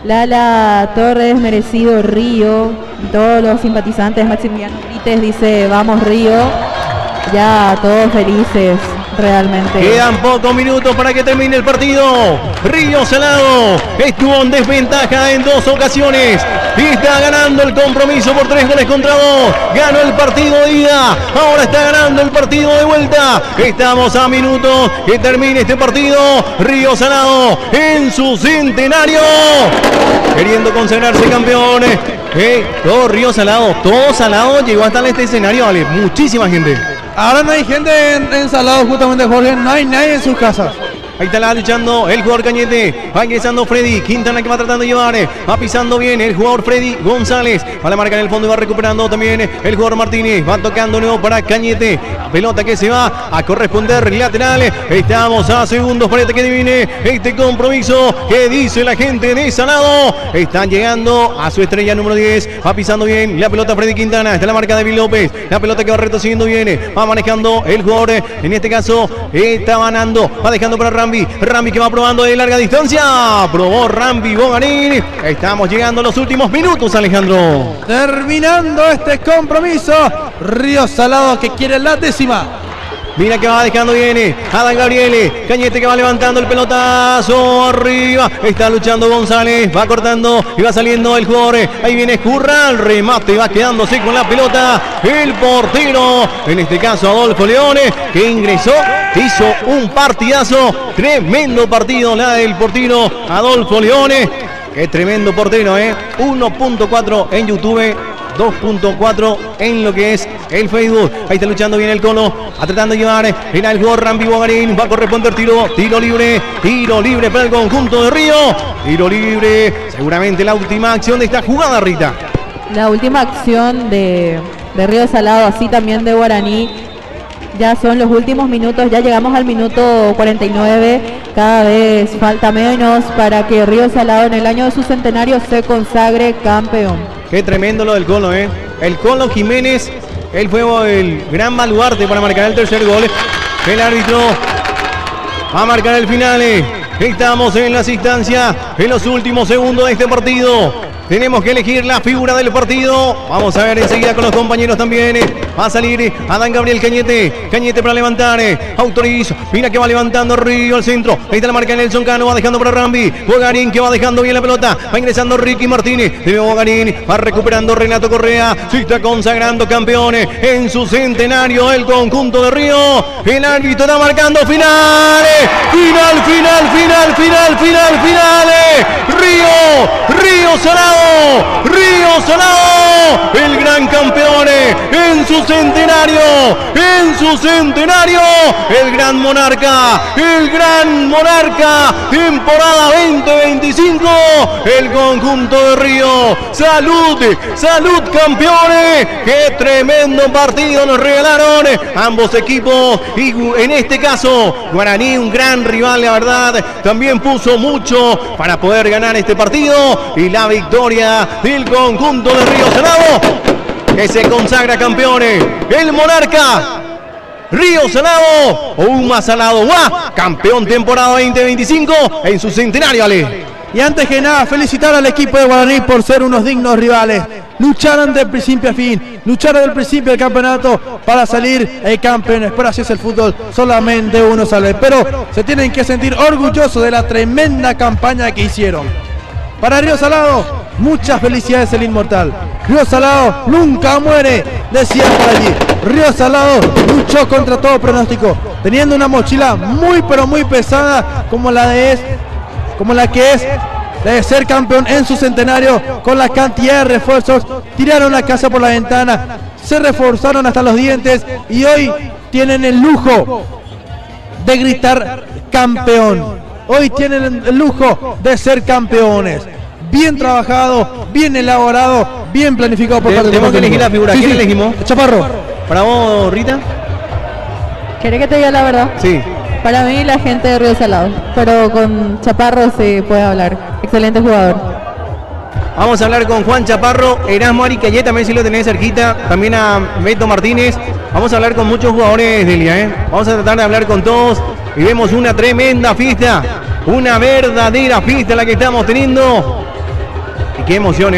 Speaker 1: Lala Torres, merecido Río. Todos los simpatizantes, Maximiliano Brites dice: vamos Río. Ya todos felices, realmente.
Speaker 2: Quedan pocos minutos para que termine el partido. Río Salado estuvo en desventaja en 2 ocasiones y está ganando el compromiso por 3 goles contra 2. Ganó el partido de ida, ahora está ganando el partido de vuelta. Estamos a minutos que termine este partido. Río Salado en su centenario, queriendo consagrarse campeón. Todo Río Salado, todo Salado llegó hasta este escenario, vale, muchísima gente.
Speaker 3: Ahora no hay gente en Salado, justamente, Jorge, no hay nadie en sus casas.
Speaker 2: Ahí está luchando el jugador Cañete. Va ingresando Freddy Quintana, que va tratando de llevar. Va pisando bien el jugador Freddy González. Va a la marca en el fondo y va recuperando también el jugador Martínez. Va tocando nuevo para Cañete. La pelota que se va a corresponder lateral. Estamos a segundos para que divine este compromiso. Que dice la gente de Salado. Están llegando a su estrella número 10. Va pisando bien la pelota Freddy Quintana. Está la marca de Bill López. La pelota que va retrocediendo bien. Va manejando el jugador. En este caso está ganando. Va dejando para Rambi que va probando de larga distancia. Probó Rambi Bogarín. Estamos llegando a los últimos minutos, Alejandro.
Speaker 3: Terminando este compromiso. Río Salado que quiere la 10ª.
Speaker 2: Mira que va dejando bien Adán Gabriele. Cañete que va levantando el pelotazo arriba. Está luchando González. Va cortando y va saliendo el jugador. Ahí viene Curra. El remate va quedándose con la pelota. El portero, en este caso Adolfo Leones, que ingresó. Hizo un partidazo. Tremendo partido la del portero Adolfo Leones. Qué tremendo portero, 1.4 en YouTube. 2.4 en lo que es el Facebook. Ahí está luchando bien el Colo. Va tratando de llevar en el jugador Rambi Bogarín. Va a corresponder tiro libre. Tiro libre para el conjunto de Río. Tiro libre. Seguramente la última acción de esta jugada, Rita.
Speaker 1: La última acción de Río Salado, así también de Guaraní. Ya son los últimos minutos, ya llegamos al minuto 49. Cada vez falta menos para que Río Salado en el año de su centenario se consagre campeón.
Speaker 2: Qué tremendo lo del Colo, El Colo Jiménez, él fue el gran baluarte para marcar el tercer gol. El árbitro va a marcar el final. Estamos en las instancias, en los últimos segundos de este partido. Tenemos que elegir la figura del partido. Vamos a ver enseguida con los compañeros también. Va a salir Adán Gabriel Cañete. Cañete para levantar. Autorizo. Mira que va levantando Río al centro. Ahí está la marca Nelson Cano. Va dejando para Rambi. Bogarín que va dejando bien la pelota. Va ingresando Ricky Martínez. De nuevo Bogarín. Va recuperando Renato Correa. Se está consagrando campeones en su centenario. El conjunto de Río. El árbitro está marcando finales. Finales. Río Salado. Río Salado, el gran campeón en su centenario, el gran monarca, temporada 2025, el conjunto de Río, salud campeones, qué tremendo partido nos regalaron ambos equipos y en este caso Guaraní, un gran rival, la verdad, también puso mucho para poder ganar este partido y la victoria del conjunto de Río Salado que se consagra campeones. El monarca Río Salado o Uma Salado campeón temporada 2025 en su centenario, Ale.
Speaker 3: Y antes que nada, felicitar al equipo de Guaraní por ser unos dignos rivales. Lucharon de principio a fin, lucharon del principio del campeonato para salir campeones. Pero así es el fútbol, solamente uno sale. Pero se tienen que sentir orgullosos de la tremenda campaña que hicieron. Para Río Salado, muchas felicidades el inmortal. Río Salado nunca muere, decía por allí. Río Salado luchó contra todo pronóstico, teniendo una mochila muy pero muy pesada como la que es de ser campeón en su centenario. Con la cantidad de refuerzos, tiraron la casa por la ventana, se reforzaron hasta los dientes y hoy tienen el lujo de gritar campeón. Hoy tienen el lujo de ser campeones. Bien trabajado, bien elaborado, bien planificado por parte de
Speaker 2: tenemos que elegir la figura. ¿Quién elegimos?
Speaker 3: Chaparro.
Speaker 2: Para vos, Rita.
Speaker 1: ¿Querés que te diga la verdad?
Speaker 2: Sí.
Speaker 1: Para mí la gente de Río Salado, pero con Chaparro se puede hablar. Excelente jugador.
Speaker 2: Vamos a hablar con Juan Chaparro, Erasmo Aricayé, también si lo tenés cerquita, también a Beto Martínez. Vamos a hablar con muchos jugadores, Delia, Vamos a tratar de hablar con todos y vemos una tremenda fiesta, una verdadera fiesta la que estamos teniendo. Y qué emoción,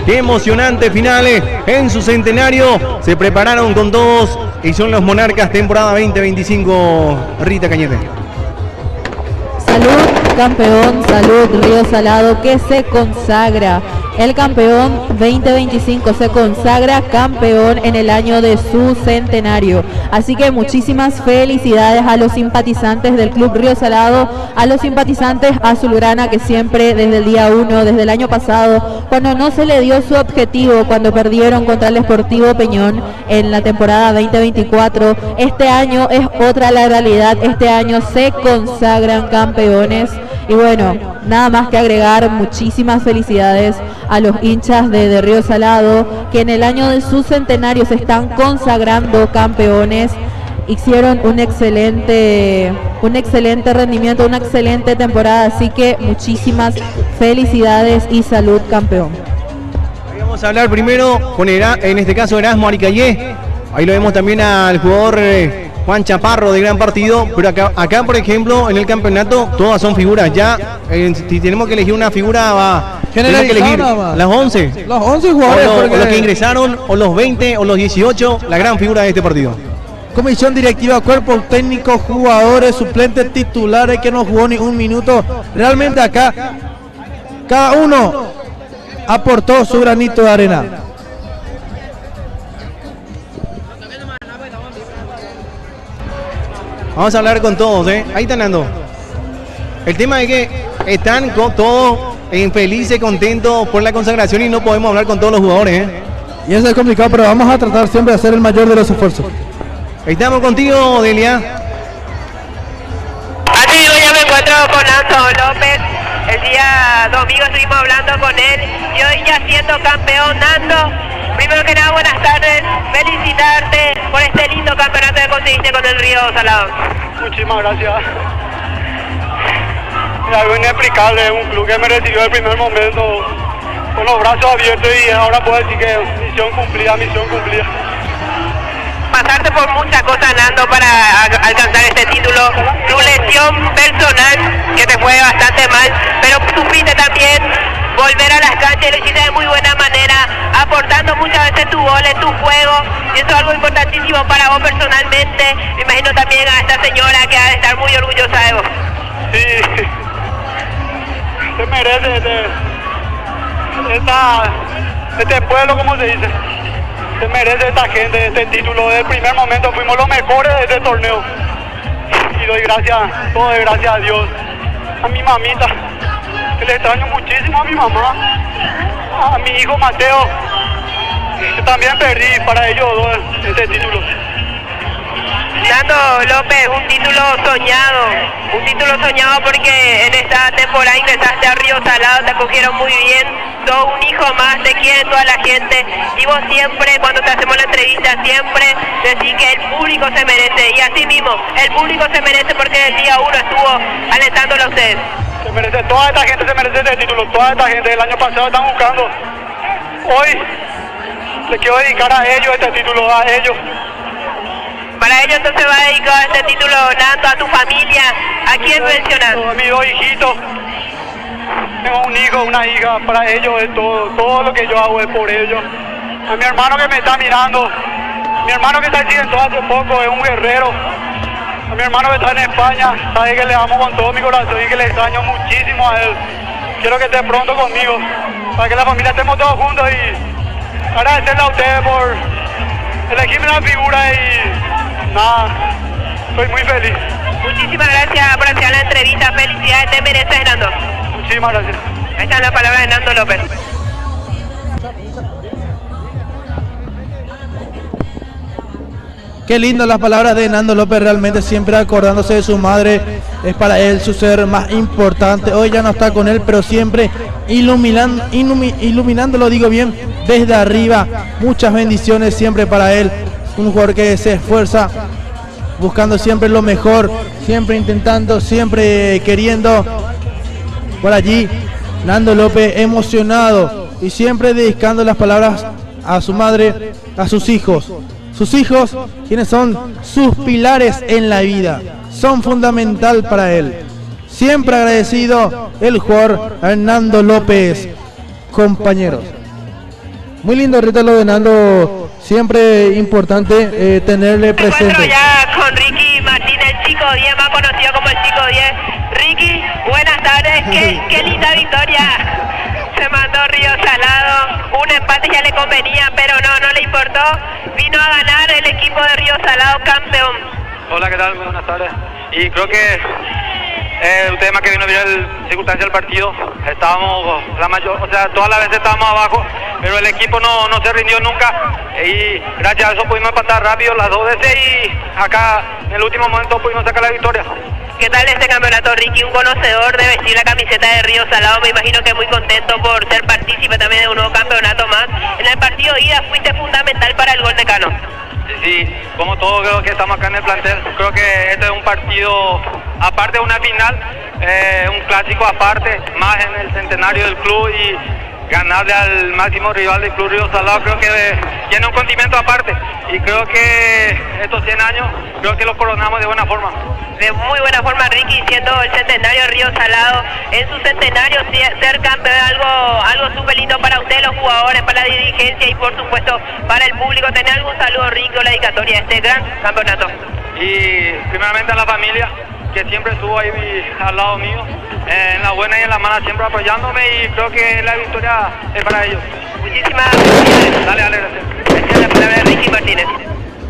Speaker 2: qué emocionante finales en su centenario. Se prepararon con todos y son los Monarcas temporada 2025. Rita Cañete.
Speaker 1: Salud, campeón, salud, Río Salado, que se consagra. El campeón 2025 se consagra campeón en el año de su centenario. Así que muchísimas felicidades a los simpatizantes del Club Río Salado, a los simpatizantes azulgrana que siempre desde el día 1, desde el año pasado, cuando no se le dio su objetivo, cuando perdieron contra el Sportivo Peñón en la temporada 2024, este año es otra la realidad, este año se consagran campeones. Y bueno, nada más que agregar, muchísimas felicidades a los hinchas de Río Salado, que en el año de su centenario se están consagrando campeones. Hicieron un excelente rendimiento, una excelente temporada, así que muchísimas felicidades y salud, campeón.
Speaker 2: Vamos a hablar primero con en este caso Erasmo Aricayé. Ahí lo vemos también al jugador Juan Chaparro de gran partido, pero acá por ejemplo en el campeonato todas son figuras. Ya si tenemos que elegir una figura, tenemos que elegir las 11.
Speaker 3: Los 11 jugadores.
Speaker 2: O los que ingresaron, o los 20, o los 18, la gran figura de este partido.
Speaker 3: Comisión directiva, cuerpo técnico, jugadores, suplentes, titulares que no jugó ni un minuto. Realmente acá cada uno aportó su granito de arena.
Speaker 2: Vamos a hablar con todos, Ahí están andando. El tema es que están todos felices, contentos por la consagración y no podemos hablar con todos los jugadores,
Speaker 3: Y eso es complicado, pero vamos a tratar siempre de hacer el mayor de los esfuerzos.
Speaker 2: Estamos contigo, Delia.
Speaker 4: Así yo ya me encuentro con Anzo López. El día domingo estuvimos hablando con él y hoy ya siendo campeón, Nando. Primero que nada, buenas tardes. Felicitarte por este lindo campeonato que conseguiste con el Río Salado.
Speaker 6: Muchísimas gracias. Es algo inexplicable, un club que me recibió el primer momento con los brazos abiertos y ahora puedo decir que misión cumplida.
Speaker 4: Pasaste por muchas cosas, Nando, para alcanzar este título. Tu lesión personal, que te fue bastante mal, pero supiste también volver a las canchas y lo hiciste de muy buena manera, aportando muchas veces tu gol en tu juego, y eso es algo importantísimo para vos personalmente. Me imagino también a esta señora que ha de estar muy orgullosa de vos.
Speaker 6: Sí, se merece este pueblo, como se dice, se merece esta gente este título. Desde el primer momento fuimos los mejores de este torneo y doy gracias, todo es gracias a Dios, a mi mamita, que le extraño muchísimo, a mi mamá, a mi hijo Mateo, que también perdí para ellos dos este título.
Speaker 4: Nando López, un título soñado porque en esta temporada ingresaste a Río Salado, te acogieron muy bien, sos un hijo más, te quiere toda la gente, y vos siempre, cuando te hacemos la entrevista, siempre decís que el público se merece, y así mismo, el público se merece porque el día uno estuvo alentándolo a ustedes.
Speaker 6: Se merece, toda esta gente se merece este título, toda esta gente del año pasado están buscando. Hoy le quiero dedicar a ellos este título, a ellos.
Speaker 4: Para ello entonces va dedicado este título, Nando, a tu familia. ¿A quién mencionas?
Speaker 6: A mis dos hijitos. Tengo un hijo, una hija, para ellos es todo lo que yo hago es por ellos. A mi hermano que me está mirando, mi hermano que está siguiendo hace poco, es un guerrero. A mi hermano que está en España, sabe que le amo con todo mi corazón y que le extraño muchísimo a él. Quiero que esté pronto conmigo, para que la familia estemos todos juntos, y agradecerle a ustedes por elegirme una figura y nada, estoy muy feliz.
Speaker 4: Muchísimas gracias por hacer la entrevista, felicidades, te mereces, Nando.
Speaker 6: Muchísimas gracias.
Speaker 4: Ahí están las palabras de Nando López.
Speaker 3: Qué lindo las palabras de Nando López, realmente siempre acordándose de su madre, es para él su ser más importante. Hoy ya no está con él, pero siempre iluminándolo, digo bien, desde arriba. Muchas bendiciones siempre para él, un jugador que se esfuerza, buscando siempre lo mejor, siempre intentando, siempre queriendo. Por allí, Nando López emocionado y siempre dedicando las palabras a su madre, a sus hijos. Sus hijos, quienes son sus pilares en la vida, son fundamental para él. Siempre agradecido el jugador Nando López, compañeros. Muy lindo ahorita lo de Nando, siempre importante tenerle presente.
Speaker 4: Me encuentro ya con Ricky Martínez, el chico 10, más conocido como el chico 10. Ricky, buenas tardes, qué linda victoria. Se mandó Río Salado, un empate ya le convenía, pero no le importó, vino a ganar el equipo de Río Salado, campeón.
Speaker 7: Hola, ¿qué tal? Muy buenas tardes. Y creo que el tema que vino a ver el circunstancia del partido, estábamos todas las veces estábamos abajo, pero el equipo no se rindió nunca, y gracias a eso pudimos empatar rápido las dos veces, y acá en el último momento pudimos sacar la victoria.
Speaker 4: ¿Qué tal este campeonato, Ricky? Un conocedor de vestir la camiseta de Río Salado, me imagino que muy contento por ser partícipe también de un nuevo campeonato más. En el partido de ida fuiste fundamental para el gol de Cano.
Speaker 7: Sí, como todos creo que estamos acá en el plantel, creo que este es un partido, aparte de una final, un clásico aparte, más en el centenario del club, y ganarle al máximo rival del club Río Salado creo que tiene un condimento aparte, y creo que estos 100 años creo que lo coronamos de buena forma.
Speaker 4: De muy buena forma, Ricky, siendo el centenario de Río Salado, en su centenario ser campeón es algo súper lindo para ustedes, los jugadores, para la dirigencia y por supuesto para el público. ¿Tenés algún saludo, Ricky, o la dedicatoria de este gran campeonato?
Speaker 7: Y primeramente a la familia, que siempre estuvo ahí al lado mío, en la buena y en la mala, siempre apoyándome, y creo que la victoria es para ellos.
Speaker 4: Muchísimas gracias.
Speaker 7: Dale, gracias.
Speaker 4: Esta es la palabra de Ricky Martínez.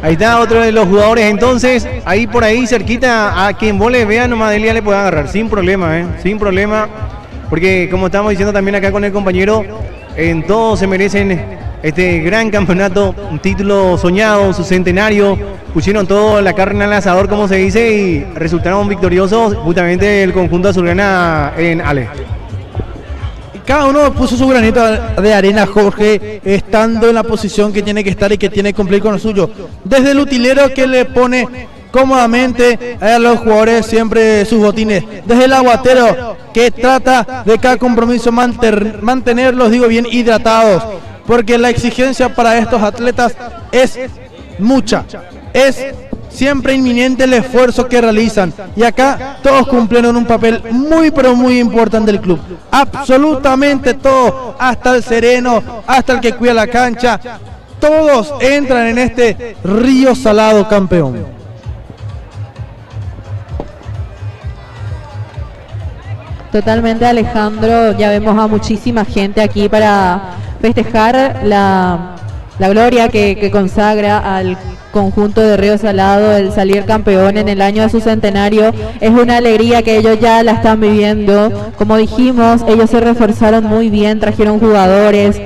Speaker 2: Ahí está otro de los jugadores, entonces, ahí por ahí cerquita, a quien vos le veas nomás Delia le puede agarrar, sin problema, sin problema, porque como estamos diciendo también acá con el compañero, en todos se merecen este gran campeonato, un título soñado, su centenario, pusieron todo la carne al asador, como se dice, y resultaron victoriosos justamente el conjunto azulgrana en Ale.
Speaker 3: Cada uno puso su granito de arena, Jorge, estando en la posición que tiene que estar y que tiene que cumplir con lo suyo. Desde el utilero que le pone cómodamente a los jugadores siempre sus botines. Desde el aguatero que trata de cada compromiso mantenerlos, digo bien, hidratados. Porque la exigencia para estos atletas es mucha. Es siempre inminente el esfuerzo que realizan. Y acá todos cumplieron un papel muy pero muy importante del club. Absolutamente todos, hasta el sereno, hasta el que cuida la cancha, todos entran en este Río Salado campeón.
Speaker 1: Totalmente, Alejandro, ya vemos a muchísima gente aquí para festejar la gloria que consagra al conjunto de Río Salado el salir campeón en el año de su centenario. Es una alegría que ellos ya la están viviendo. Como dijimos, ellos se reforzaron muy bien, trajeron jugadores,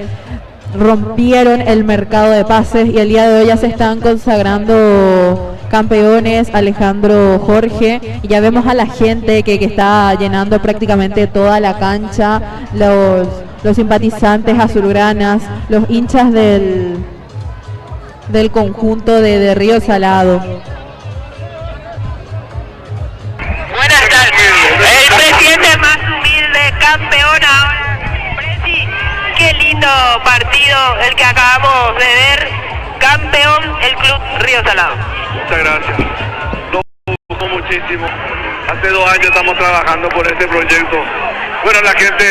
Speaker 1: rompieron el mercado de pases y el día de hoy ya se están consagrando campeones, Alejandro, Jorge, y ya vemos a la gente que está llenando prácticamente toda la cancha, los simpatizantes azulgranas, los hinchas del conjunto de Río Salado.
Speaker 4: Buenas tardes. El presidente más humilde, campeón ahora. Presi, qué lindo partido el que acabamos de ver. Campeón el Club Río Salado.
Speaker 7: Muchas gracias. Lo busco muchísimo. Hace 2 años estamos trabajando por este proyecto. Bueno, la gente,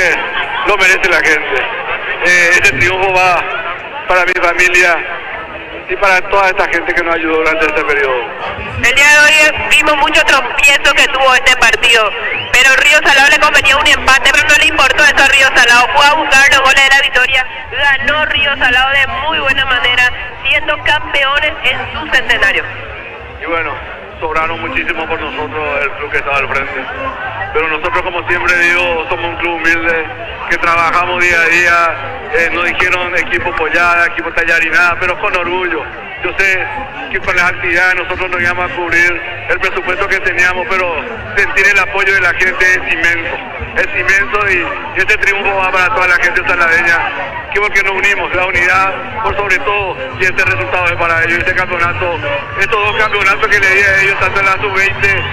Speaker 7: lo merece la gente. Este triunfo va para mi familia y para toda esta gente que nos ayudó durante este periodo.
Speaker 4: El día de hoy vimos mucho tropiezo que tuvo este partido, pero Río Salado le convenía un empate, pero no le importó eso a Río Salado. Fue a buscar los goles de la victoria, ganó Río Salado de muy buena manera, siendo campeones en su centenario.
Speaker 7: Y bueno, sobraron muchísimo por nosotros el club que estaba al frente. Pero nosotros, como siempre digo, somos un club humilde, que trabajamos día a día. Nos dijeron equipo pollada, equipo tallar y nada, pero con orgullo. Yo sé que con las actividades nosotros no íbamos a cubrir el presupuesto que teníamos, pero sentir el apoyo de la gente es inmenso y este triunfo va para toda la gente saladeña, que porque nos unimos, la unidad por sobre todo, y este resultado es para ellos, este campeonato, estos 2 campeonatos que le di a ellos, tanto en la sub-20,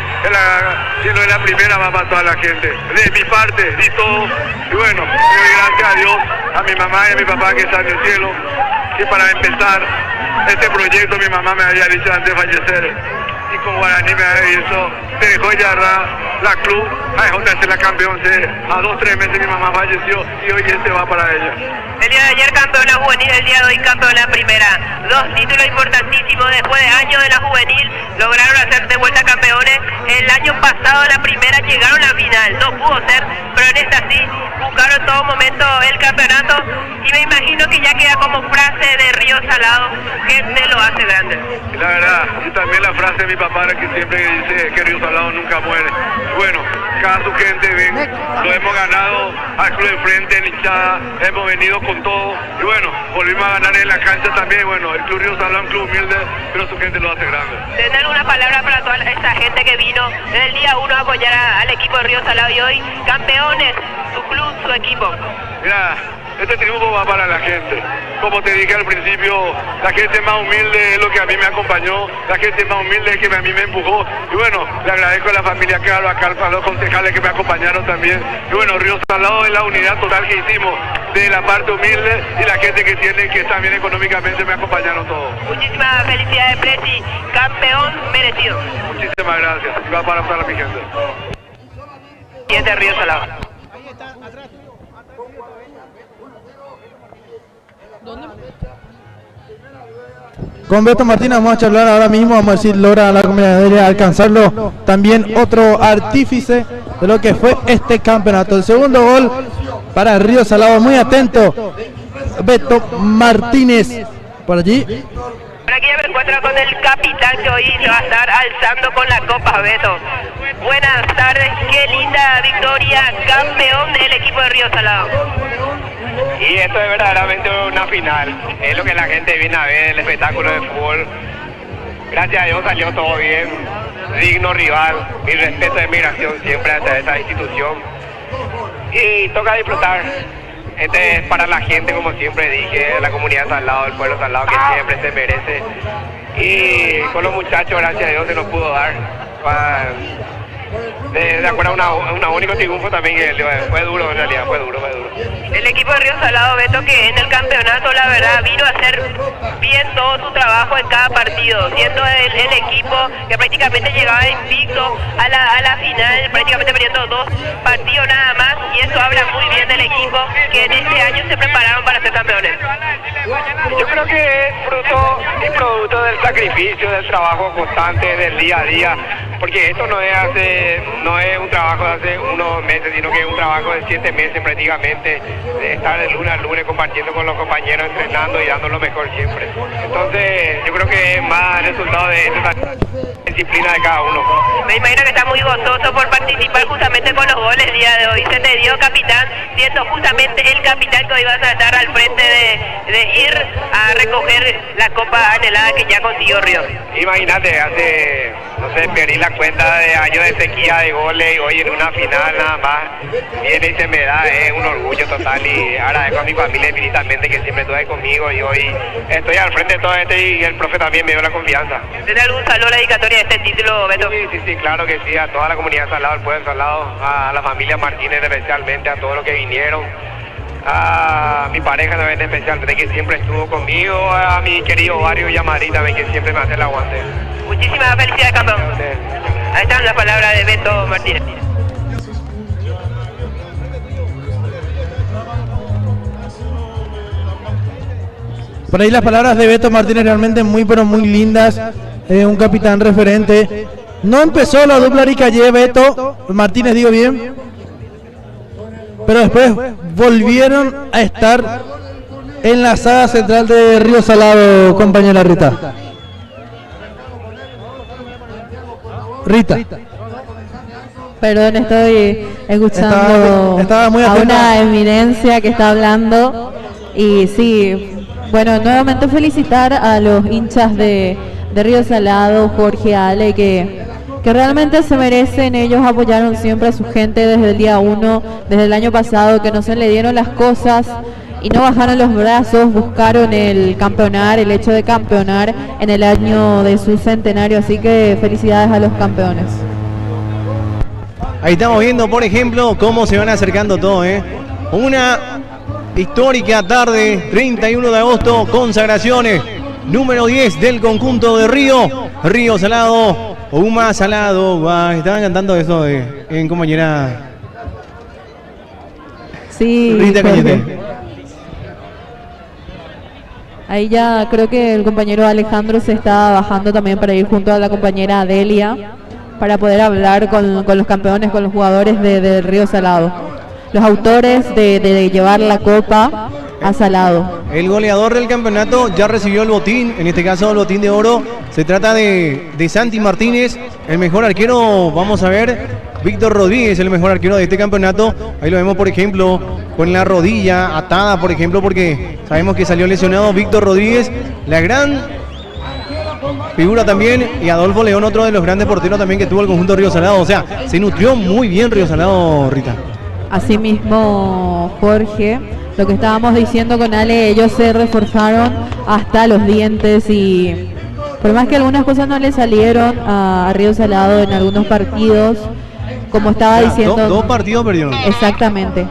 Speaker 7: en lo de la primera, va para toda la gente. De mi parte, di todo, y bueno, gracias a Dios, a mi mamá y a mi papá que están en el cielo, y para empezar este proyecto mi mamá me había dicho antes de fallecer, y con Guaraní me había dicho, te dejó ya la club, a JC la campeón, a 2-3 meses mi mamá falleció y hoy este va para ella.
Speaker 4: El día de ayer campeona juvenil, el día de hoy campeona primera. 2 títulos importantísimos después de años de la juvenil, lograron hacer de vuelta campeones. El año pasado la primera llegaron a la final, no pudo ser, pero en esta sí, buscaron en todo momento el campeonato y me imagino que ya queda como frase de Río Salado, gente lo hace grande.
Speaker 7: La verdad, y también la frase de mi papá que siempre dice que Río Salado nunca muere. Bueno, cada su gente ven, lo hemos ganado al club de frente, en hinchada, hemos venido con todo y bueno, volvimos a ganar en la cancha también. Bueno, el club Río Salado es un club humilde, pero su gente lo hace grande.
Speaker 4: ¿Tener una palabra para toda esa gente que vino desde el día 1 a apoyar al equipo de Río Salado y hoy campeones, su club, su equipo?
Speaker 7: Mira, este triunfo va para la gente. Como te dije al principio, la gente más humilde es lo que a mí me acompañó, la gente más humilde es que a mí me empujó. Y bueno, le agradezco a la familia Carlos, a los concejales que me acompañaron también. Y bueno, Río Salado es la unidad total que hicimos de la parte humilde y la gente que está bien económicamente me acompañaron todos.
Speaker 4: Muchísimas felicidades, Presi, campeón merecido.
Speaker 7: Muchísimas gracias. Y va para toda mi gente.
Speaker 4: Y este Río Salado.
Speaker 3: Con Beto Martínez vamos a charlar ahora mismo, vamos a ver si logra la comunidad alcanzarlo. También otro artífice de lo que fue este campeonato. El segundo gol para Río Salado, muy atento Beto Martínez por allí.
Speaker 4: Por aquí me encuentro con el capitán que hoy se va a estar alzando con la copa, Beto. Buenas tardes, qué linda victoria, campeón del equipo de Río Salado.
Speaker 8: Y esto es verdaderamente una final, es lo que la gente viene a ver, el espectáculo de fútbol. Gracias a Dios salió todo bien, digno rival, mi respeto de admiración siempre hacia esta institución. Y toca disfrutar, este es para la gente, como siempre dije, la comunidad Salado, el pueblo Salado que siempre se merece. Y con los muchachos, gracias a Dios, se nos pudo dar. de acuerdo a un único triunfo también, que fue duro en realidad, fue duro.
Speaker 4: El equipo de Río Salado, Beto, que en el campeonato, la verdad, vino a hacer bien todo su trabajo en cada partido, siendo el equipo que prácticamente llegaba invicto a la final, prácticamente perdiendo 2 partidos nada más, y eso habla muy bien del equipo, que en este año se prepararon para ser campeones.
Speaker 8: Yo creo que es fruto y producto del sacrificio, del trabajo constante, del día a día, porque esto no es un trabajo de hace unos meses, sino que es un trabajo de 7 meses prácticamente, de estar de lunes a lunes compartiendo con los compañeros, entrenando y dando lo mejor siempre. Entonces yo creo que es más resultado de esa disciplina de cada uno.
Speaker 4: Me imagino que está muy gozoso por participar justamente con los goles el día de hoy. Se te dio capitán, siendo justamente el capitán que hoy vas a estar al frente de ir a recoger la copa anhelada que ya consiguió Río.
Speaker 8: Imagínate, hace, no sé, perdí la cuenta de años de sequía de goles y hoy en una final nada más viene y se me da, es un orgullo total, y agradezco a mi familia infinitamente que siempre estuvo ahí conmigo, y hoy estoy al frente de todo esto y el profe también me dio la confianza.
Speaker 4: ¿Tiene algún saludo a la dedicatoria de este título, Beto?
Speaker 8: Sí, claro que sí, a toda la comunidad de Salado, al pueblo de Salado, a la familia Martínez especialmente, a todos los que vinieron, a mi pareja también especialmente, que siempre estuvo conmigo, a mi querido barrio Yamarí también, que siempre me hace el aguante.
Speaker 4: Muchísimas felicidades, campeón. Ahí están las palabras de Beto Martínez.
Speaker 3: Por ahí las palabras de Beto Martínez realmente muy pero muy lindas, un capitán referente. No empezó la dupla Aricalle, Beto Martínez, digo bien, pero después volvieron a estar en la saga central de Río Salado, compañera Rita.
Speaker 1: Perdón, estoy escuchando
Speaker 3: estaba muy
Speaker 1: a
Speaker 3: atenta.
Speaker 1: una eminencia que está hablando. Y sí, bueno, nuevamente felicitar a los hinchas de Río Salado, Jorge, Ale, que realmente se merecen. Ellos apoyaron siempre a su gente desde el día 1, desde el año pasado, que no se le dieron las cosas y no bajaron los brazos, buscaron el hecho de campeonar en el año de su centenario, así que felicidades a los campeones.
Speaker 2: Ahí estamos viendo, por ejemplo, cómo se van acercando todo, Una histórica tarde, 31 de agosto, consagraciones, número 10 del conjunto de Río Salado, Uma Salado. Estaban cantando eso en compañera
Speaker 1: Sí,
Speaker 2: Rita Cañete.
Speaker 1: Ahí ya creo que el compañero Alejandro se está bajando también para ir junto a la compañera Delia para poder hablar con los campeones, con los jugadores de Río Salado, los autores de llevar la copa a Salado.
Speaker 2: El goleador del campeonato ya recibió el botín, en este caso el botín de oro. Se trata de Santi Martínez, el mejor arquero. Vamos a ver, Víctor Rodríguez, el mejor arquero de este campeonato. Ahí lo vemos, por ejemplo, con la rodilla atada, por ejemplo, porque sabemos que salió lesionado Víctor Rodríguez, la gran figura también, y Adolfo León, otro de los grandes porteros también que tuvo el conjunto de Río Salado. O sea, se nutrió muy bien Río Salado, Rita.
Speaker 1: Asimismo, Jorge, lo que estábamos diciendo con Ale, ellos se reforzaron hasta los dientes, y por más que algunas cosas no le salieron a Río Salado en algunos partidos, como estaba diciendo...
Speaker 2: Dos partidos perdieron.
Speaker 1: Exactamente.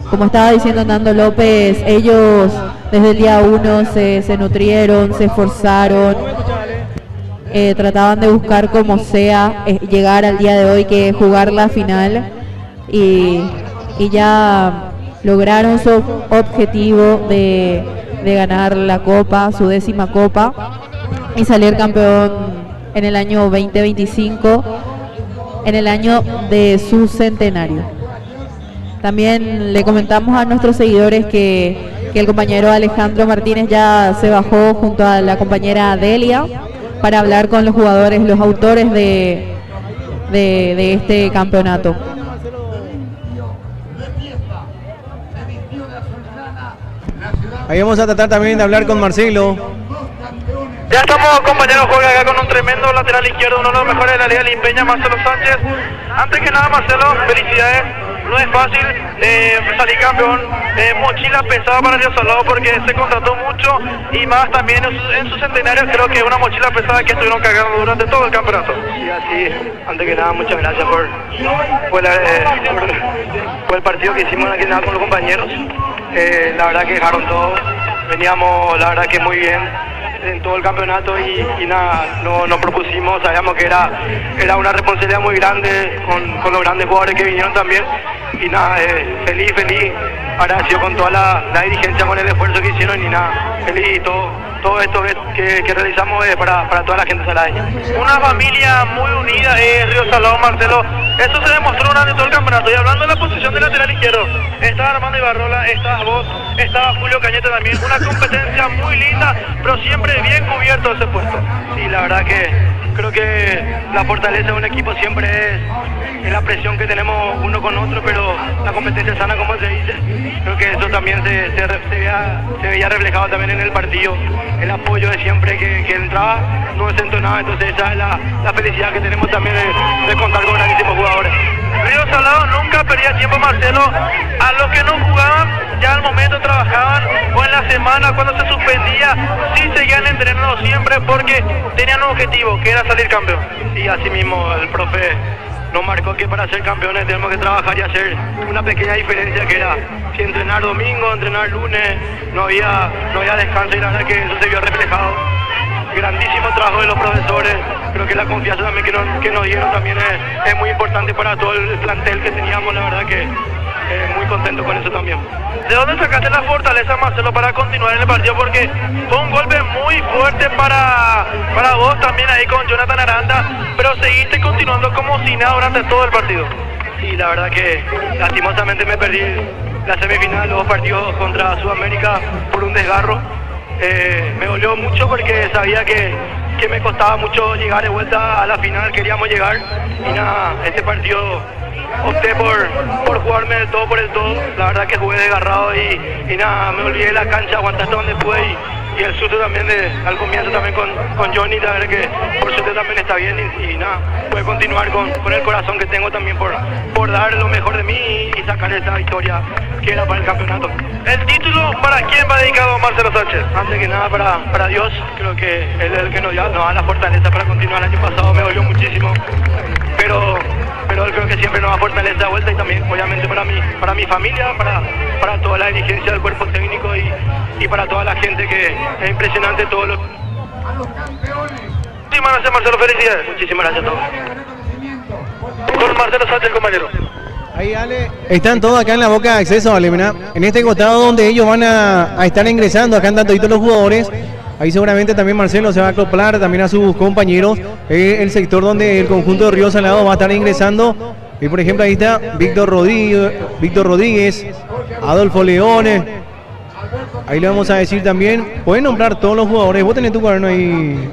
Speaker 1: Como estaba diciendo Nando López, ellos desde el día 1 se nutrieron, se esforzaron, trataban de buscar como sea llegar al día de hoy, que es jugar la final, y ya lograron su objetivo de ganar la copa, su 10ª copa, y salir campeón en el año 2025, en el año de su centenario. También le comentamos a nuestros seguidores que el compañero Alejandro Martínez ya se bajó junto a la compañera Delia para hablar con los jugadores, los autores de este campeonato.
Speaker 2: Ahí vamos a tratar también de hablar con Marcelo.
Speaker 6: Ya estamos, compañeros, Jorge, acá con un tremendo lateral izquierdo, uno de los mejores de la Liga Limpeña, Marcelo Sánchez. Antes que nada, Marcelo, felicidades
Speaker 7: no es fácil salir campeón, mochila pesada para Río Salado porque se contrató mucho y más también en su centenario creo que es una mochila pesada que estuvieron cargando durante todo el campeonato.
Speaker 6: Y así, antes que nada, muchas gracias por el partido que hicimos aquí con los compañeros. La verdad que dejaron todo, veníamos la verdad que muy bien en todo el campeonato y nada, nos propusimos, sabíamos que era una responsabilidad muy grande con los grandes jugadores que vinieron también y nada, feliz, agradecido con toda la dirigencia, con el esfuerzo que hicieron y nada, feliz y todo esto que realizamos para toda la gente saladeña.
Speaker 7: Una familia muy unida, Río Salado, Marcelo, eso se demostró durante todo el campeonato. Y hablando de la posición de lateral izquierdo, estaba Armando Ibarrola, estabas vos, estaba Julio Cañete también, una competencia muy linda, pero siempre bien cubierto ese puesto.
Speaker 6: Sí, la verdad que creo que la fortaleza de un equipo siempre es la presión que tenemos uno con otro, pero la competencia sana, como se dice, creo que eso también se veía reflejado también en el partido, el apoyo de siempre que entraba, no desentonaba, entonces esa es la felicidad que tenemos también de contar con grandísimos jugadores.
Speaker 7: Río Salado nunca perdía tiempo, Marcelo, a los que no jugaban, ya al momento trabajaban, o en la semana cuando se suspendía, sí seguían entrenando siempre porque tenían un objetivo, que era salir campeón.
Speaker 6: Y así mismo el profe nos marcó que para ser campeones tenemos que trabajar y hacer una pequeña diferencia, que era si entrenar domingo, entrenar lunes, no había descanso y la verdad que eso se vio reflejado. Grandísimo trabajo de los profesores, creo que la confianza también que nos dieron también es muy importante para todo el plantel que teníamos, la verdad que muy contento con eso también.
Speaker 7: ¿De dónde sacaste la fortaleza, Marcelo, para continuar en el partido? Porque fue un golpe muy fuerte para vos también ahí con Jonathan Aranda, pero seguiste continuando como si nada durante todo el partido.
Speaker 6: Sí, la verdad que lastimosamente me perdí la semifinal, los 2 partidos contra Sudamérica por un desgarro. Me dolió mucho porque sabía que me costaba mucho llegar de vuelta a la final, queríamos llegar y nada, este partido opté por jugarme del todo por el todo, la verdad que jugué desgarrado y nada, me olvidé de la cancha, aguanté hasta donde pude y el susto también al comienzo también con Johnny, la verdad que por suerte también está bien y nada, pude continuar con el corazón que tengo también por dar lo mejor de mí y sacar esa victoria que era para el campeonato.
Speaker 7: ¿El título para quién va dedicado, Marcelo Sánchez?
Speaker 6: Antes que nada para Dios, creo que Él es el que nos da la fortaleza para continuar. El año pasado me dolió muchísimo, pero Él creo que siempre nos da fortaleza de vuelta y también obviamente para mi familia, para toda la dirigencia del cuerpo técnico y para toda la gente, que es impresionante todo lo...
Speaker 7: Muchísimas gracias, Marcelo, felicidades.
Speaker 6: Muchísimas gracias a todos.
Speaker 7: Con Marcelo Sánchez, compañero.
Speaker 2: Ahí, Ale, están todos acá en la boca de acceso, Ale, mirá, en este costado donde ellos van a estar ingresando, acá están todos los jugadores. Ahí seguramente también Marcelo se va a acoplar también a sus compañeros. El sector donde el conjunto de Río Salado va a estar ingresando. Y por ejemplo ahí está Víctor Rodríguez, Adolfo Leones. Ahí le vamos a decir también, pueden nombrar todos los jugadores. Vos tenés tu cuaderno ahí,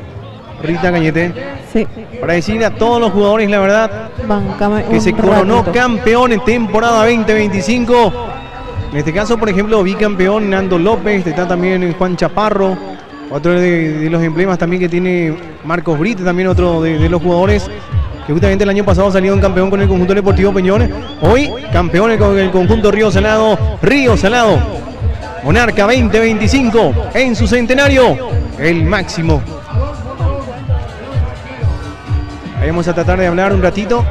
Speaker 2: Rita Cañete.
Speaker 1: Sí.
Speaker 2: Para decirle a todos los jugadores la verdad,
Speaker 1: Bancame
Speaker 2: que se coronó
Speaker 1: ratito.
Speaker 2: campeón en temporada 2025. En este caso, por ejemplo, bicampeón Nando López, está también Juan Chaparro, otro de los emblemas también que tiene Marcos Brite, también otro de los jugadores que justamente el año pasado salió un campeón con el conjunto deportivo Peñones. Hoy campeón con el conjunto Río Salado, Monarca 2025 en su centenario, el máximo. Ahí vamos a tratar de hablar un ratito.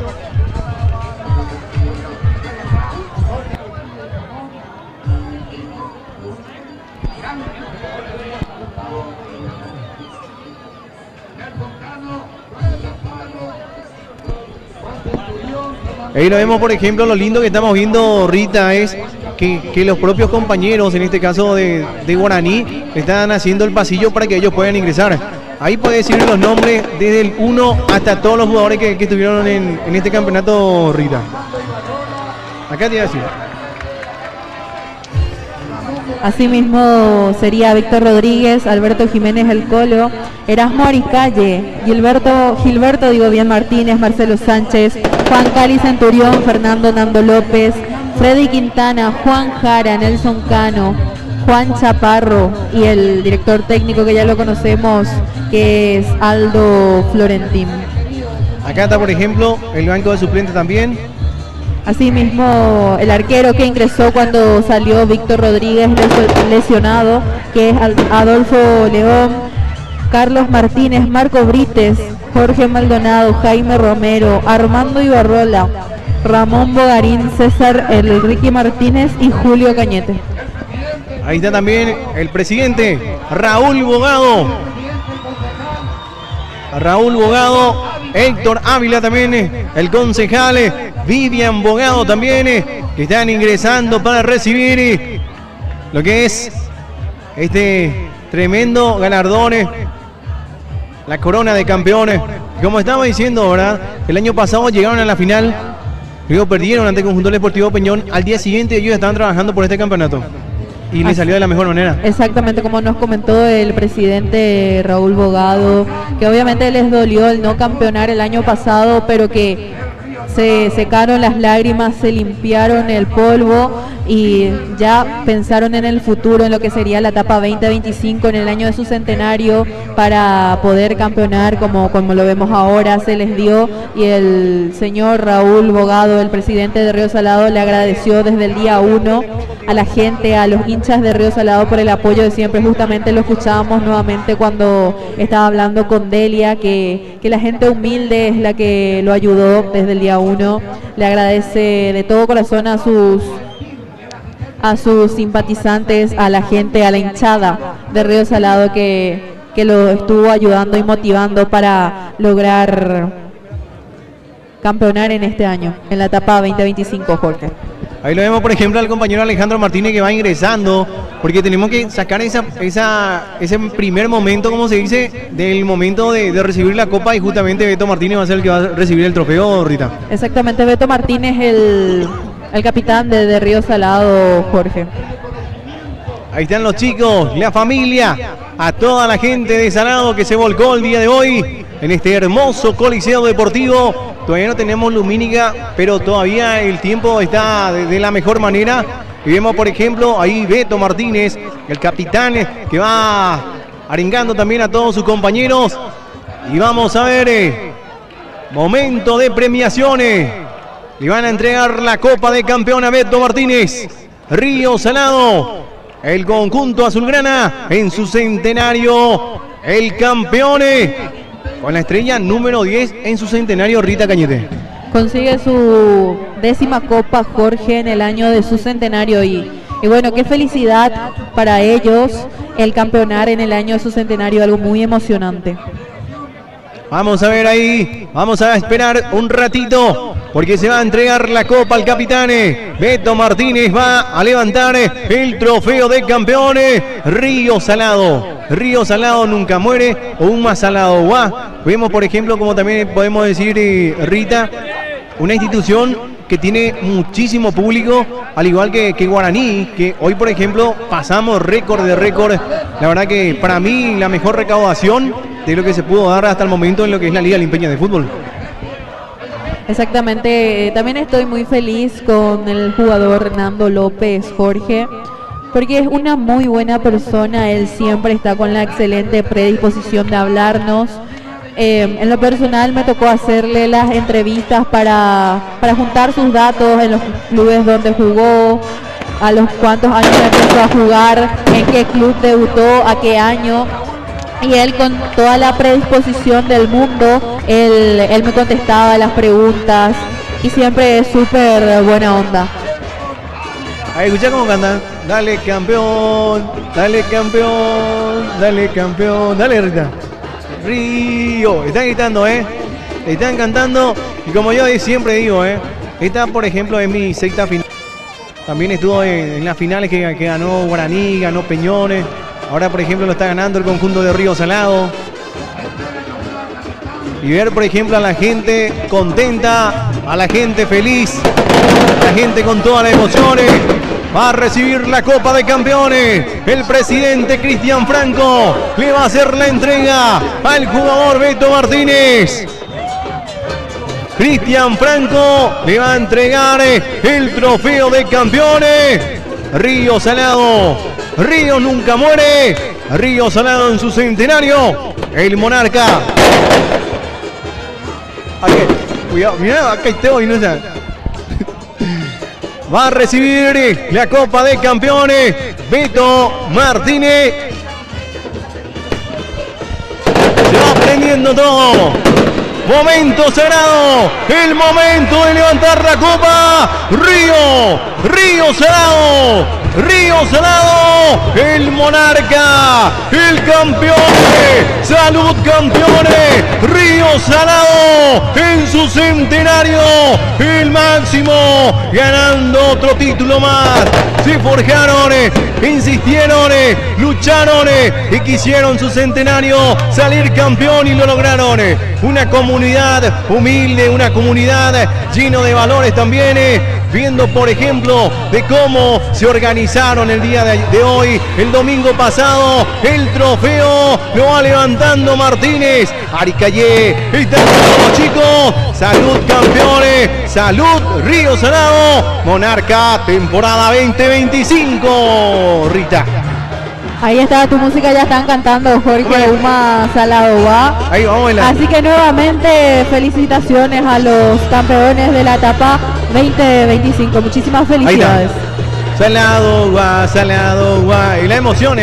Speaker 2: Ahí lo vemos, por ejemplo, lo lindo que estamos viendo, Rita, es que los propios compañeros, en este caso de Guaraní, están haciendo el pasillo para que ellos puedan ingresar. Ahí puede decir los nombres desde el 1 hasta todos los jugadores que estuvieron en este campeonato, Rita. Acá te iba a decir.
Speaker 1: Asimismo sería Víctor Rodríguez, Alberto Jiménez El Colo, Erasmo Aricalle, Gilberto Martínez, Marcelo Sánchez, Juan Cali Centurión, Fernando Nando López, Freddy Quintana, Juan Jara, Nelson Cano, Juan Chaparro y el director técnico que ya lo conocemos, que es Aldo Florentín.
Speaker 2: Acá está, por ejemplo, el banco de suplentes también.
Speaker 1: Asimismo, el arquero que ingresó cuando salió Víctor Rodríguez lesionado, que es Adolfo León, Carlos Martínez, Marco Brites, Jorge Maldonado, Jaime Romero, Armando Ibarrola, Ramón Bogarín, César Enrique Martínez y Julio Cañete.
Speaker 2: Ahí está también el presidente Raúl Bogado. Raúl Bogado, Héctor Ávila también, el concejal Vivian Bogado también, que están ingresando para recibir lo que es este tremendo galardón, la corona de campeones. Como estaba diciendo, ¿verdad? El año pasado llegaron a la final, luego perdieron ante el conjunto deportivo Peñón. Al día siguiente ellos estaban trabajando por este campeonato y les salió de la mejor manera.
Speaker 1: Exactamente, como nos comentó el presidente Raúl Bogado, que obviamente les dolió el no campeonar el año pasado, pero que se secaron las lágrimas, se limpiaron el polvo y ya pensaron en el futuro, en lo que sería la etapa 2025, en el año de su centenario, para poder campeonar como lo vemos ahora. Se les dio y el señor Raúl Bogado, el presidente de Río Salado, le agradeció desde el día 1 a la gente, a los hinchas de Río Salado por el apoyo de siempre. Justamente lo escuchábamos nuevamente cuando estaba hablando con Delia, que la gente humilde es la que lo ayudó desde el día 1. Le agradece de todo corazón a sus simpatizantes, a la gente, a la hinchada de Río Salado que lo estuvo ayudando y motivando para lograr campeonar en este año, en la etapa 2025, Jorge.
Speaker 2: Ahí lo vemos, por ejemplo, al compañero Alejandro Martínez, que va ingresando, porque tenemos que sacar ese primer momento, como se dice, del momento de recibir la copa, y justamente Beto Martínez va a ser el que va a recibir el trofeo, Rita.
Speaker 1: Exactamente, Beto Martínez, el capitán de Río Salado, Jorge.
Speaker 2: Ahí están los chicos, la familia, a toda la gente de Salado que se volcó el día de hoy en este hermoso coliseo deportivo. Todavía no tenemos lumínica, pero todavía el tiempo está de la mejor manera. Y vemos, por ejemplo, ahí Beto Martínez, el capitán, que va arengando también a todos sus compañeros. Y vamos a ver, momento de premiaciones. Le van a entregar la Copa de Campeón a Beto Martínez. Río Salado, el conjunto azulgrana en su centenario. El campeón con la estrella número 10 en su centenario, Rita Cañete.
Speaker 1: Consigue su 10ª copa, Jorge, en el año de su centenario. Y bueno, qué felicidad para ellos el campeonar en el año de su centenario, algo muy emocionante.
Speaker 2: Vamos a ver ahí, vamos a esperar un ratito, porque se va a entregar la copa al capitán. Beto Martínez va a levantar el trofeo de campeones. Río Salado. Río Salado nunca muere, o un más salado va. Vemos, por ejemplo, como también podemos decir, Rita, una institución que tiene muchísimo público, al igual que Guaraní, que hoy, por ejemplo, pasamos récord de récord. La verdad que para mí la mejor recaudación de lo que se pudo dar hasta el momento en lo que es la Liga Limpeña de Fútbol.
Speaker 1: Exactamente, también estoy muy feliz con el jugador Hernando López, Jorge, porque es una muy buena persona. Él siempre está con la excelente predisposición de hablarnos. En lo personal me tocó hacerle las entrevistas para juntar sus datos en los clubes donde jugó, a los cuántos años empezó a jugar, en qué club debutó, a qué año. Y él, con toda la predisposición del mundo, él me contestaba las preguntas y siempre es súper buena onda.
Speaker 2: Ahí escucha cómo cantan. Dale campeón, dale campeón, dale campeón, dale Rita. Río, están gritando, están cantando. Y como yo siempre digo, esta, por ejemplo, es mi sexta final. También estuvo en las finales que ganó Guaraní, ganó Peñones. Ahora, por ejemplo, lo está ganando el conjunto de Río Salado. Y ver, por ejemplo, a la gente contenta, a la gente feliz, a la gente con todas las emociones. Va a recibir la Copa de Campeones. El presidente Cristian Franco le va a hacer la entrega al jugador Beto Martínez. Cristian Franco le va a entregar el trofeo de campeones. Río Salado. Río nunca muere. Río Salado en su centenario. El monarca. Cuidado, mirá, acá estoy, no sé. va a recibir la Copa de Campeones. Beto Martínez. Se va prendiendo todo. Momento sagrado, el momento de levantar la copa. Río Salado, el monarca, el campeón, salud campeones, Río Salado en su centenario, el máximo, ganando otro título más. Se forjaron, insistieron, lucharon y quisieron su centenario salir campeón y lo lograron. Una comunidad humilde, una comunidad lleno de valores también, viendo por ejemplo de cómo se organizaron el día de hoy, el domingo pasado, el trofeo lo va levantando Martínez, Aricayé, está los chicos, salud campeones, salud Río Salado, Monarca temporada 2025, Rita.
Speaker 1: Ahí está tu música, ya están cantando Jorge Uma Salado, ¿va?
Speaker 2: Ahí vamos,
Speaker 1: así que nuevamente felicitaciones a los campeones de la etapa 2025. Muchísimas felicidades.
Speaker 2: Salado, guá. Y la emoción,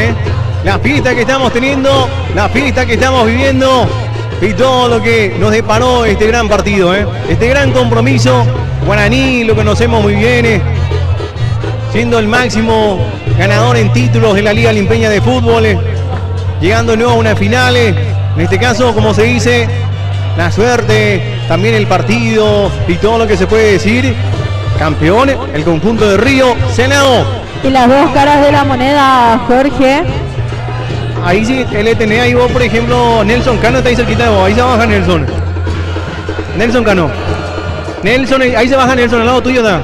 Speaker 2: la fiesta que estamos teniendo, la fiesta que estamos viviendo y todo lo que nos deparó este gran partido, este gran compromiso. Guaraní lo conocemos muy bien, siendo el máximo ganador en títulos de la Liga Limpeña de Fútbol, llegando de nuevo a una final. En este caso, como se dice, la suerte, también el partido y todo lo que se puede decir. Campeón, el conjunto de Río Salado.
Speaker 1: Y las dos caras de la moneda, Jorge.
Speaker 2: Ahí sí, LTN, ahí vos, por ejemplo, Nelson Cano está ahí cerquita de vos. Ahí se baja Nelson. Nelson Cano. Nelson, ahí se baja Nelson, al lado tuyo está.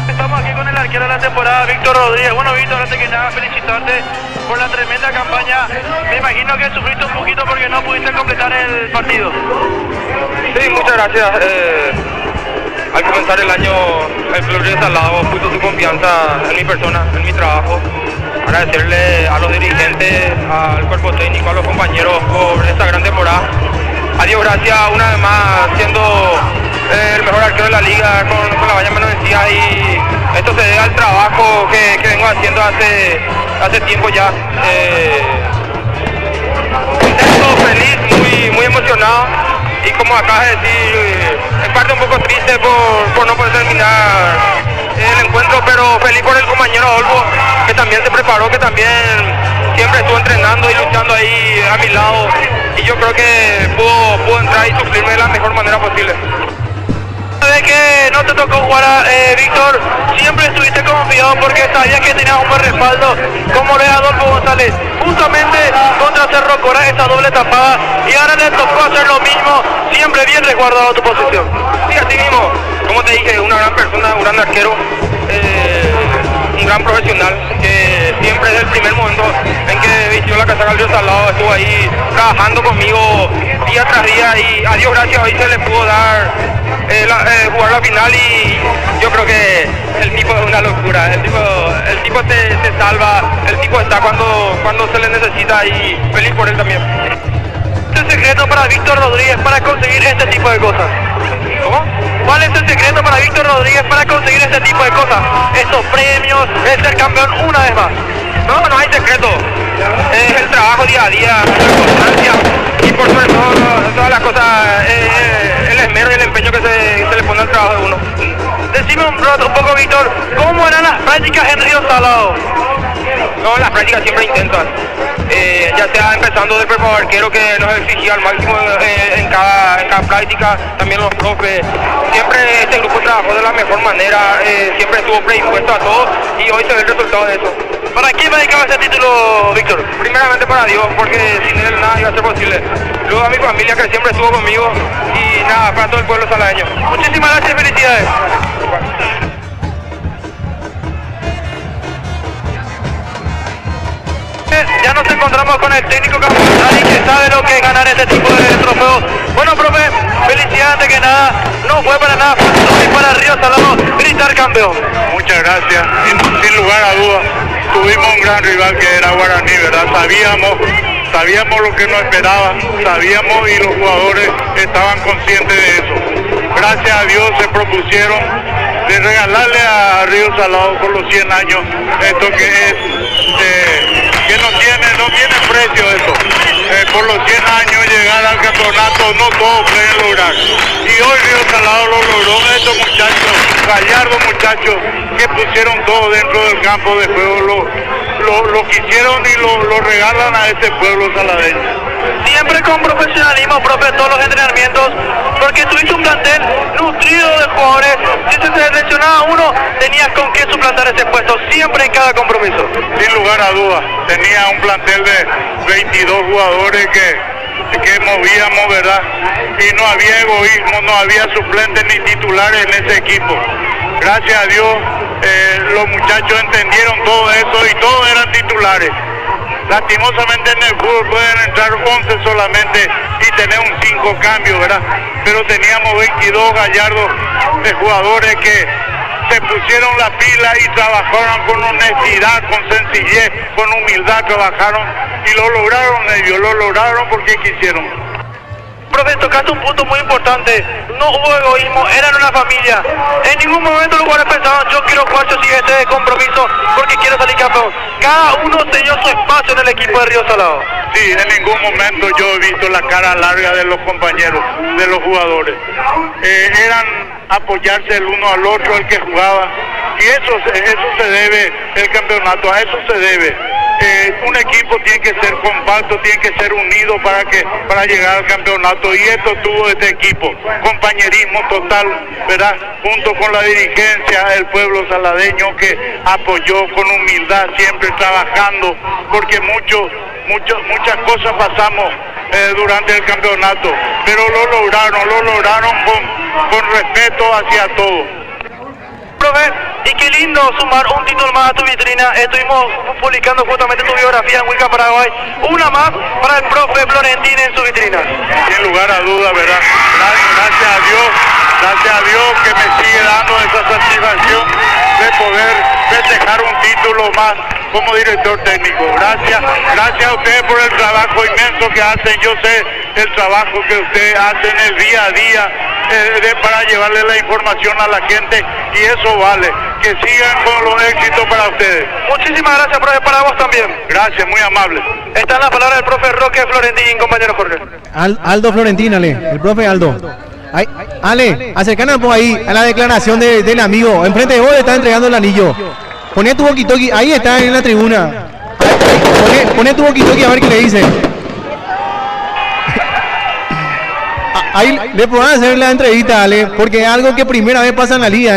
Speaker 6: Estamos aquí con el arquero de la temporada, Víctor Rodríguez. Bueno, Víctor, antes que nada, felicitarte por la tremenda campaña. Me imagino que sufriste un poquito porque no pudiste completar el partido.
Speaker 7: Sí, muchas gracias. Al comenzar el año, el Club Río Salado puso su confianza en mi persona, en mi trabajo. Agradecerle a los dirigentes, al cuerpo técnico, a los compañeros por esta gran temporada. A Dios gracias, una vez más, siendo el mejor arquero de la liga con la valla menos vencida, y esto se debe al trabajo que vengo haciendo hace tiempo ya. Contento, feliz, muy emocionado, y como acabas de decir, en parte un poco triste por no poder terminar el encuentro, pero feliz por el compañero Adolfo, que también se preparó, que también siempre estuvo entrenando y luchando ahí a mi lado, y yo creo que pudo entrar y suplirme de la mejor manera posible.
Speaker 6: De que no te tocó jugar, Víctor, siempre estuviste confiado porque sabías que tenías un buen respaldo, como lo es Adolfo González, justamente contra Cerro Cora, esa doble tapada, y ahora le tocó hacer lo mismo, siempre bien resguardado tu posición.
Speaker 7: Sí, así mismo, como te dije, una gran persona, un gran arquero, un gran profesional, que siempre desde el primer momento en que vistió la casaca del Río Salado estuvo ahí trabajando conmigo día tras día, y a Dios gracias hoy se le pudo dar jugar la final, y yo creo que el tipo es una locura, el tipo te salva, el tipo está cuando se le necesita, y feliz por él también.
Speaker 6: ¿Cuál es el secreto para Víctor Rodríguez para conseguir este tipo de cosas?
Speaker 7: ¿Cómo?
Speaker 6: ¿Cuál es el secreto para Víctor Rodríguez para conseguir este tipo de cosas? Estos premios, el ser campeón una vez más.
Speaker 7: No hay secreto, es el trabajo día a día, la constancia, y por sobre todo todas las cosas, el esmero y el empeño que se le pone al trabajo de uno.
Speaker 6: Decime un poco, Víctor, ¿cómo eran las prácticas en Río Salado?
Speaker 7: No, las prácticas siempre intentan, ya sea empezando del preparador arquero, que nos exigía al máximo en cada práctica, también los profes, siempre este grupo trabajó de la mejor manera, siempre estuvo predispuesto a todo, y hoy se ve el resultado de eso.
Speaker 6: ¿Para quién va a dedicar este título, Víctor?
Speaker 7: Primeramente para Dios, porque sin él nada iba a ser posible. Luego a mi familia, que siempre estuvo conmigo, y nada, para todo el pueblo saladeño.
Speaker 6: Muchísimas gracias y felicidades. Ya nos encontramos con el técnico Campuzani, que sabe lo que es ganar este tipo de trofeos. Bueno, profe, felicidades antes que nada. No fue para nada fácil para Río Salado gritar campeón.
Speaker 9: Muchas gracias. Sin lugar a dudas, tuvimos un gran rival que era Guaraní, ¿verdad? Sabíamos Sabíamos lo que nos esperaba, sabíamos y los jugadores estaban conscientes de eso. Gracias a Dios se propusieron de regalarle a Río Salado por los 100 años esto que es, que no tiene precio esto. Por los 100 años llegar al campeonato no todos pueden lograr. Y hoy Río Salado lo logró, estos muchachos, gallardos muchachos que pusieron todo dentro del campo de juego, lo quisieron y lo regalan a este pueblo saladeño.
Speaker 6: Siempre con profesionalismo, profe, todos los entrenamientos, porque tuviste un plantel nutrido de jugadores. Si se seleccionaba uno, tenías con qué suplantar ese puesto, siempre en cada compromiso.
Speaker 9: Sin lugar a dudas, tenía un plantel de 22 jugadores que movíamos, ¿verdad? Y no había egoísmo, no había suplentes ni titulares en ese equipo. Gracias a Dios, los muchachos entendieron todo eso y todos eran titulares. Lastimosamente en el fútbol pueden entrar 11 solamente y tener un 5 cambios, ¿verdad? Pero teníamos 22 gallardos de jugadores que se pusieron la pila y trabajaron con honestidad, con sencillez, con humildad, trabajaron y lo lograron ellos, lo lograron porque quisieron.
Speaker 6: Profe, tocaste un punto muy importante, no hubo egoísmo, eran una familia. En ningún momento los jugadores pensaban, yo quiero jugar yo sigue este compromiso porque quiero salir campeón. Cada uno tenía su espacio en el equipo de Río Salado.
Speaker 9: Sí, en ningún momento yo he visto la cara larga de los compañeros, de los jugadores. Eran apoyarse el uno al otro, el que jugaba. Y eso se debe, el campeonato, a eso se debe. Un equipo tiene que ser compacto, tiene que ser unido para llegar al campeonato, y esto tuvo este equipo, compañerismo total, ¿verdad? Junto con la dirigencia, el pueblo saladeño que apoyó con humildad, siempre trabajando, porque muchas cosas pasamos durante el campeonato, pero lo lograron con respeto hacia todos.
Speaker 6: Profe, y qué lindo sumar un título más a tu vitrina. Estuvimos publicando justamente tu biografía en Huilca, Paraguay. Una más para el profe Florentín en su vitrina.
Speaker 9: Sin lugar a duda, ¿verdad? Gracias a Dios que me sigue dando esa satisfacción de poder festejar un título más como director técnico. Gracias a ustedes por el trabajo inmenso que hacen. Yo sé el trabajo que ustedes hacen el día a día para llevarle la información a la gente, y eso vale. Que sigan con los éxitos para ustedes.
Speaker 6: Muchísimas gracias, profe, para vos también.
Speaker 9: Gracias, muy amable.
Speaker 6: Está en la palabra del profe Roque Florentín, compañero Jorge.
Speaker 2: Aldo Florentín, Ale, el profe Aldo. Ay, Ale, acercanos por ahí a la declaración del amigo. Enfrente de vos le está entregando el anillo. Poné tu walkie-talkie, ahí está en la tribuna. Poné tu walkie-talkie a ver qué le dice. Ahí le podrán hacer la entrevista, Ale, porque es algo que primera vez pasa en la liga,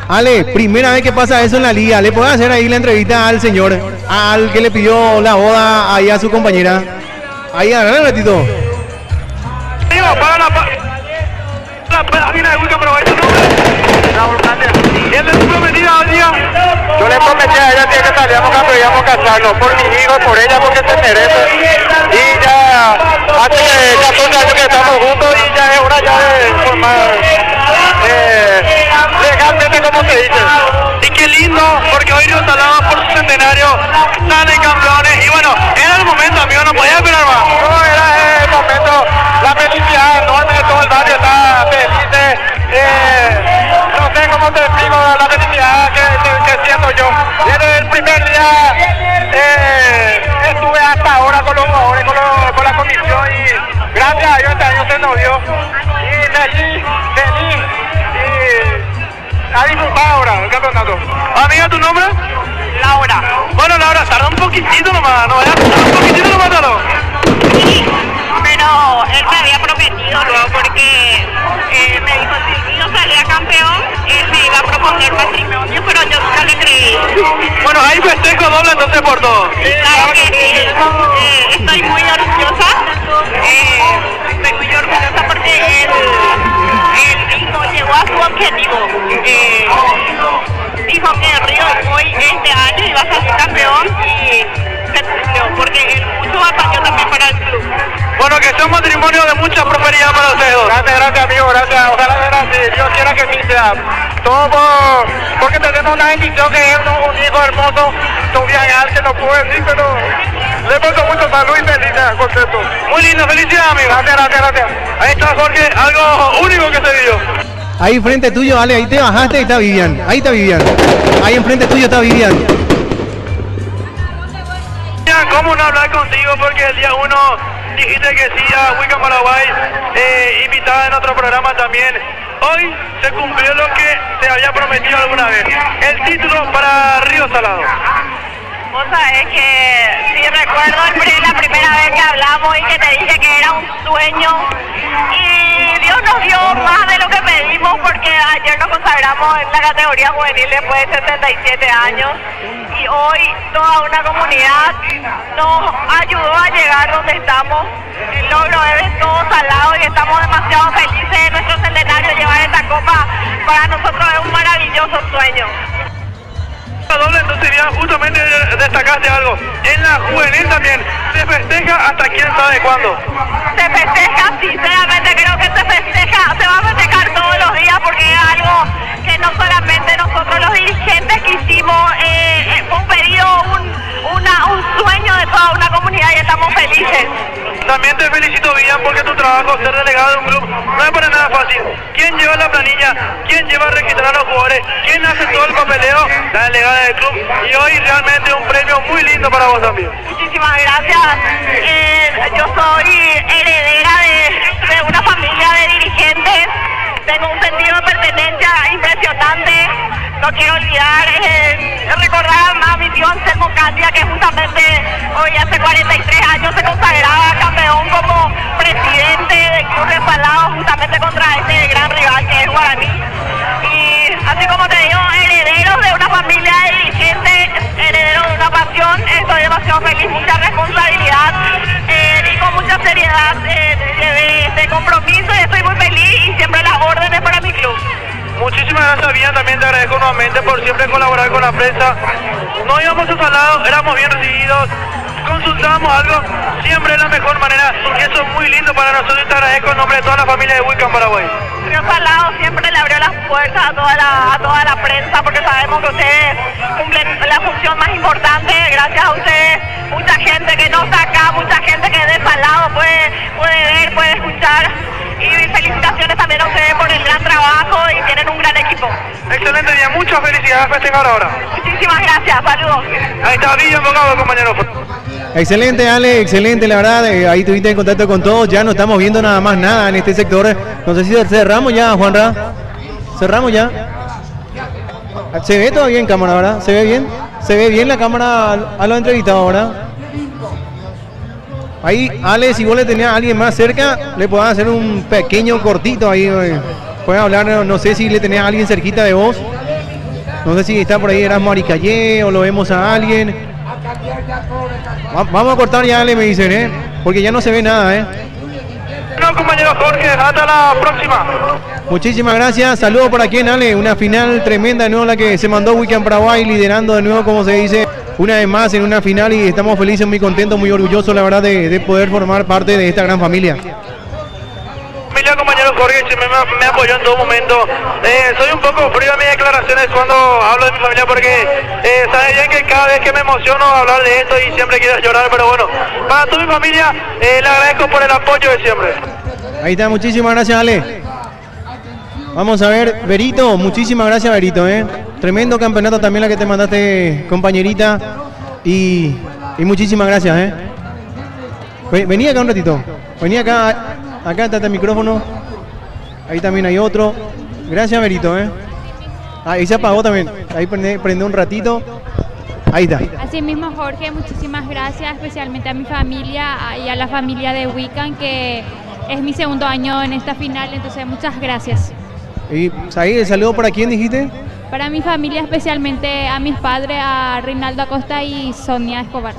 Speaker 2: Ale, primera vez que pasa eso en la liga. Le pueden hacer ahí la entrevista al señor, al que le pidió la boda ahí a su compañera. Ahí, agarra un ratito.
Speaker 6: Para la página de Huilca, Paraguay, ¿tu nombre? ¿Quién le prometía hoy día?
Speaker 8: Yo le prometí a ella que salíamos campeón y íbamos a casarnos por mi hijo, por ella, porque se merece. Y ya hace 14 años que estamos juntos y ya es hora ya de formar legalmente, como se dice.
Speaker 6: Y qué lindo, porque hoy Río Salado por su centenario salen campeones. Y bueno, era el momento, amigo, no podía esperar más.
Speaker 8: No, era el momento, la felicidad enorme de todo el barrio, está feliz. No sé cómo te explico la felicidad que siento yo. Desde el primer día estuve hasta ahora con los jugadores, con la comisión, y gracias a Dios este año se nos dio. Y feliz y a disfrutar ahora el campeonato.
Speaker 6: Amiga, ¿tu nombre?
Speaker 8: Laura.
Speaker 6: Bueno, Laura, tarda un poquitito nomás, ¿no? Un poquitito nomás, tarda.
Speaker 10: Sí, pero él me había prometido luego, porque me dijo si yo salía campeón, él me iba a proponer matrimonio, pero yo nunca le creí.
Speaker 6: Bueno, hay festejo doble entonces por todo.
Speaker 10: Claro que sí, estoy muy orgullosa, porque él llegó a su objetivo. Dijo que Río hoy este año iba a salir campeón y se cumplió, porque él mucho batalló también para el club.
Speaker 7: Bueno, que sea un matrimonio de mucha prosperidad para ustedes dos.
Speaker 6: Gracias amigo, gracias. Ojalá sea así, Dios quiera que sí sea. Todo porque tenemos una bendición que es un hijo hermoso, un viajar que no puedo decir, pero le paso mucho salud y felicidad, contento.
Speaker 7: Muy lindo, felicidades, amigo.
Speaker 6: Gracias.
Speaker 7: Ahí está Jorge, algo único que se vivió.
Speaker 2: Ahí enfrente tuyo, Ale, ahí te bajaste y está Vivian. Ahí está Vivian. Ahí enfrente tuyo está Vivian.
Speaker 7: ¿Cómo no hablar contigo? Porque el día 1 dijiste que sí a Wiccan Paraguay, invitada en otro programa también. Hoy se cumplió lo que se había prometido alguna vez, el título para Río Salado.
Speaker 10: Vos sabés que sí recuerdo la primera vez que hablamos y que te dije que era un sueño y Dios nos dio más de lo que pedimos porque ayer nos consagramos en la categoría juvenil después de 77 años y hoy toda una comunidad nos ayudó a llegar donde estamos. El logro es todo Salado y estamos demasiado felices de nuestro centenario. Llevar esta copa para nosotros es un maravilloso sueño.
Speaker 7: Doble, entonces ya justamente destacaste algo. En la juvenil también se festeja hasta quién sabe cuándo.
Speaker 10: Se festeja, sinceramente creo que se va a festejar todos los días porque es algo que no solamente nosotros los dirigentes quisimos, fue un pedido, un sueño de toda una comunidad y estamos felices.
Speaker 7: También te felicito, Villan, porque tu trabajo, ser delegado de un club, no es para nada fácil. ¿Quién lleva la planilla? ¿Quién lleva a registrar a los jugadores? ¿Quién hace todo el papeleo? La delegada del club. Y hoy realmente un premio muy lindo para vos también.
Speaker 10: Muchísimas gracias. Yo soy heredera de una familia de dirigentes. Tengo un sentido de pertenencia impresionante. No quiero olvidar, recordar a mi tío Anselmo Candia, que justamente hoy hace 43 años se consagraba campeón como presidente del Club de Salado, justamente contra este gran rival que es Guaraní. Y así como te digo, herederos de una familia de dirigentes, herederos de una pasión, estoy demasiado feliz, mucha responsabilidad y con mucha seriedad de compromiso y estoy muy feliz y siempre las órdenes para mi club.
Speaker 7: Muchísimas gracias, Villan, también te agradezco nuevamente por siempre colaborar con la prensa. No íbamos a Salado, éramos bien recibidos, consultábamos algo, siempre es la mejor manera y eso es muy lindo para nosotros y te agradezco en nombre de toda la familia de Wiccan Paraguay.
Speaker 10: Río Salado siempre le abrió las puertas a toda la prensa porque sabemos que ustedes cumplen la función más importante. Gracias a ustedes, mucha gente que no está acá, mucha gente que de Salado puede ver, puede escuchar. Y felicitaciones también a ustedes por el gran trabajo y tienen un gran equipo.
Speaker 7: Excelente día, muchas felicidades a festejar ahora.
Speaker 10: Muchísimas gracias, saludos.
Speaker 7: Ahí está Villan Bogado, compañero.
Speaker 2: Excelente, Ale, excelente, la verdad. Ahí estuviste en contacto con todos. Ya no estamos viendo nada más nada en este sector. No sé si cerramos ya, Juanra. Cerramos ya. Se ve todavía en cámara, ¿verdad? Se ve bien. Se ve bien la cámara a los entrevistados, ¿verdad? Ahí, Ale, si vos le tenías a alguien más cerca, le podés hacer un pequeño cortito ahí. Puedes hablar, no sé si le tenías a alguien cerquita de vos. No sé si está por ahí Erasmo Aricayé o lo vemos a alguien. Vamos a cortar ya, Ale, me dicen, porque ya no se ve nada,
Speaker 7: No, compañero Jorge, hasta la próxima.
Speaker 2: Muchísimas gracias, saludos por aquí en Ale, una final tremenda de nuevo la que se mandó Wiccan Paraguay, liderando de nuevo, como se dice, una vez más en una final y estamos felices, muy contentos, muy orgullosos, la verdad, de poder formar parte de esta gran familia.
Speaker 7: Familia, compañero Jorge, me apoyó en todo momento. Soy un poco frío en mis declaraciones cuando hablo de mi familia porque sabe bien que cada vez que me emociono hablar de esto y siempre quiero llorar, pero bueno, para toda mi familia le agradezco por el apoyo de siempre.
Speaker 2: Ahí está, muchísimas gracias, Ale. Vamos a ver, Berito, muchísimas gracias, Berito, Tremendo campeonato también la que te mandaste, compañerita, y muchísimas gracias, Vení acá un ratito, vení acá está el micrófono, ahí también hay otro, gracias, Berito, ahí se apagó también, ahí prende un ratito, ahí está.
Speaker 5: Así mismo, Jorge, muchísimas gracias, especialmente a mi familia y a la familia de Wiccan, que es mi segundo año en esta final, entonces muchas gracias.
Speaker 2: Y ahí el saludo para quién dijiste?
Speaker 5: Para mi familia, especialmente a mis padres, a Reinaldo Acosta y Sonia Escobar.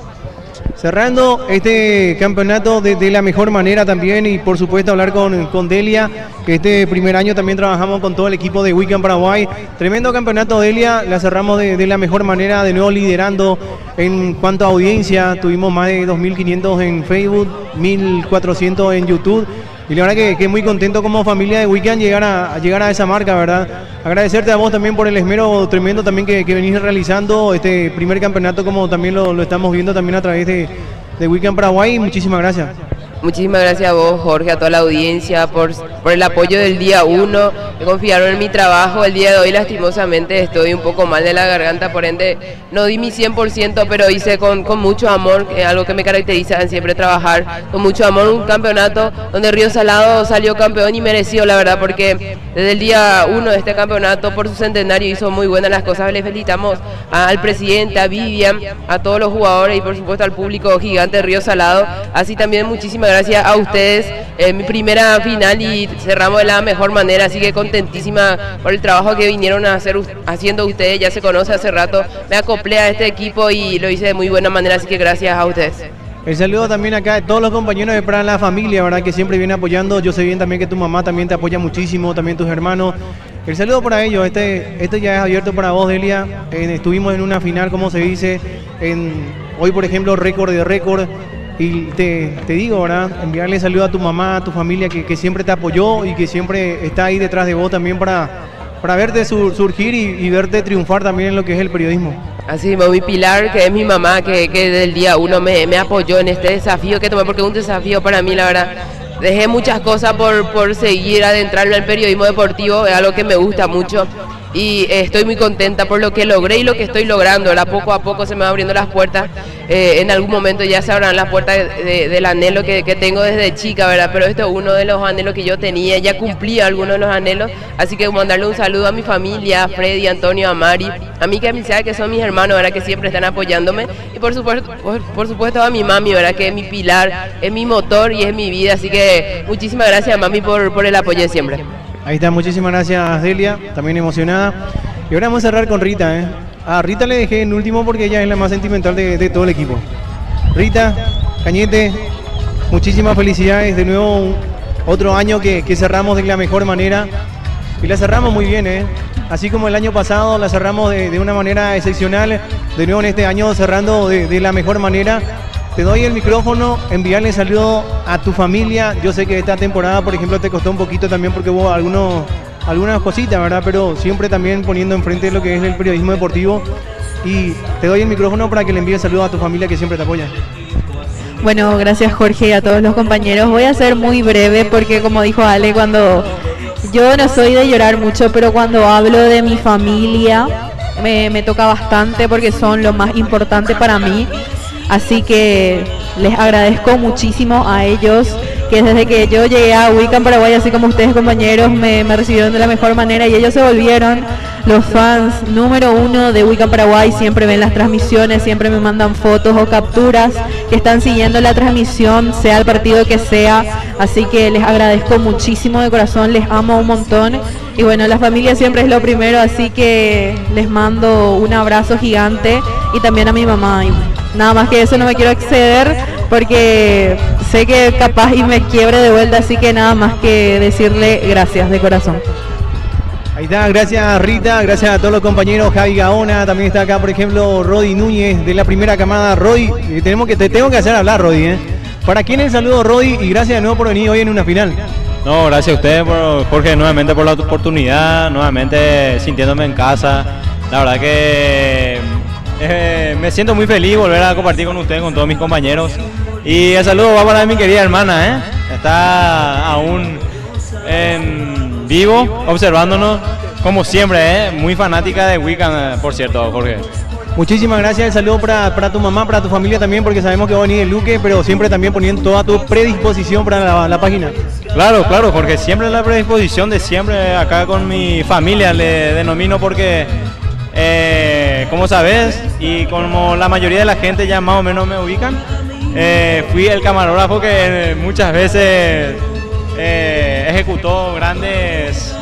Speaker 2: Cerrando este campeonato de la mejor manera también y por supuesto hablar con Delia, que este primer año también trabajamos con todo el equipo de Weekend Paraguay. Tremendo campeonato, Delia, la cerramos de la mejor manera, de nuevo liderando en cuanto a audiencia. Tuvimos más de 2.500 en Facebook, 1.400 en YouTube. Y la verdad que muy contento como familia de Weekend llegar a esa marca, ¿verdad? Agradecerte a vos también por el esmero tremendo también que venís realizando este primer campeonato, como también lo estamos viendo también a través de Weekend Paraguay. Muchísimas gracias.
Speaker 11: Muchísimas gracias a vos, Jorge, a toda la audiencia por el apoyo del día 1, que confiaron en mi trabajo. El día de hoy, lastimosamente, estoy un poco mal de la garganta, por ende, no di mi 100%, pero hice con mucho amor, algo que me caracteriza en siempre trabajar con mucho amor, un campeonato donde Río Salado salió campeón y merecido, la verdad, porque desde el día 1 de este campeonato, por su centenario, hizo muy buenas las cosas. Le felicitamos al presidente, a Vivian, a todos los jugadores y, por supuesto, al público gigante de Río Salado. Así también, muchísimas gracias a ustedes, mi primera final y cerramos de la mejor manera, así que contentísima por el trabajo que vinieron a hacer haciendo ustedes. Ya se conoce hace rato, me acoplé a este equipo y lo hice de muy buena manera, así que gracias a ustedes.
Speaker 2: El saludo también acá de todos los compañeros de Para la Familia, ¿verdad? Que siempre viene apoyando. Yo sé bien también que tu mamá también te apoya muchísimo, también tus hermanos. El saludo para ellos, este ya es abierto para vos, Delia. Estuvimos en una final, como se dice, hoy por ejemplo récord de récord. Y te digo, ¿verdad? Enviarle saludo a tu mamá, a tu familia que siempre te apoyó y que siempre está ahí detrás de vos también para verte surgir y verte triunfar también en lo que es el periodismo.
Speaker 11: Así mismo, mi pilar, que es mi mamá, que desde el día 1 me apoyó en este desafío que tomé, porque es un desafío para mí, la verdad. Dejé muchas cosas por seguir adentrarme al periodismo deportivo, es algo que me gusta mucho. Y estoy muy contenta por lo que logré y lo que estoy logrando, ¿verdad? Poco a poco se me van abriendo las puertas. En algún momento ya se abrirán las puertas del anhelo que tengo desde chica, ¿verdad? Pero esto es uno de los anhelos que yo tenía, ya cumplí algunos de los anhelos. Así que mandarle un saludo a mi familia, a Freddy, a Antonio, a Mari, a mí que son mis hermanos, ¿verdad? Que siempre están apoyándome. Y por supuesto a mi mami, ¿verdad? Que es mi pilar, es mi motor y es mi vida. Así que muchísimas gracias, mami, por el apoyo de siempre.
Speaker 2: Ahí está, muchísimas gracias, Delia, también emocionada. Y ahora vamos a cerrar con Rita, ¿eh? A Rita le dejé en último porque ella es la más sentimental de todo el equipo. Rita, Cañete, muchísimas felicidades. De nuevo, otro año que cerramos de la mejor manera. Y la cerramos muy bien, ¿eh? Así como el año pasado la cerramos de una manera excepcional. De nuevo en este año cerrando de la mejor manera. Te doy el micrófono, enviarle saludo a tu familia. Yo sé que esta temporada, por ejemplo, te costó un poquito también porque hubo algunas cositas, ¿verdad? Pero siempre también poniendo enfrente lo que es el periodismo deportivo. Y te doy el micrófono para que le envíes saludos a tu familia que siempre te apoya.
Speaker 1: Bueno, gracias Jorge y a todos los compañeros. Voy a ser muy breve porque, como dijo Ale, cuando yo no soy de llorar mucho, pero cuando hablo de mi familia me toca bastante porque son lo más importante para mí. Así que les agradezco muchísimo a ellos, que desde que yo llegué a Weekend Paraguay, así como ustedes compañeros, me recibieron de la mejor manera y ellos se volvieron los fans número 1 de Weekend Paraguay. Siempre ven las transmisiones, siempre me mandan fotos o capturas que están siguiendo la transmisión, sea el partido que sea. Así que les agradezco muchísimo de corazón, les amo un montón. Y bueno, la familia siempre es lo primero, así que les mando un abrazo gigante y también a mi mamá. Y nada más que eso, no me quiero exceder porque sé que capaz y me quiebre de vuelta, así que nada más que decirle gracias de corazón.
Speaker 2: Ahí está, gracias Rita, gracias a todos los compañeros, Javi Gaona, también está acá por ejemplo Rodi Núñez de la primera camada. Rodi, te tengo que hacer hablar, Rodi, ¿eh? ¿Para quién el saludo, Rodi? Y gracias de nuevo por venir hoy en una final.
Speaker 12: No, gracias a ustedes, Jorge, nuevamente por la oportunidad, nuevamente sintiéndome en casa. La verdad que me siento muy feliz volver a compartir con ustedes, con todos mis compañeros. Y el saludo va para mi querida hermana, ¿eh? Está aún en vivo, observándonos, como siempre, ¿eh? Muy fanática de Weekend, por cierto, Jorge.
Speaker 2: Muchísimas gracias, el saludo para tu mamá, para tu familia también, porque sabemos que va a venir el Luque, pero siempre también poniendo toda tu predisposición para la página.
Speaker 12: Claro, Jorge, siempre la predisposición de siempre acá con mi familia, le denomino porque, como sabes, y como la mayoría de la gente ya más o menos me ubican, fui el camarógrafo que muchas veces ejecutó grandes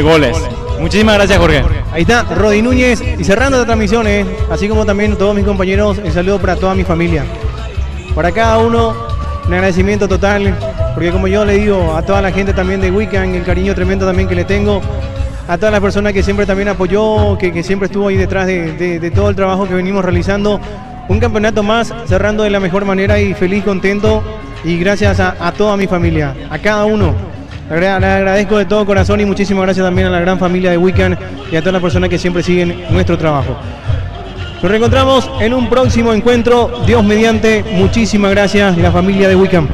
Speaker 12: goles. Muchísimas gracias, Jorge.
Speaker 2: Ahí está, Rodi Núñez. Y cerrando la transmisión, así como también todos mis compañeros, el saludo para toda mi familia. Para cada uno, un agradecimiento total, porque como yo le digo a toda la gente también de Weekend, el cariño tremendo también que le tengo, a todas las personas que siempre también apoyó, que siempre estuvo ahí detrás de todo el trabajo que venimos realizando. Un campeonato más, cerrando de la mejor manera y feliz, contento, y gracias a toda mi familia, a cada uno. Le agradezco de todo corazón y muchísimas gracias también a la gran familia de Weekend y a todas las personas que siempre siguen nuestro trabajo. Nos reencontramos en un próximo encuentro, Dios mediante. Muchísimas gracias, la familia de Weekend.